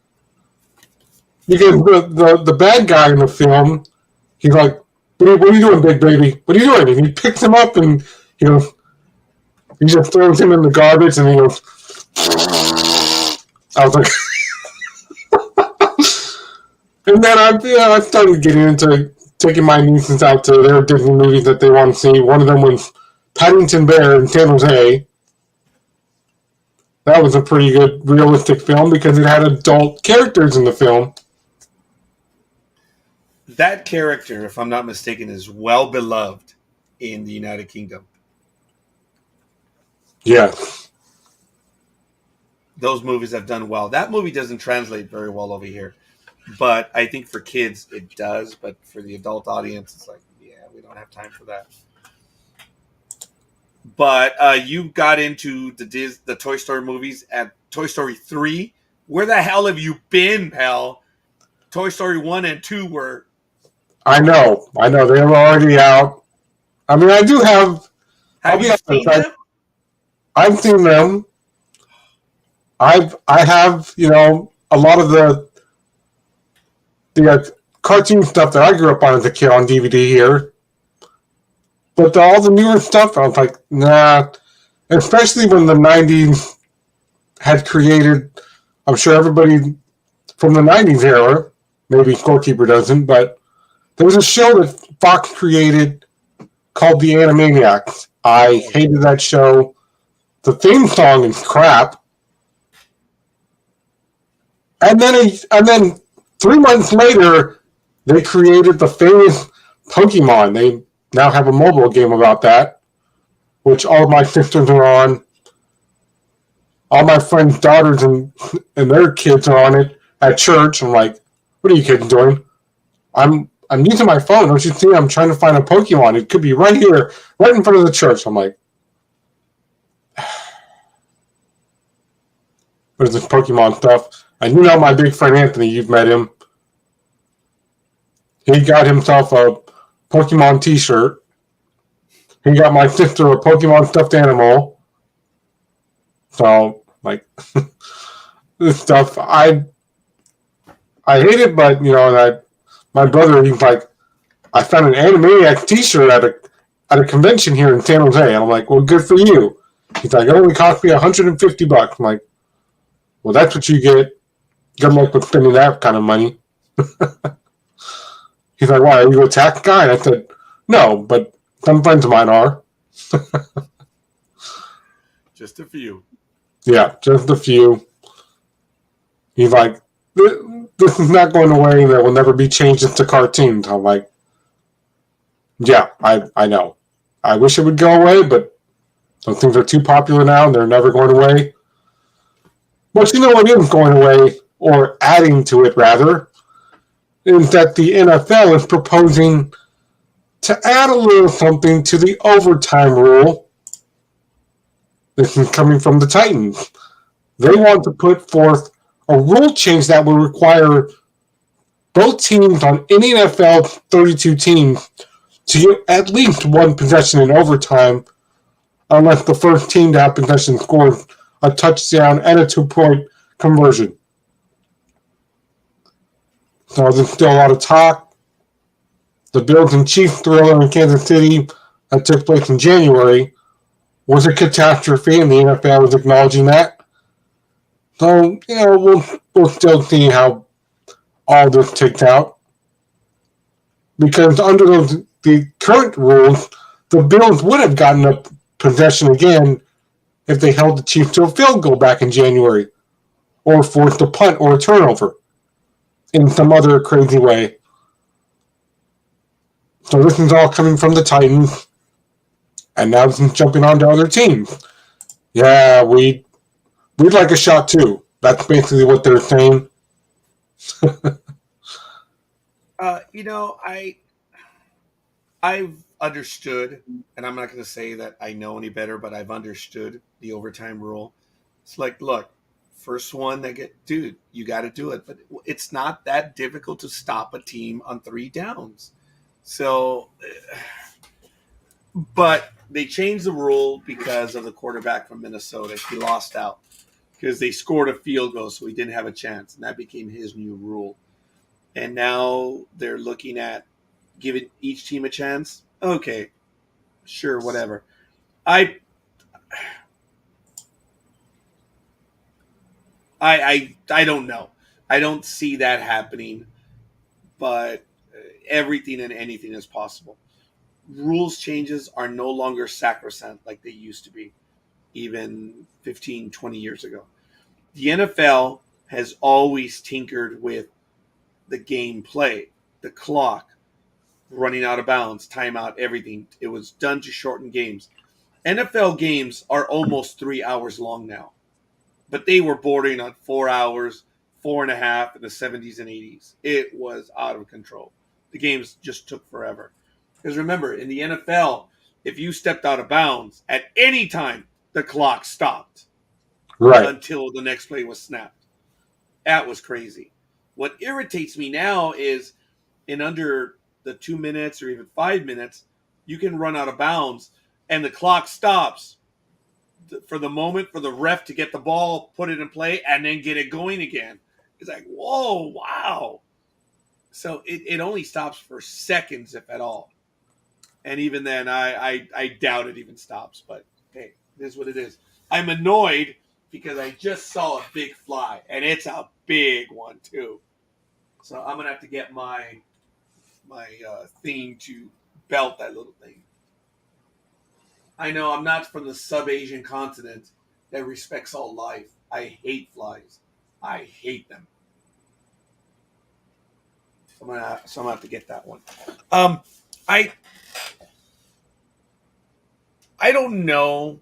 because the bad guy in the film, he's like, what are you doing, big baby? What are you doing? And he picks him up, and he just throws him in the garbage, and he goes, I was like, and then I started getting into taking my nieces out to their Disney movies that they want to see. One of them was Paddington Bear in San Jose. That was a pretty good realistic film because it had adult characters in the film. That character, if I'm not mistaken, is well beloved in the United Kingdom. Yes. Those movies have done well. That movie doesn't translate very well over here. But I think for kids it does. But for the adult audience, it's like, yeah, we don't have time for that. But you got into the Toy Story movies at Toy Story 3. Where the hell have you been, pal? Toy Story 1 and 2 were... I know. They were already out. I mean, I do have... Have you seen them? I've seen them. I have, a lot of the cartoon stuff that I grew up on as a kid on DVD here. But all the newer stuff, I was like, nah. Especially when the 90s had created, I'm sure everybody from the 90s era, maybe Scorekeeper doesn't, but there was a show that Fox created called The Animaniacs. I hated that show. The theme song is crap. And then 3 months later, they created the famous Pokemon. They now have a mobile game about that, which all of my sisters are on. All my friends' daughters and their kids are on it at church. I'm like, what are you kids doing? I'm using my phone. Don't you see? I'm trying to find a Pokemon. It could be right here, right in front of the church. I'm like, what is this Pokemon stuff? And my big friend Anthony, you've met him. He got himself a Pokemon t-shirt. He got my sister a Pokemon stuffed animal. So, like, this stuff, I hate it, but, my brother, he's like, I found an Animaniacs t-shirt at a convention here in San Jose. And I'm like, well, good for you. He's like, it only cost me $150. I'm like, well, that's what you get. Good luck with spending that kind of money. He's like, why, are you a tax guy? And I said, no, but some friends of mine are. Just a few. Yeah, just a few. He's like, this is not going away, and it will never be changed into cartoons. I'm like, yeah, I know. I wish it would go away, but those things are too popular now, and they're never going away. But you know what is going away, or adding to it, rather, is that the NFL is proposing to add a little something to the overtime rule. This is coming from the Titans. They want to put forth a rule change that will require both teams on any NFL 32 teams to get at least one possession in overtime, unless the first team to have possession scores a touchdown and a 2-point conversion. So there's still a lot of talk. The Bills and Chiefs thriller in Kansas City that took place in January was a catastrophe, and the NFL is acknowledging that. So, we'll still see how all this takes out. Because under the current rules, the Bills would have gotten a possession again if they held the Chiefs to a field goal back in January, or forced a punt or a turnover in some other crazy way. So this is all coming from the Titans, and now this is jumping on to other teams. Yeah, we'd like a shot too. That's basically what they're saying. I've understood, and I'm not going to say that I know any better, but I've understood the overtime rule. It's like, look, first one dude, you got to do it. But it's not that difficult to stop a team on 3 downs. So, but they changed the rule because of the quarterback from Minnesota. He lost out because they scored a field goal, so he didn't have a chance, and that became his new rule. And now they're looking at giving each team a chance. Okay, sure, whatever. I don't know. I don't see that happening, but everything and anything is possible. Rules changes are no longer sacrosanct like they used to be, even 15, 20 years ago. The NFL has always tinkered with the gameplay, the clock, running out of bounds, timeout, everything. It was done to shorten games. NFL games are almost 3 hours long now, but they were bordering on 4 hours, 4.5 in the 70s and 80s. It was out of control. The games just took forever. Because remember, in the NFL, if you stepped out of bounds at any time, the clock stopped. Right. Until the next play was snapped. That was crazy. What irritates me now is in under the 2 minutes or even 5 minutes, you can run out of bounds and the clock stops for the moment for the ref to get the ball, put it in play, and then get it going again. It's like, whoa, wow. So it only stops for seconds, if at all. And even then, I doubt it even stops. But hey, it is what it is. I'm annoyed because I just saw a big fly, and it's a big one too. So I'm gonna have to get my thing to belt that little thing. I know I'm not from the sub-Asian continent that respects all life. I hate flies. I hate them. So I'm gonna have to get that one. I don't know,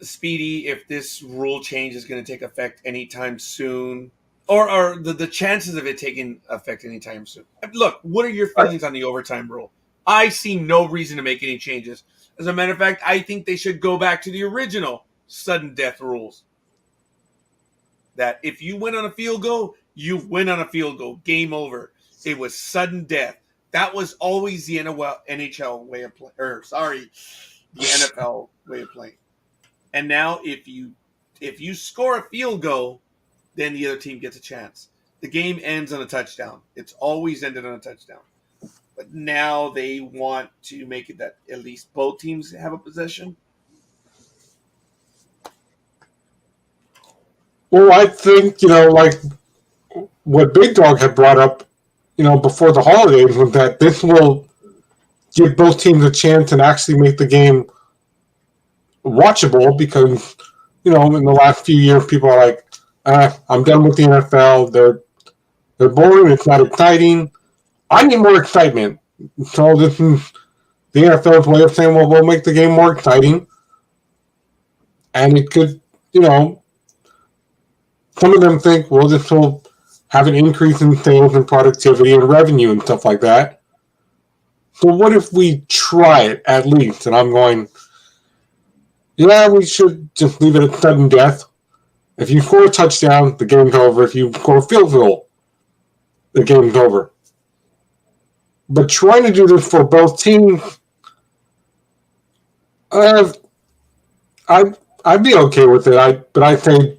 Speedy, if this rule change is going to take effect anytime soon, or the chances of it taking effect anytime soon. Look, what are your feelings on the overtime rule? I see no reason to make any changes. As a matter of fact, I think they should go back to the original sudden death rules. That if you win on a field goal, you win on a field goal. Game over. It was sudden death. That was always the NHL way of playing. The NFL way of playing. And now if you score a field goal, then the other team gets a chance. The game ends on a touchdown. It's always ended on a touchdown. But now they want to make it that at least both teams have a possession. Well, I think, like what Big Dawg had brought up, before the holidays was that this will give both teams a chance and actually make the game watchable because, in the last few years, people are like, I'm done with the NFL. They're boring. It's not exciting. I need more excitement. So this is the NFL's way of saying, well, we'll make the game more exciting. And it could, some of them think, well, this will have an increase in sales and productivity and revenue and stuff like that. So what if we try it at least? And I'm going, yeah, we should just leave it at sudden death. If you score a touchdown, the game's over. If you score a field goal, the game's over. But trying to do this for both teams, I'd be okay with it. But I say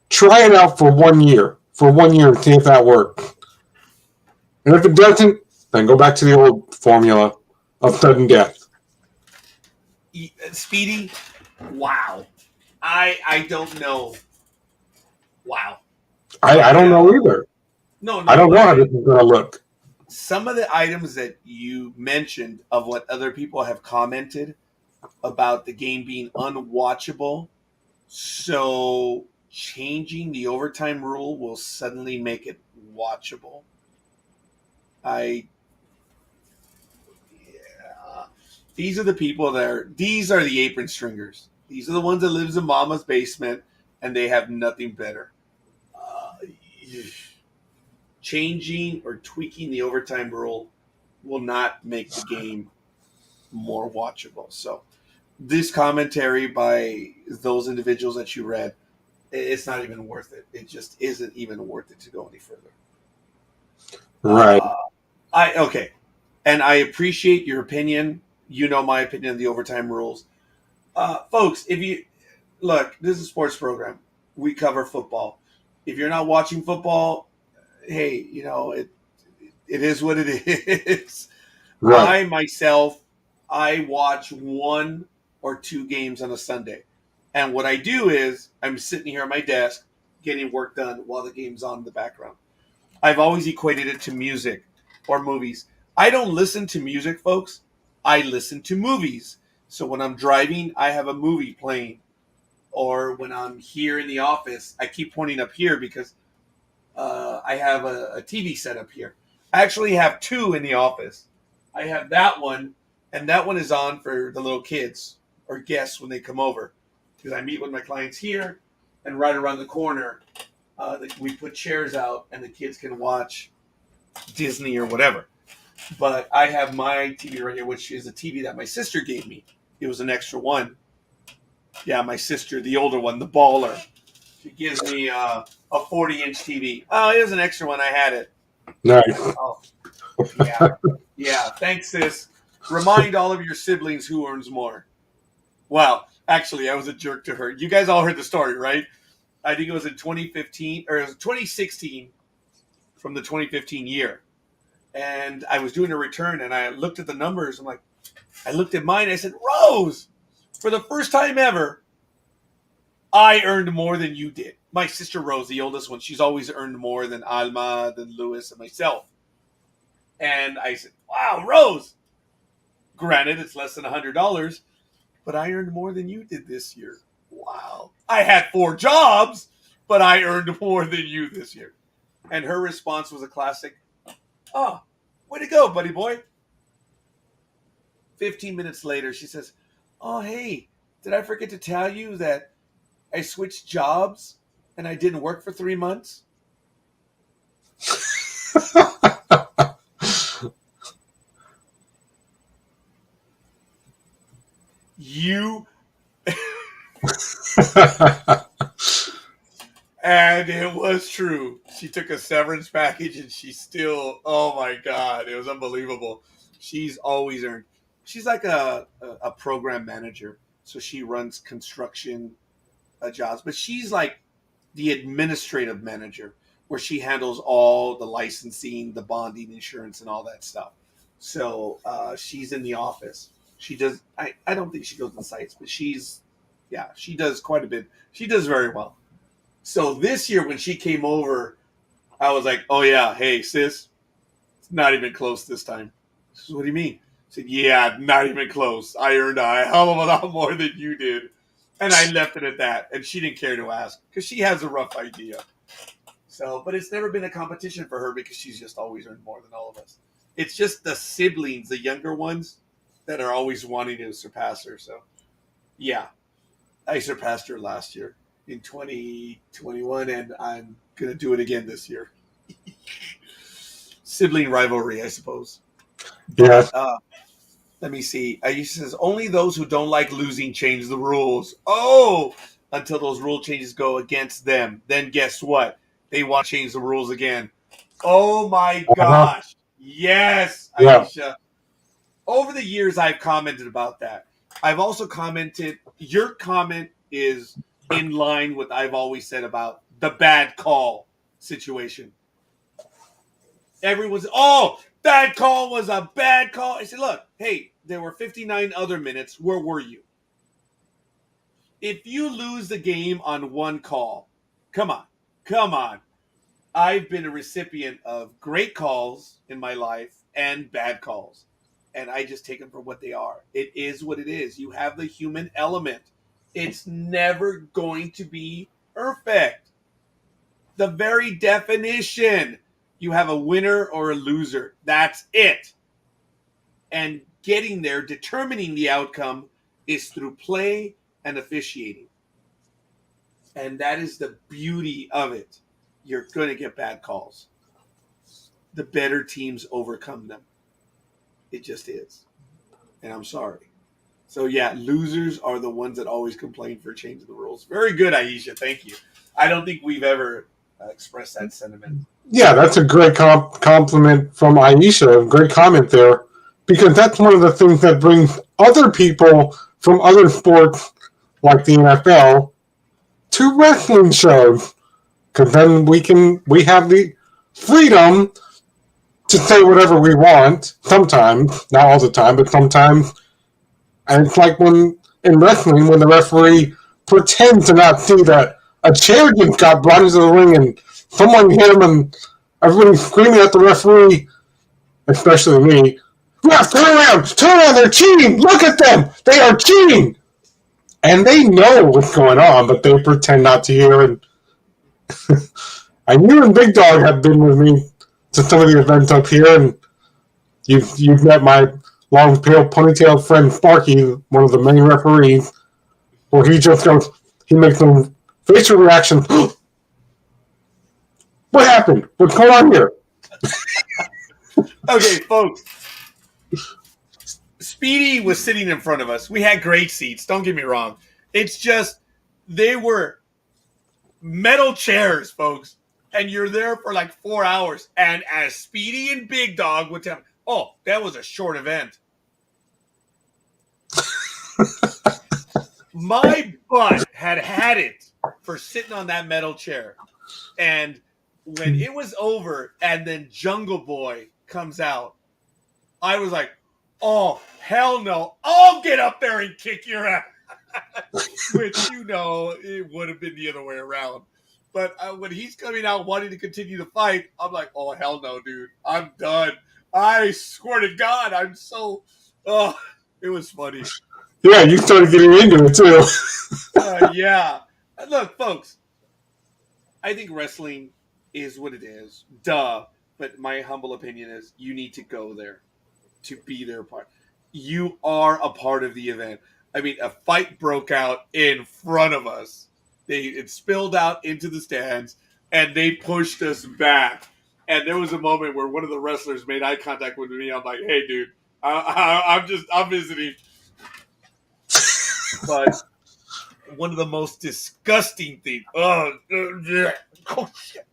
try it out for 1 year. For 1 year and see if that works. And if it doesn't, then go back to the old formula of sudden death. Speedy, wow. I don't know. Wow. I don't know either. No, I don't know how this is going to look. Some of the items that you mentioned of what other people have commented about the game being unwatchable, so changing the overtime rule will suddenly make it watchable. These are the people these are the apron stringers. These are the ones that lives in mama's basement and they have nothing better. Changing or tweaking the overtime rule will not make the game more watchable. So this commentary by those individuals that you read, it's not even worth it. It just isn't even worth it to go any further. Right. Okay. And I appreciate your opinion. You know my opinion of the overtime rules. Folks, if you look, this is a sports program. We cover football. If you're not watching football, hey, it is what it is. Right. I watch 1 or 2 games on a Sunday. And what I do is I'm sitting here at my desk getting work done while the game's on in the background. I've always equated it to music or movies. I don't listen to music, folks. I listen to movies. So when I'm driving, I have a movie playing. Or when I'm here in the office, I keep pointing up here because I have a TV set up here. I actually have 2 in the office. I have that one, and that one is on for the little kids or guests when they come over. Because I meet with my clients here, and right around the corner, we put chairs out, and the kids can watch Disney or whatever. But I have my TV right here, which is a TV that my sister gave me. It was an extra one. Yeah, my sister, the older one, the baller. She gives me a 40-inch TV. Oh, it was an extra one. I had it. Nice. Oh, yeah. Yeah, thanks, sis. Remind all of your siblings who earns more. Wow. Actually, I was a jerk to her. You guys all heard the story, right? I think it was in 2015, or it was 2016 from the 2015 year. And I was doing a return, and I looked at the numbers. I looked at mine. I said, Rose, for the first time ever, I earned more than you did. My sister Rose, the oldest one, she's always earned more than Alma, than Louis, and myself. And I said, wow, Rose. Granted, it's less than $100, but I earned more than you did this year. Wow. I had 4 jobs, but I earned more than you this year. And her response was a classic, oh, way to go, buddy boy. 15 minutes later, she says, oh, hey, did I forget to tell you that I switched jobs and I didn't work for 3 months? You... And it was true. She took a severance package and she still, oh my God, it was unbelievable. She's always earned. She's like a program manager. So she runs construction jobs, but she's like the administrative manager where she handles all the licensing, the bonding, insurance, and all that stuff. So she's in the office. She does, I don't think she goes on sites, but she does quite a bit. She does very well. So this year when she came over, I was like, oh yeah, hey sis, it's not even close this time. She said, what do you mean? I said, yeah, not even close. I earned a hell of a lot more than you did. And I left it at that. And she didn't care to ask because she has a rough idea. So, but it's never been a competition for her because she's just always earned more than all of us. It's just the siblings, the younger ones, that are always wanting to surpass her. So, yeah, I surpassed her last year in 2021, and I'm going to do it again this year. Sibling rivalry, I suppose. Yeah. Let me see. Aisha says, only those who don't like losing change the rules. Oh, until those rule changes go against them. Then guess what? They want to change the rules again. Oh, my gosh. Yes, Aisha. Yeah. Over the years, I've commented about that. I've also commented, your comment is in line with what I've always said about the bad call situation. Everyone's, bad call was a bad call. I said, look, hey, there were 59 other minutes. Where were you? If you lose the game on one call, come on. I've been a recipient of great calls in my life and bad calls. And I just take them for what they are. It is what it is. You have the human element. It's never going to be perfect. The very definition. You have a winner or a loser. That's it. And getting there, determining the outcome, is through play and officiating. And that is the beauty of it. You're going to get bad calls. The better teams overcome them. It just is. And I'm sorry. So, yeah, losers are the ones that always complain for changing the rules. Very good, Aisha. Thank you. I don't think we've ever expressed that sentiment. Yeah, that's a great compliment from Aisha. A great comment there. Because that's one of the things that brings other people from other sports, like the NFL, to wrestling shows. Because then we have the freedom to say whatever we want. Sometimes, not all the time, but sometimes. And it's like when in wrestling, when the referee pretends to not see that a chair just got brought into the ring and someone hit him and everybody's screaming at the referee, especially me. Ref, turn around, they're cheating, look at them, they are cheating. And they know what's going on, but they pretend not to hear. And you and Big Dawg have been with me to some of the events up here, and you've met my long pale ponytail friend Sparky, one of the main referees, where he makes some facial reactions. What happened? What's going on here? Okay, folks. Speedy was sitting in front of us. We had great seats. Don't get me wrong. It's just they were metal chairs, folks. And you're there for like 4 hours. And as Speedy and Big Dawg would tell me, that was a short event. My butt had it for sitting on that metal chair. And when it was over and then Jungle Boy comes out, I was like, oh, hell no. I'll get up there and kick your ass. Which, it would have been the other way around. But when he's coming out wanting to continue to fight, I'm like, oh, hell no, dude. I'm done. I swear to God, I'm so... Oh, it was funny. Yeah, you started getting into it, too. Yeah. Look, folks, I think wrestling is what it is. Duh. But my humble opinion is you need to go there to be their part. You are a part of the event. I mean, a fight broke out in front of us. It spilled out into the stands, and they pushed us back. And there was a moment where one of the wrestlers made eye contact with me. I'm like, hey, dude, I'm visiting. But one of the most disgusting things. Oh shit.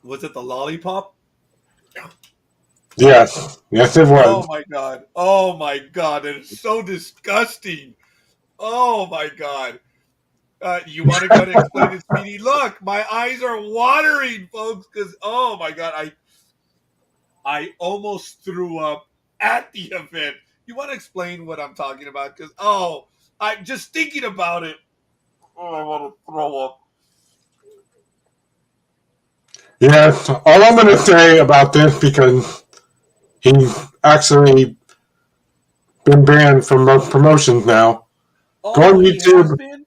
Was it the lollipop? Yes, it was. Oh my God! It's so disgusting. Oh my God! You want to go and explain it, Speedy? Look, my eyes are watering, folks, because oh my God, I almost threw up at the event. You want to explain what I'm talking about? Because I'm just thinking about it. Oh, I want to throw up. Yes, all I'm going to say about this, because he actually been banned from most promotions now. Oh, Go on he has YouTube. been?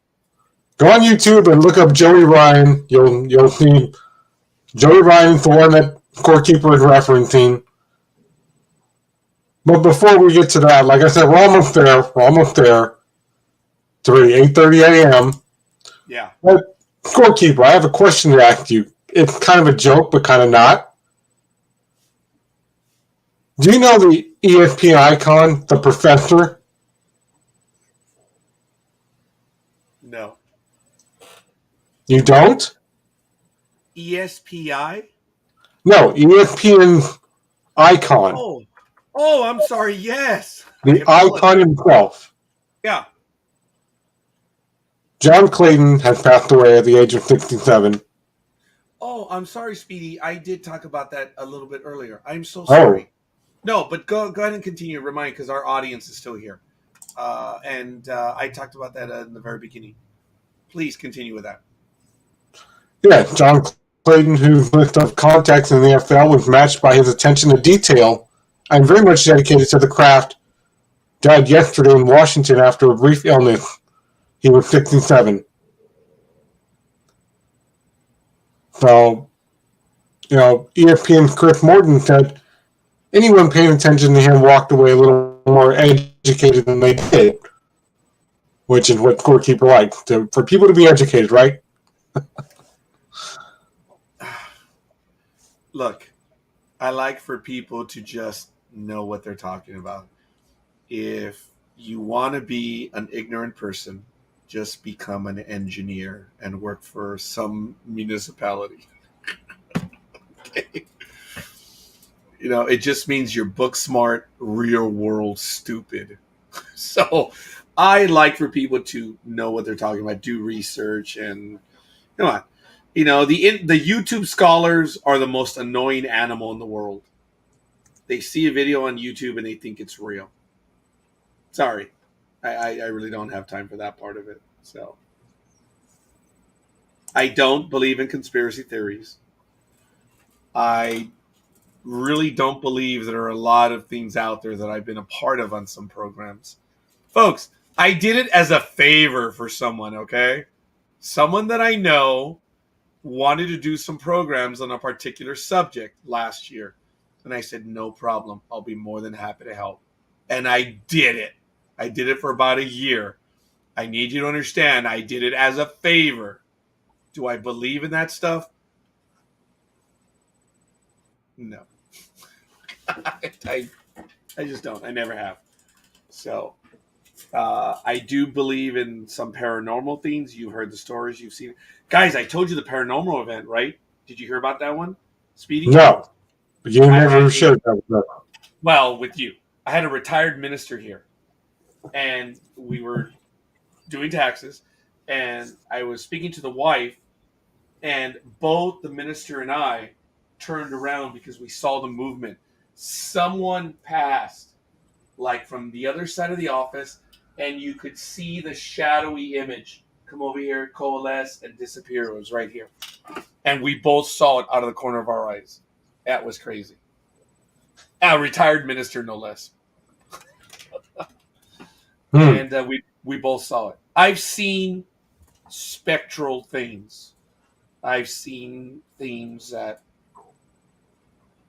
Go on YouTube and look up Joey Ryan. You'll see Joey Ryan's the one that Scorekeeper is referencing. But before we get to that, like I said, we're almost there. It's already 8:30 a.m. Yeah. But Scorekeeper, I have a question to ask you. It's kind of a joke, but kind of not. Do you know the ESPN icon, the professor? No. You don't? ESPI? No, ESPN icon. Oh, I'm sorry. Yes. The icon himself. Yeah. John Clayton has passed away at the age of 67. Oh, I'm sorry, Speedy. I did talk about that a little bit earlier. I'm so sorry. No, but go ahead and continue. Remind, because our audience is still here. I talked about that in the very beginning. Please continue with that. Yeah, John Clayton, whose list of contacts in the NFL was matched by his attention to detail and very much dedicated to the craft, died yesterday in Washington after a brief illness. He was 67. So, ESPN's Chris Morton said anyone paying attention to him walked away a little more educated than they did, which is what Scorekeeper likes, for people to be educated, right? Look, I like for people to just know what they're talking about. If you want to be an ignorant person, just become an engineer and work for some municipality. Okay. It just means you're book smart, real world stupid. So I like for people to know what they're talking about, do research, and come on. The YouTube scholars are the most annoying animal in the world. They see a video on YouTube and they think it's real. Sorry. I really don't have time for that part of it. So I don't believe in conspiracy theories. I really don't believe there are a lot of things out there that I've been a part of on some programs. Folks, I did it as a favor for someone, okay? Someone that I know wanted to do some programs on a particular subject last year. And I said, no problem. I'll be more than happy to help. And I did it. I did it for about a year. I need you to understand, I did it as a favor. Do I believe in that stuff? No. I just don't. I never have. So I do believe in some paranormal things. You've heard the stories. You've seen it. Guys, I told you the paranormal event, right? Did you hear about that one? Speedy? No. You never shared that with me. Well, with you. I had a retired minister here. And we were doing taxes. And I was speaking to the wife. And both the minister and I turned around because we saw the movement. Someone passed, like from the other side of the office, and you could see the shadowy image come over here, coalesce, and disappear. It was right here. And we both saw it out of the corner of our eyes. That was crazy. A retired minister, no less. And we both saw it. I've seen spectral things. I've seen things that,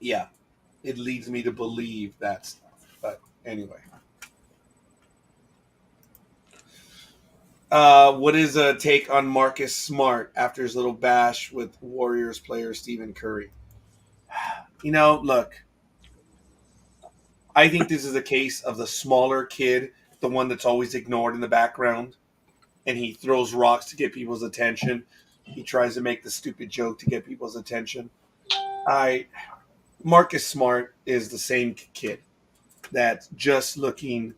yeah, it leads me to believe that stuff. But anyway. What is a take on Marcus Smart after his little bash with Warriors player Stephen Curry? Look, I think this is a case of the smaller kid, the one that's always ignored in the background, and he throws rocks to get people's attention. He tries to make the stupid joke to get people's attention. Marcus Smart is the same kid that's just looking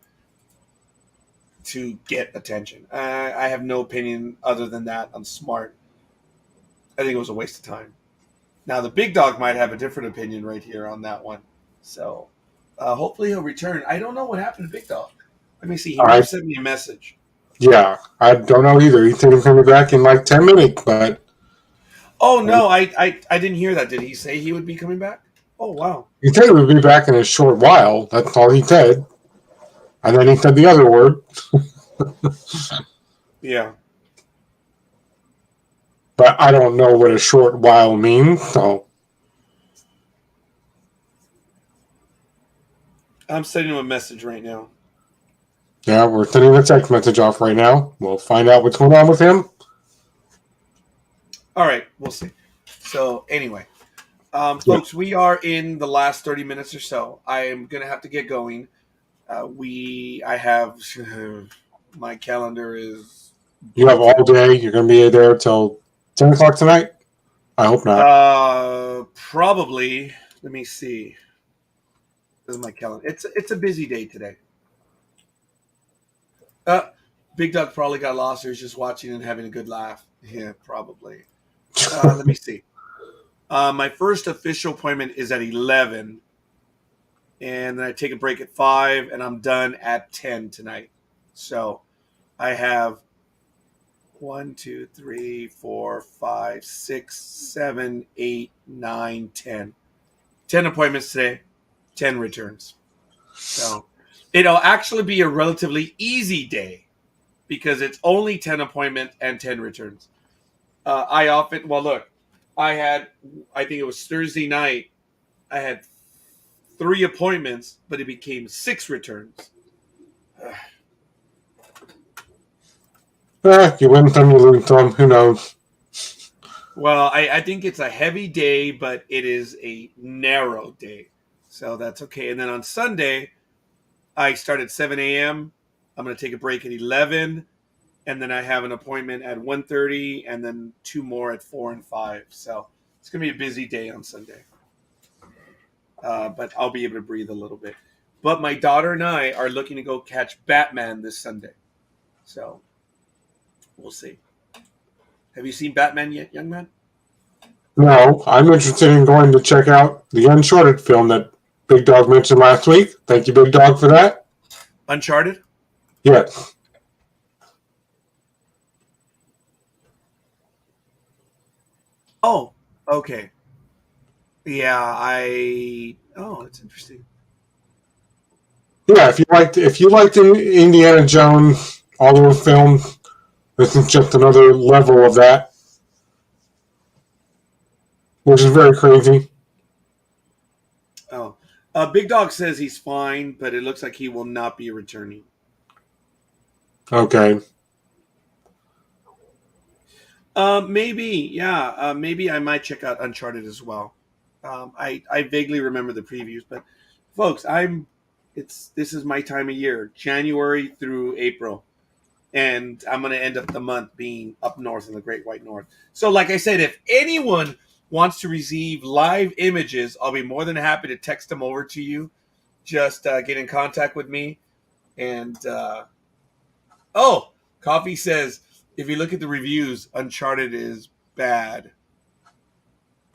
to get attention. I have no opinion other than that on Smart. I think it was a waste of time. Now, the big dog might have a different opinion right here on that one. So, hopefully he'll return. I don't know what happened to Big Dog. Let me see. He might have sent me a message. Yeah, I don't know either. He said he's coming back in like 10 minutes, but... Oh, no, I didn't hear that. Did he say he would be coming back? Oh, wow. He said he would be back in a short while. That's all he said. And then he said the other word. Yeah. But I don't know what a short while means, so. I'm sending him a message right now. Yeah, we're sending a text message off right now. We'll find out what's going on with him. All right, we'll see. So anyway, folks, we are in the last 30 minutes or so. I am gonna have to get going. I have my calendar is. You have all day. You're going to be there till 10 o'clock tonight? I hope not. Probably. Let me see. This is my calendar. It's a busy day today. Big Dawg probably got lost or he's just watching and having a good laugh. Yeah, probably. Let me see. My first official appointment is at 11. And then I take a break at 5, and I'm done at 10 tonight. So I have 1, 2, 3, 4, 5, 6, 7, 8, 9, 10. 10 appointments today, 10 returns. So it'll actually be a relatively easy day because it's only 10 appointments and 10 returns. I think it was Thursday night, I had 3 appointments, but it became 6 returns. You win some, you lose some. Who knows? Well, I think it's a heavy day, but it is a narrow day. So that's okay. And then on Sunday, I start at 7 a.m. I'm going to take a break at 11. And then I have an appointment at 1:30 and then 2 more at 4 and 5. So it's going to be a busy day on Sunday. But I'll be able to breathe a little bit. But my daughter and I are looking to go catch Batman this Sunday. So we'll see. Have you seen Batman yet, young man? No, I'm interested in going to check out the Uncharted film that Big Dawg mentioned last week. Thank you, Big Dawg, for that. Uncharted? Yes. Oh, okay. Yeah, it's interesting. Yeah, if you liked Indiana Jones, all those films, this is just another level of that, which is very crazy. Oh, Big Dawg says he's fine, but it looks like he will not be returning. Okay. Maybe, yeah. Maybe I might check out Uncharted as well. I vaguely remember the previews, but folks, this is my time of year, January through April, and I'm going to end up the month being up north in the Great White North. So, like I said, if anyone wants to receive live images, I'll be more than happy to text them over to you. Just get in contact with me. And, Coffee says, if you look at the reviews, Uncharted is bad.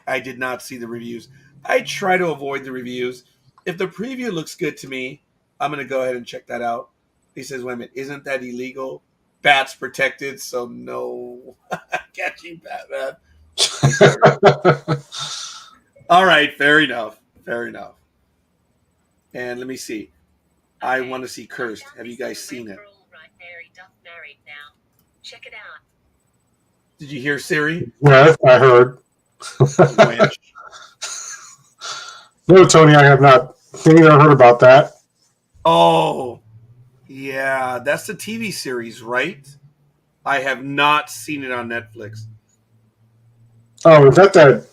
I did not see the reviews. I try to avoid the reviews. If the preview looks good to me, I'm going to go ahead and check that out. He says, wait a minute, isn't that illegal? Bats protected, so no catching Batman. All right, fair enough. And let me see. I want to see Cursed. Have you guys seen it? Check it out. Did you hear Siri? Yes, I heard. No, Tony, I have not seen or heard about that. Oh, yeah. That's the TV series, right? I have not seen it on Netflix. Oh, is that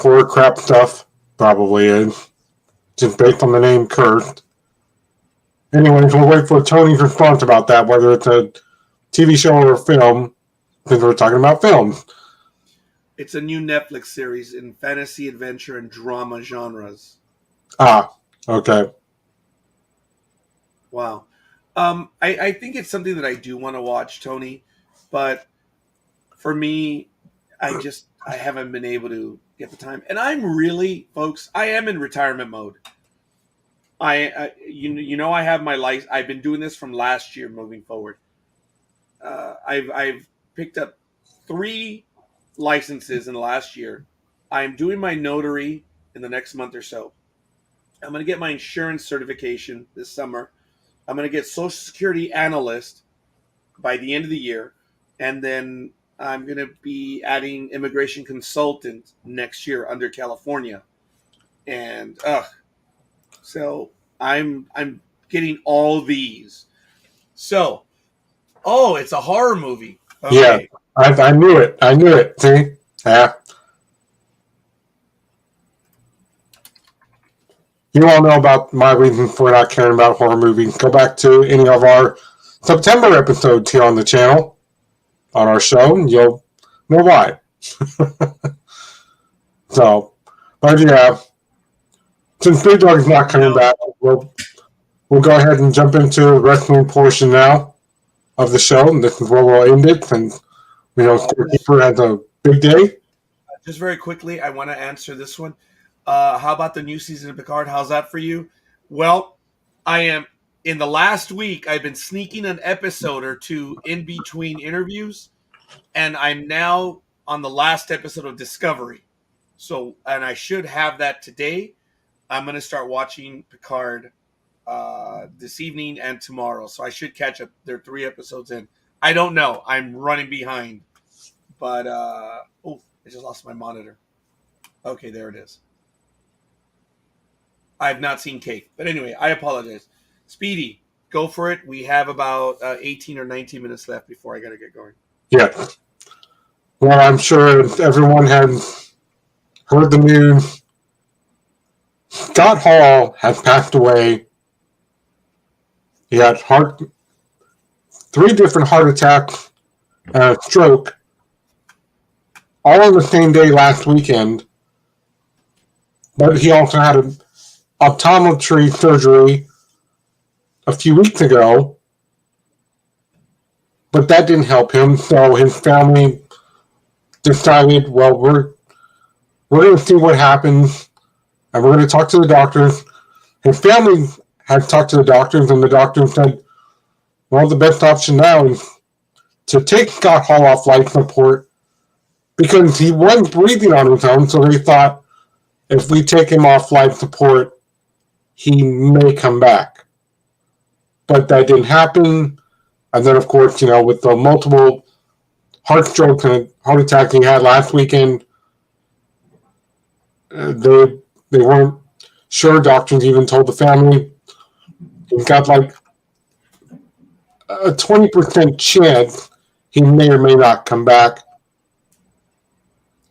horror crap stuff? Probably is. Just based on the name Cursed. Anyways, we'll wait for Tony's response about that, whether it's a TV show or a film, since we're talking about films. It's a new Netflix series in fantasy, adventure, and drama genres. Ah, okay. Wow. I think it's something that I do want to watch, Tony, but for me, I haven't been able to get the time. And I'm really, folks, I am in retirement mode. I have my license. I've been doing this from last year moving forward. I've picked up 3 licenses in the last year. I'm doing my notary in the next month or so. I'm going to get my insurance certification this summer. I'm going to get Social Security analyst by the end of the year, and then I'm going to be adding immigration consultant next year under California. And so I'm getting all these. So, it's a horror movie. Okay. Yeah, I knew it. I knew it. See? Yeah. You all know about my reason for not caring about horror movies. Go back to any of our September episodes here on the channel, on our show, and you'll know why. So, but yeah, since Big Dog is not coming back, we'll go ahead and jump into the wrestling portion now of the show, and this is where we'll end it. And Scorekeeper has a big day. Just very quickly, I want to answer this one. How about the new season of Picard? How's that for you? Well, I am in the last week. I've been sneaking an episode or two in between interviews, and I'm now on the last episode of Discovery. So, and I should have that today. I'm going to start watching Picard this evening and tomorrow. So I should catch up. There are 3 episodes in. I don't know. I'm running behind. But, I just lost my monitor. Okay, there it is. I've not seen Kate. But anyway, I apologize. Speedy, go for it. We have about 18 or 19 minutes left before I got to get going. Yeah. Well, I'm sure everyone has heard the news. Scott Hall has passed away. He had 3 different heart attacks and a stroke, all on the same day last weekend. But he also had an optometry surgery a few weeks ago. But that didn't help him, so his family decided, well, we're going to see what happens, and we're going to talk to the doctors. His family had talked to the doctors, and the doctors said, well, the best option now is to take Scott Hall off life support because he was breathing on his own, so they thought if we take him off life support, he may come back. But that didn't happen. And then, of course, with the multiple heart strokes and heart attacks he had last weekend, they weren't sure. Doctors even told the family he's got like a 20% chance he may or may not come back.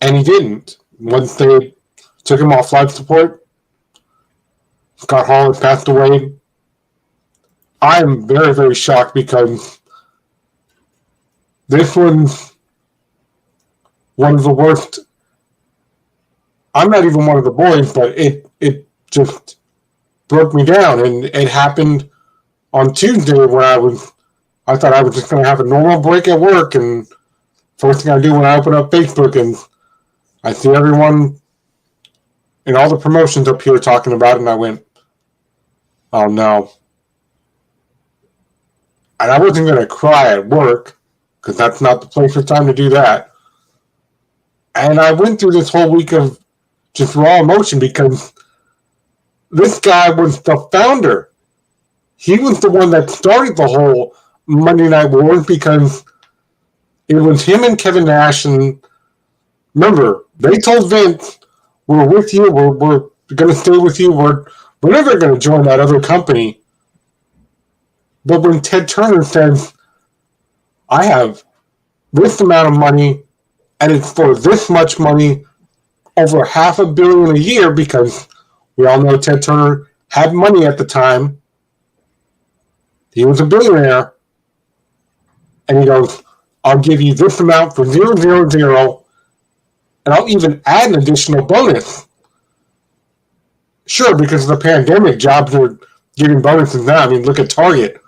And he didn't. Once they took him off life support, Scott Hall has passed away. I'm very, very shocked because this was one of the worst. I'm not even one of the boys, but it just broke me down. And it happened on Tuesday where I thought I was just going to have a normal break at work. And first thing I do when I open up Facebook and I see everyone in all the promotions up here talking about it, and I went, oh no. And I wasn't going to cry at work because that's not the place or time to do that. And I went through this whole week of just raw emotion because this guy was the founder. He was the one that started the whole Monday Night Wars because it was him and Kevin Nash. And remember, they told Vince, we're with you. We're going to stay with you. We're never going to join that other company. But when Ted Turner says, I have this amount of money, and it's for this much money, over $500 million a year, because we all know Ted Turner had money at the time. He was a billionaire. And he goes, I'll give you this amount for 000, and I'll even add an additional bonus. Sure, because of the pandemic, jobs are getting bonuses now. I mean, look at Target.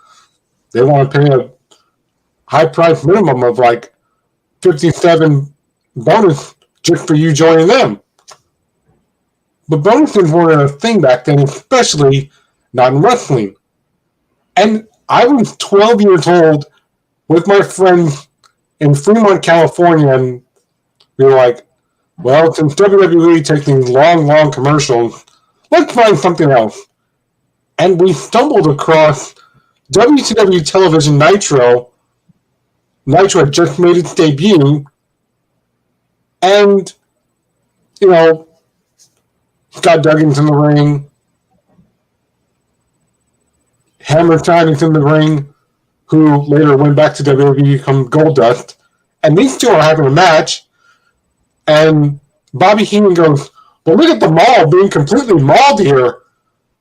They want to pay a high price minimum of like 57 bonus just for you joining them. But bonuses weren't a thing back then, especially not in wrestling. And I was 12 years old with my friends in Fremont, California, and we were like, well, since WWE takes these long, long commercials, let's find something else. And we stumbled across WCW television Nitro had just made its debut, and, Scott Duggan's in the ring, Hammerstein is in the ring, who later went back to WWE to become Goldust, and these two are having a match, and Bobby Heenan goes, well, look at the mall being completely mauled here.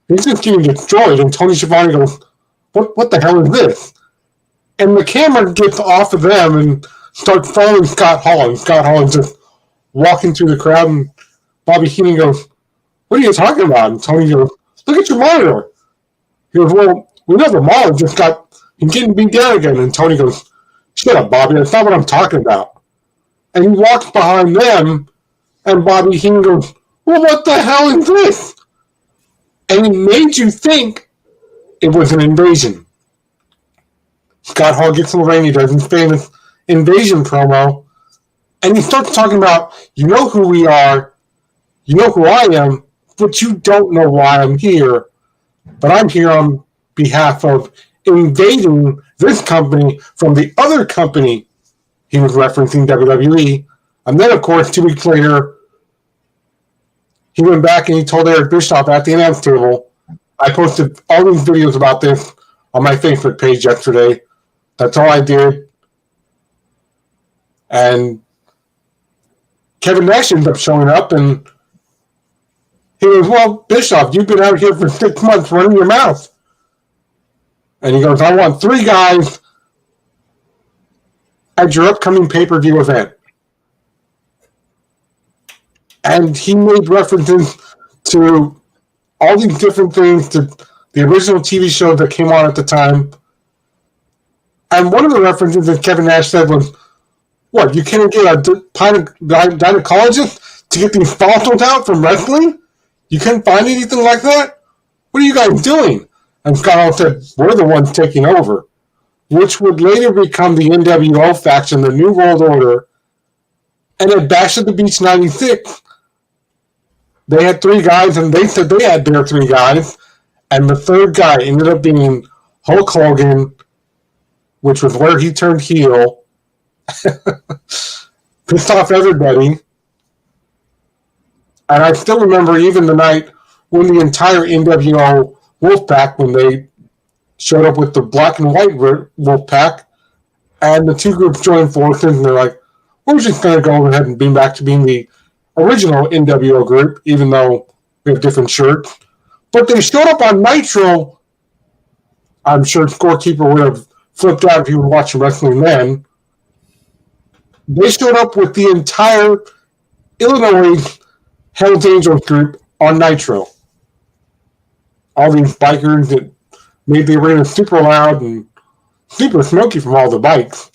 He's just getting destroyed, and Tony Schiavone goes, what the hell is this? And the camera gets off of them and starts following Scott Hall, and Scott Hall is just walking through the crowd, and Bobby Heenan goes, what are you talking about? And Tony goes, look at your monitor. He goes, well, we know the mall just he's getting beat down again. And Tony goes, shut up, Bobby, that's not what I'm talking about. And he walks behind them, and Bobby Heenan goes, well, what the hell is this? And it made you think it was an invasion. Scott Hall gets in the ring, he does his famous invasion promo, and he starts talking about, you know who we are, you know who I am, but you don't know why I'm here. But I'm here on behalf of invading this company from the other company. He was referencing WWE. And then, of course, 2 weeks later, he went back and he told Eric Bischoff at the announce table, I posted all these videos about this on my Facebook page yesterday. That's all I did. And Kevin Nash ends up showing up, and he goes, well, Bischoff, you've been out here for 6 months running your mouth. And he goes, I want 3 guys at your upcoming pay-per-view event. And he made references to all these different things, to the original TV show that came on at the time. And one of the references that Kevin Nash said was, what, you can't get a gynecologist to get these fossils out from wrestling? You couldn't find anything like that? What are you guys doing? And Scott Hall said, we're the ones taking over, which would later become the NWO faction, the New World Order. And at Bash at the Beach 96, they had 3 guys, and they said they had their 3 guys, and the third guy ended up being Hulk Hogan, which was where he turned heel, pissed off everybody. And I still remember even the night when the entire NWO Wolfpack, when they showed up with the black and white Wolfpack, and the 2 groups joined forces, and they're like, we're just going to go ahead and beam back to being the original NWO group, even though we have different shirts. But they showed up on Nitro. I'm sure Scorekeeper would have flipped out if he was watching wrestling then. They showed up with the entire Illinois Hells Angels group on Nitro. All these bikers that made the arena super loud and super smoky from all the bikes.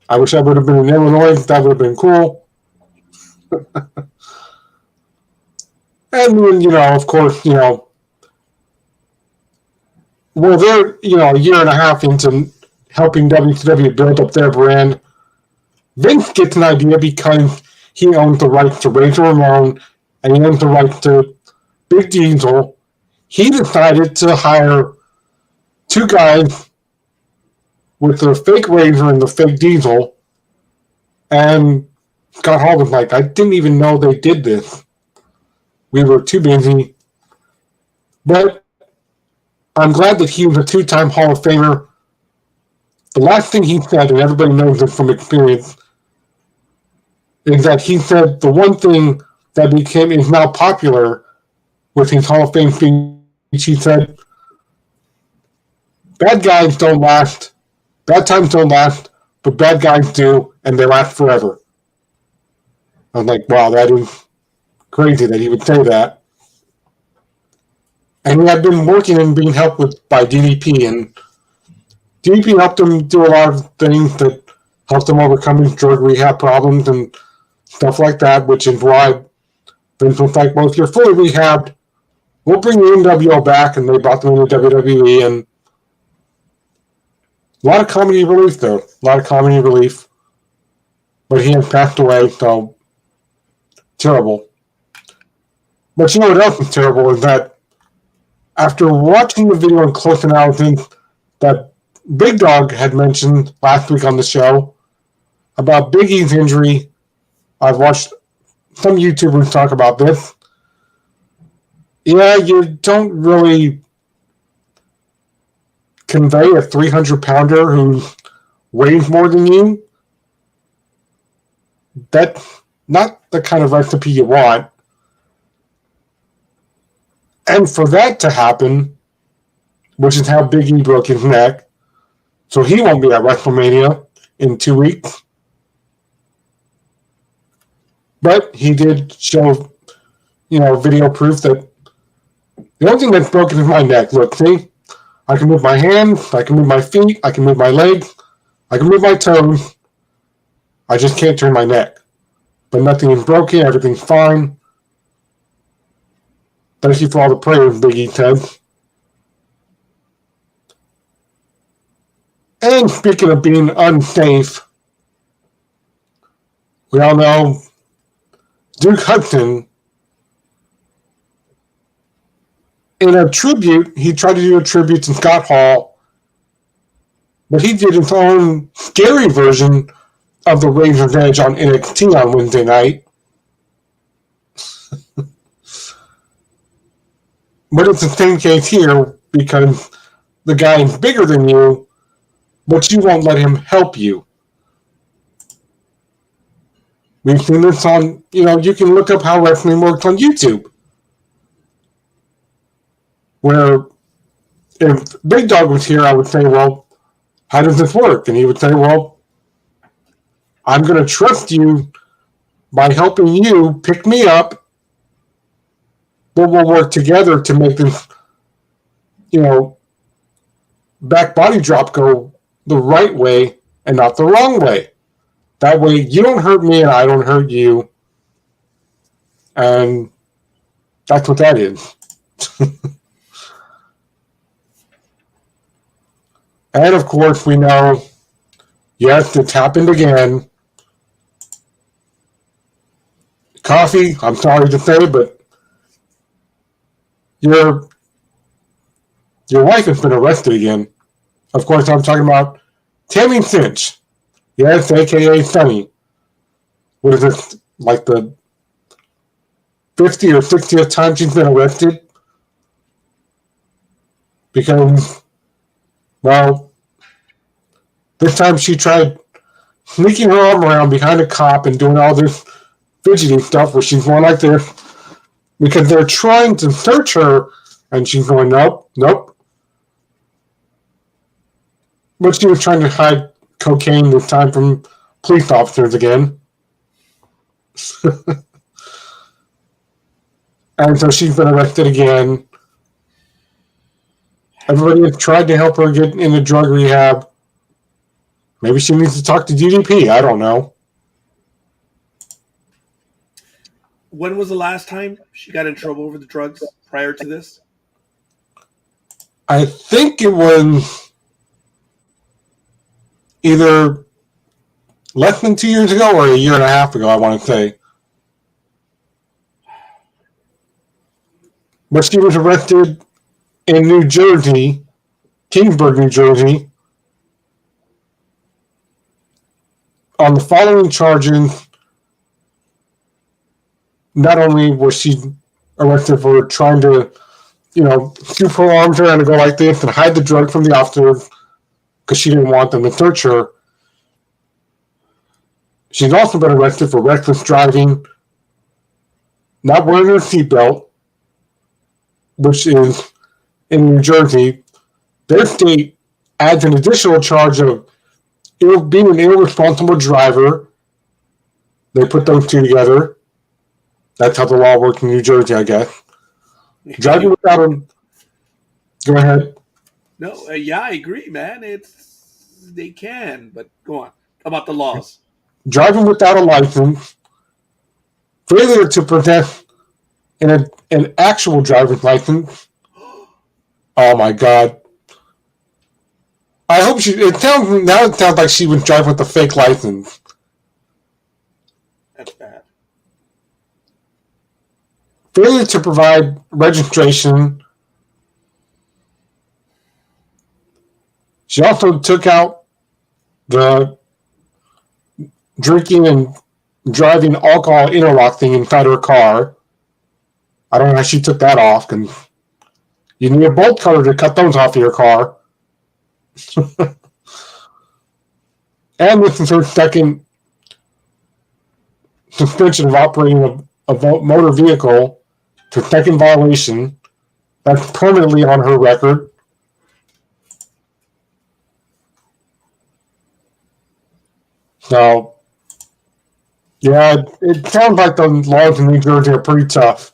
I wish I would have been in Illinois. That would have been cool. And then, of course, well, they're, a year and a half into helping WCW build up their brand. Vince gets an idea because he owns the rights to Razor Ramon and he owns the rights to Big Diesel. He decided to hire 2 guys with the fake Razor and the fake Diesel. And Scott Hall was like, I didn't even know they did this. We were too busy. But I'm glad that he was a 2-time Hall of Famer. The last thing he said, and everybody knows this from experience, is that he said the one thing that is now popular with his Hall of Fame speech, he said, bad guys don't last, bad times don't last, but bad guys do, and they last forever. I was like, wow, that is crazy that he would say that. And he had been working and being helped by DDP, and DDP helped him do a lot of things that helped him overcome his drug rehab problems and stuff like that, which is why Vince was like, well, if you're fully rehabbed, we'll bring the NWO back, and they brought them into WWE, and a lot of comedy relief, though. A lot of comedy relief. But he had passed away, so terrible. But you know what else is terrible is that after watching the video in close analysis that Big Dawg had mentioned last week on the show about Big E's injury, I've watched some YouTubers talk about this. Yeah, you don't really convey a 300-pounder who weighs more than you. That's not the kind of recipe you want. And for that to happen, which is how Big E broke his neck, so he won't be at WrestleMania in 2 weeks. But he did show, video proof that the only thing that's broken is my neck. Look, see? I can move my hands, I can move my feet, I can move my legs, I can move my toes. I just can't turn my neck. But nothing is broken, everything's fine. Thank you for all the prayers, Big E said. And speaking of being unsafe, we all know Duke Hudson, in a tribute, he tried to do a tribute to Scott Hall, but he did his own scary version of the Razor's Edge on NXT on Wednesday night. But it's the same case here because the guy is bigger than you, but you won't let him help you. We've seen this on, you can look up how wrestling works on YouTube. Where if Big Dawg was here, I would say, well, how does this work? And he would say, well, I'm going to trust you by helping you pick me up, but we'll work together to make this, back body drop go the right way and not the wrong way. That way you don't hurt me and I don't hurt you. And that's what that is. And of course we know, yes, it's happened again. Coffee, I'm sorry to say, but your wife has been arrested again. Of course, I'm talking about Tammy Cinch. Yes, a.k.a. Sunny. What is this, like the 50th or 60th time she's been arrested? Because, well, this time she tried sneaking her arm around behind a cop and doing all this fidgety stuff where she's going like this because they're trying to search her and she's going, nope. But she was trying to hide cocaine this time from police officers again. And so she's been arrested again. Everybody has tried to help her get into drug rehab. Maybe she needs to talk to DDP. I don't know. When was the last time she got in trouble over the drugs prior to this? I think it was either less than 2 years ago or a year and a half ago, I want to say. But she was arrested in New Jersey, Kingsburg, New Jersey, on the following charges. Not only was she arrested for trying to, scoop her arms around and go like this and hide the drug from the officers because she didn't want them to search her. She's also been arrested for reckless driving, not wearing her seatbelt, which is in New Jersey. Their state adds an additional charge of being an irresponsible driver. They put those two together. That's how the law works in New Jersey, I guess. Driving without a... Go ahead. No, yeah, I agree, man. They can, but go on. How about the laws? Driving without a license, failure to possess an actual driver's license. Oh my God! I hope it sounds like she was driving with a fake license. That's bad. Failure to provide registration She also took out the drinking and driving alcohol interlock thing inside her car. I don't know how she took that off, because you need a bolt cutter to cut those off of your car. And this is her second suspension of operating a motor vehicle, to second violation. That's permanently on her record. So, yeah, it sounds like the laws in New Jersey are pretty tough.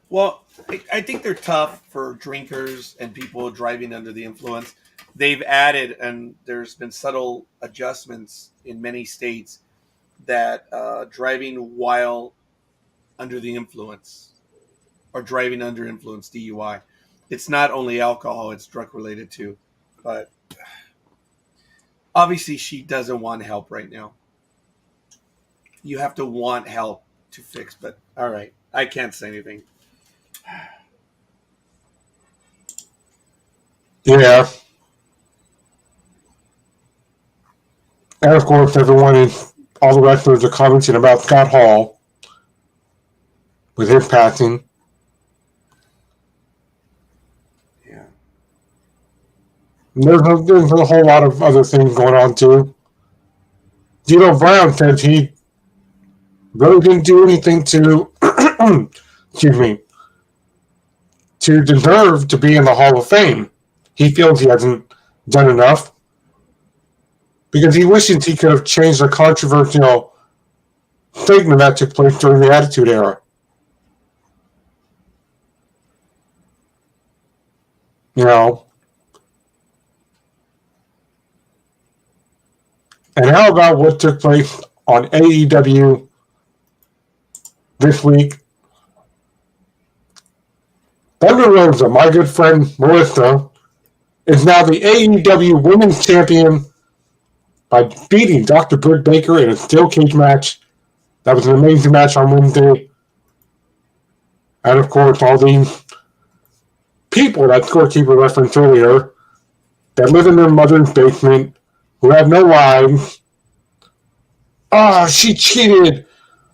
Well, I think they're tough for drinkers and people driving under the influence. They've added, and there's been subtle adjustments in many states, that driving while under the influence, or driving under influence, DUI. It's not only alcohol, it's drug related too. But obviously she doesn't want help right now. You have to want help to fix, but all right, I can't say anything. Yeah. And of course, all the wrestlers are commenting about Scott Hall with his passing. Yeah. There's a whole lot of other things going on too. Dino Brown says he really didn't do anything to, excuse me, to deserve to be in the Hall of Fame. He feels he hasn't done enough, because he wishes he could have changed a controversial statement that took place during the Attitude Era. You know. And how about what took place on AEW this week? Thunder Rosa, my good friend Melissa, is now the AEW Women's Champion by beating Dr. Britt Baker in a steel cage match. That was an amazing match on Wednesday. And of course, all these people that Scorekeeper referenced earlier that live in their mother's basement, who have no lives. Oh, she cheated.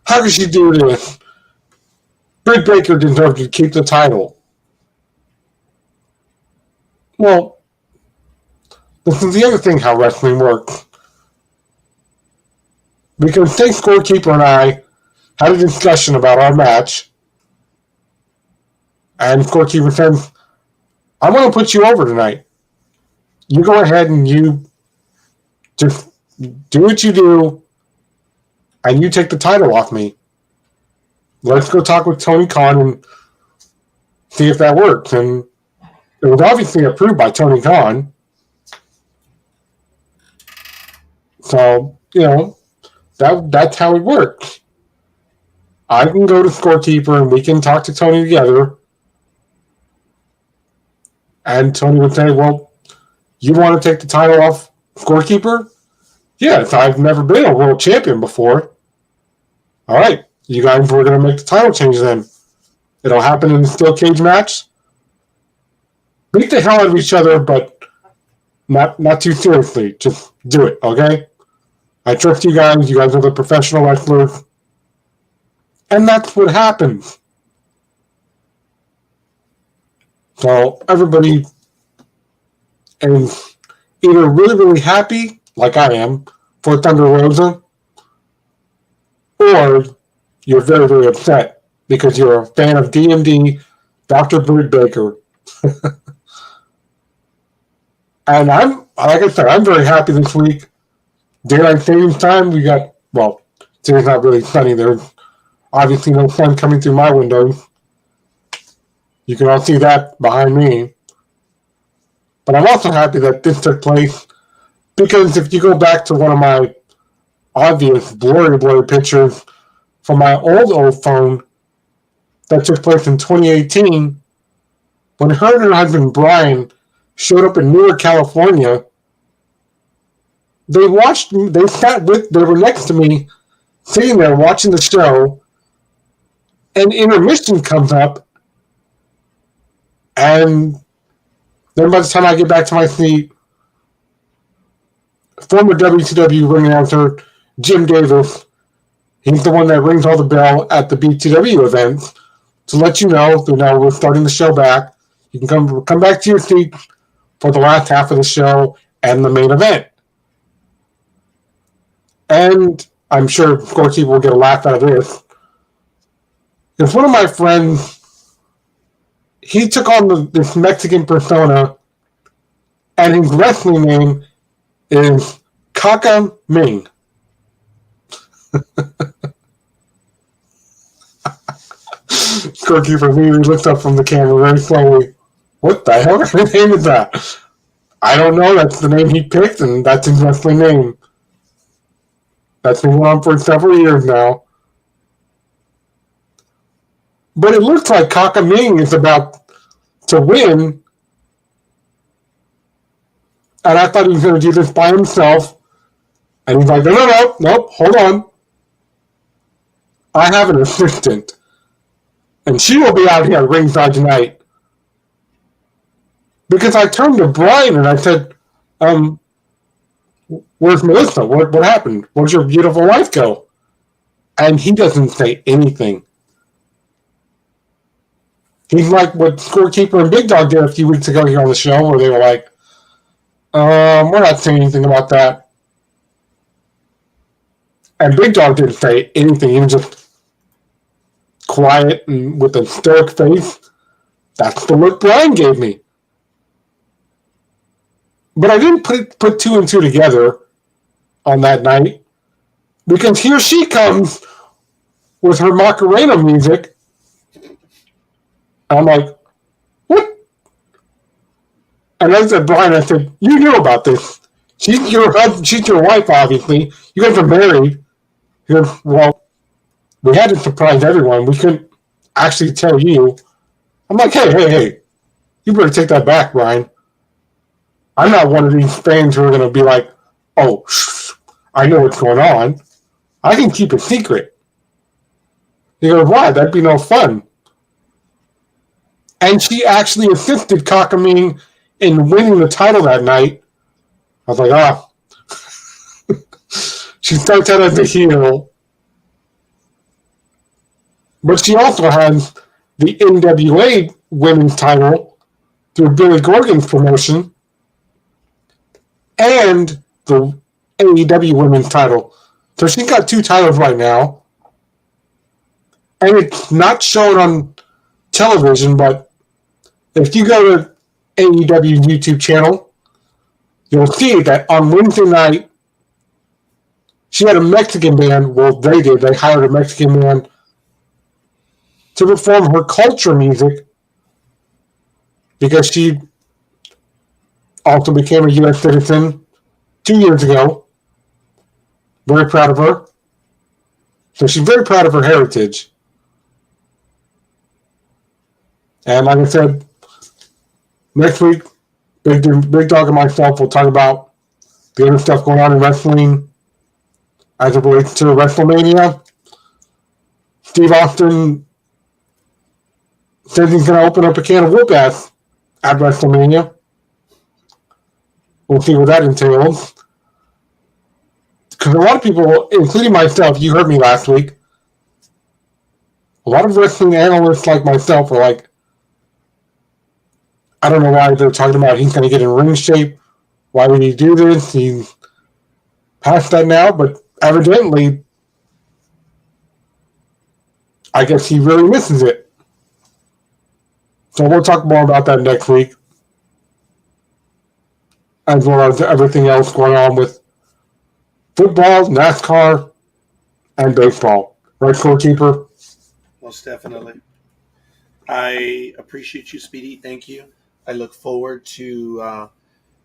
How could she do this? Britt Baker deserved to keep the title. Well, this is the other thing how wrestling works. Because say Scorekeeper and I had a discussion about our match, and Scorekeeper says, I'm going to put you over tonight. You go ahead and you just do what you do, and you take the title off me. Let's go talk with Tony Khan and see if that works. And it was obviously approved by Tony Khan. So, that's how it works. I can go to Scorekeeper and we can talk to Tony together. And Tony would say, well, you want to take the title off Scorekeeper? Yes, I've never been a world champion before. All right, you guys were going to make the title change then. It'll happen in the steel cage match. Beat the hell out of each other, but not too seriously. Just do it, okay? I trust you guys. You guys are the professional wrestlers. And that's what happens. So everybody is either really, really happy, like I am, for Thunder Rosa, or you're very, very upset because you're a fan of DMD, Dr. Britt Baker. And like I said, I'm very happy this week. Daylight savings time, we got, well, today's not really sunny. There's obviously no sun coming through my windows. You can all see that behind me. But I'm also happy that this took place because if you go back to one of my obvious blurry pictures from my old phone that took place in 2018, when her and her husband Brian showed up in Newark, California, they were next to me, sitting there watching the show, and intermission comes up, and Then by the time I get back to my seat, former WCW ring announcer Jim Davis, he's the one that rings all the bell at the BTW events to let you know that now we're starting the show back. You can come back to your seat for the last half of the show and the main event. And I'm sure Scorekeeper will get a laugh out of this. Because one of my friends, he took on this Mexican persona, and his wrestling name is Kaka Ming. Scorekeeper immediately looked up from the camera very slowly. What the hell kind of name is that? I don't know. That's the name he picked, and that's his wrestling name. That's been going on for several years now. But it looks like Kaka Ming is about to win. And I thought he was going to do this by himself. And he's like, nope, hold on. I have an assistant. And she will be out here at ringside tonight. Because I turned to Brian and I said, where's Melissa? What happened? Where's your beautiful wife go? And he doesn't say anything. He's like what Scorekeeper and Big Dawg did a few weeks ago here on the show, where they were like, we're not saying anything about that. And Big Dawg didn't say anything. He was just quiet and with a stoic face. That's the look Brian gave me. But I didn't put two and two together on that night, because here she comes with her Macarena music. I'm like, what? And I said, Brian, I said, you knew about this. She's your husband, she's your wife, obviously. You guys are married. He goes, well, we had to surprise everyone. We couldn't actually tell you. I'm like, hey. You better take that back, Brian. I'm not one of these fans who are going to be like, oh, I know what's going on. I can keep a secret. He goes, why? That'd be no fun. And she actually assisted Kaka Ming in winning the title that night. I was like, she starts out as a heel. But she also has the NWA women's title through Billy Corgan's promotion and the AEW women's title. So she's got two titles right now. And it's not shown on television, but if you go to AEW's YouTube channel, you'll see that on Wednesday night, she had a Mexican band. Well, they did. They hired a Mexican band to perform her culture music, because she also became a U.S. citizen 2 years ago. Very proud of her. So she's very proud of her heritage. And like I said, next week, Big Dawg and myself will talk about the other stuff going on in wrestling as it relates to WrestleMania. Steve Austin says he's going to open up a can of whoop-ass at WrestleMania. We'll see what that entails. Because a lot of people, including myself, you heard me last week, a lot of wrestling analysts like myself are like, I don't know why they're talking about he's going to get in ring shape. Why would he do this? He's past that now, but evidently, I guess he really misses it. So we'll talk more about that next week, as well as everything else going on with football, NASCAR, and baseball. Right, Scorekeeper? Most definitely. I appreciate you, Speedy. Thank you. I look forward to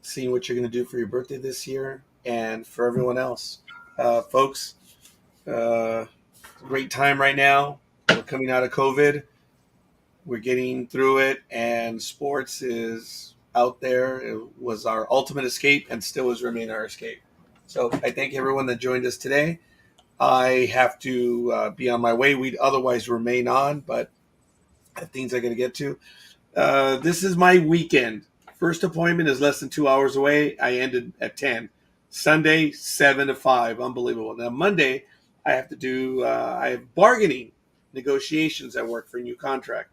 seeing what you're going to do for your birthday this year, and for everyone else. Folks, great time right now. We're coming out of COVID. We're getting through it, and sports is out there. It was our ultimate escape and still has remained our escape. So I thank everyone that joined us today. I have to be on my way. We'd otherwise remain on, but I have things I got to get to. This is my weekend First appointment is less than 2 hours away. I ended at 10. Sunday, 7 to 5. Unbelievable. Now, Monday, I have to do, I have bargaining negotiations at work for a new contract.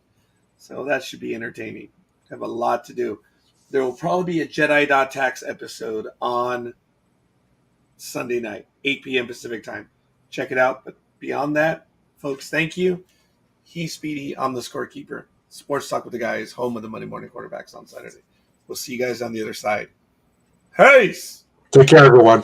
So that should be entertaining. I have a lot to do. There will probably be a Jedi.tax episode on Sunday night, 8 p.m. Pacific time. Check it out. But beyond that, folks, thank you. He's Speedy. I'm the Scorekeeper. Sports Talk with the Guys, home of the Monday morning quarterbacks on Saturday. We'll see you guys on the other side. Peace! Take care, everyone.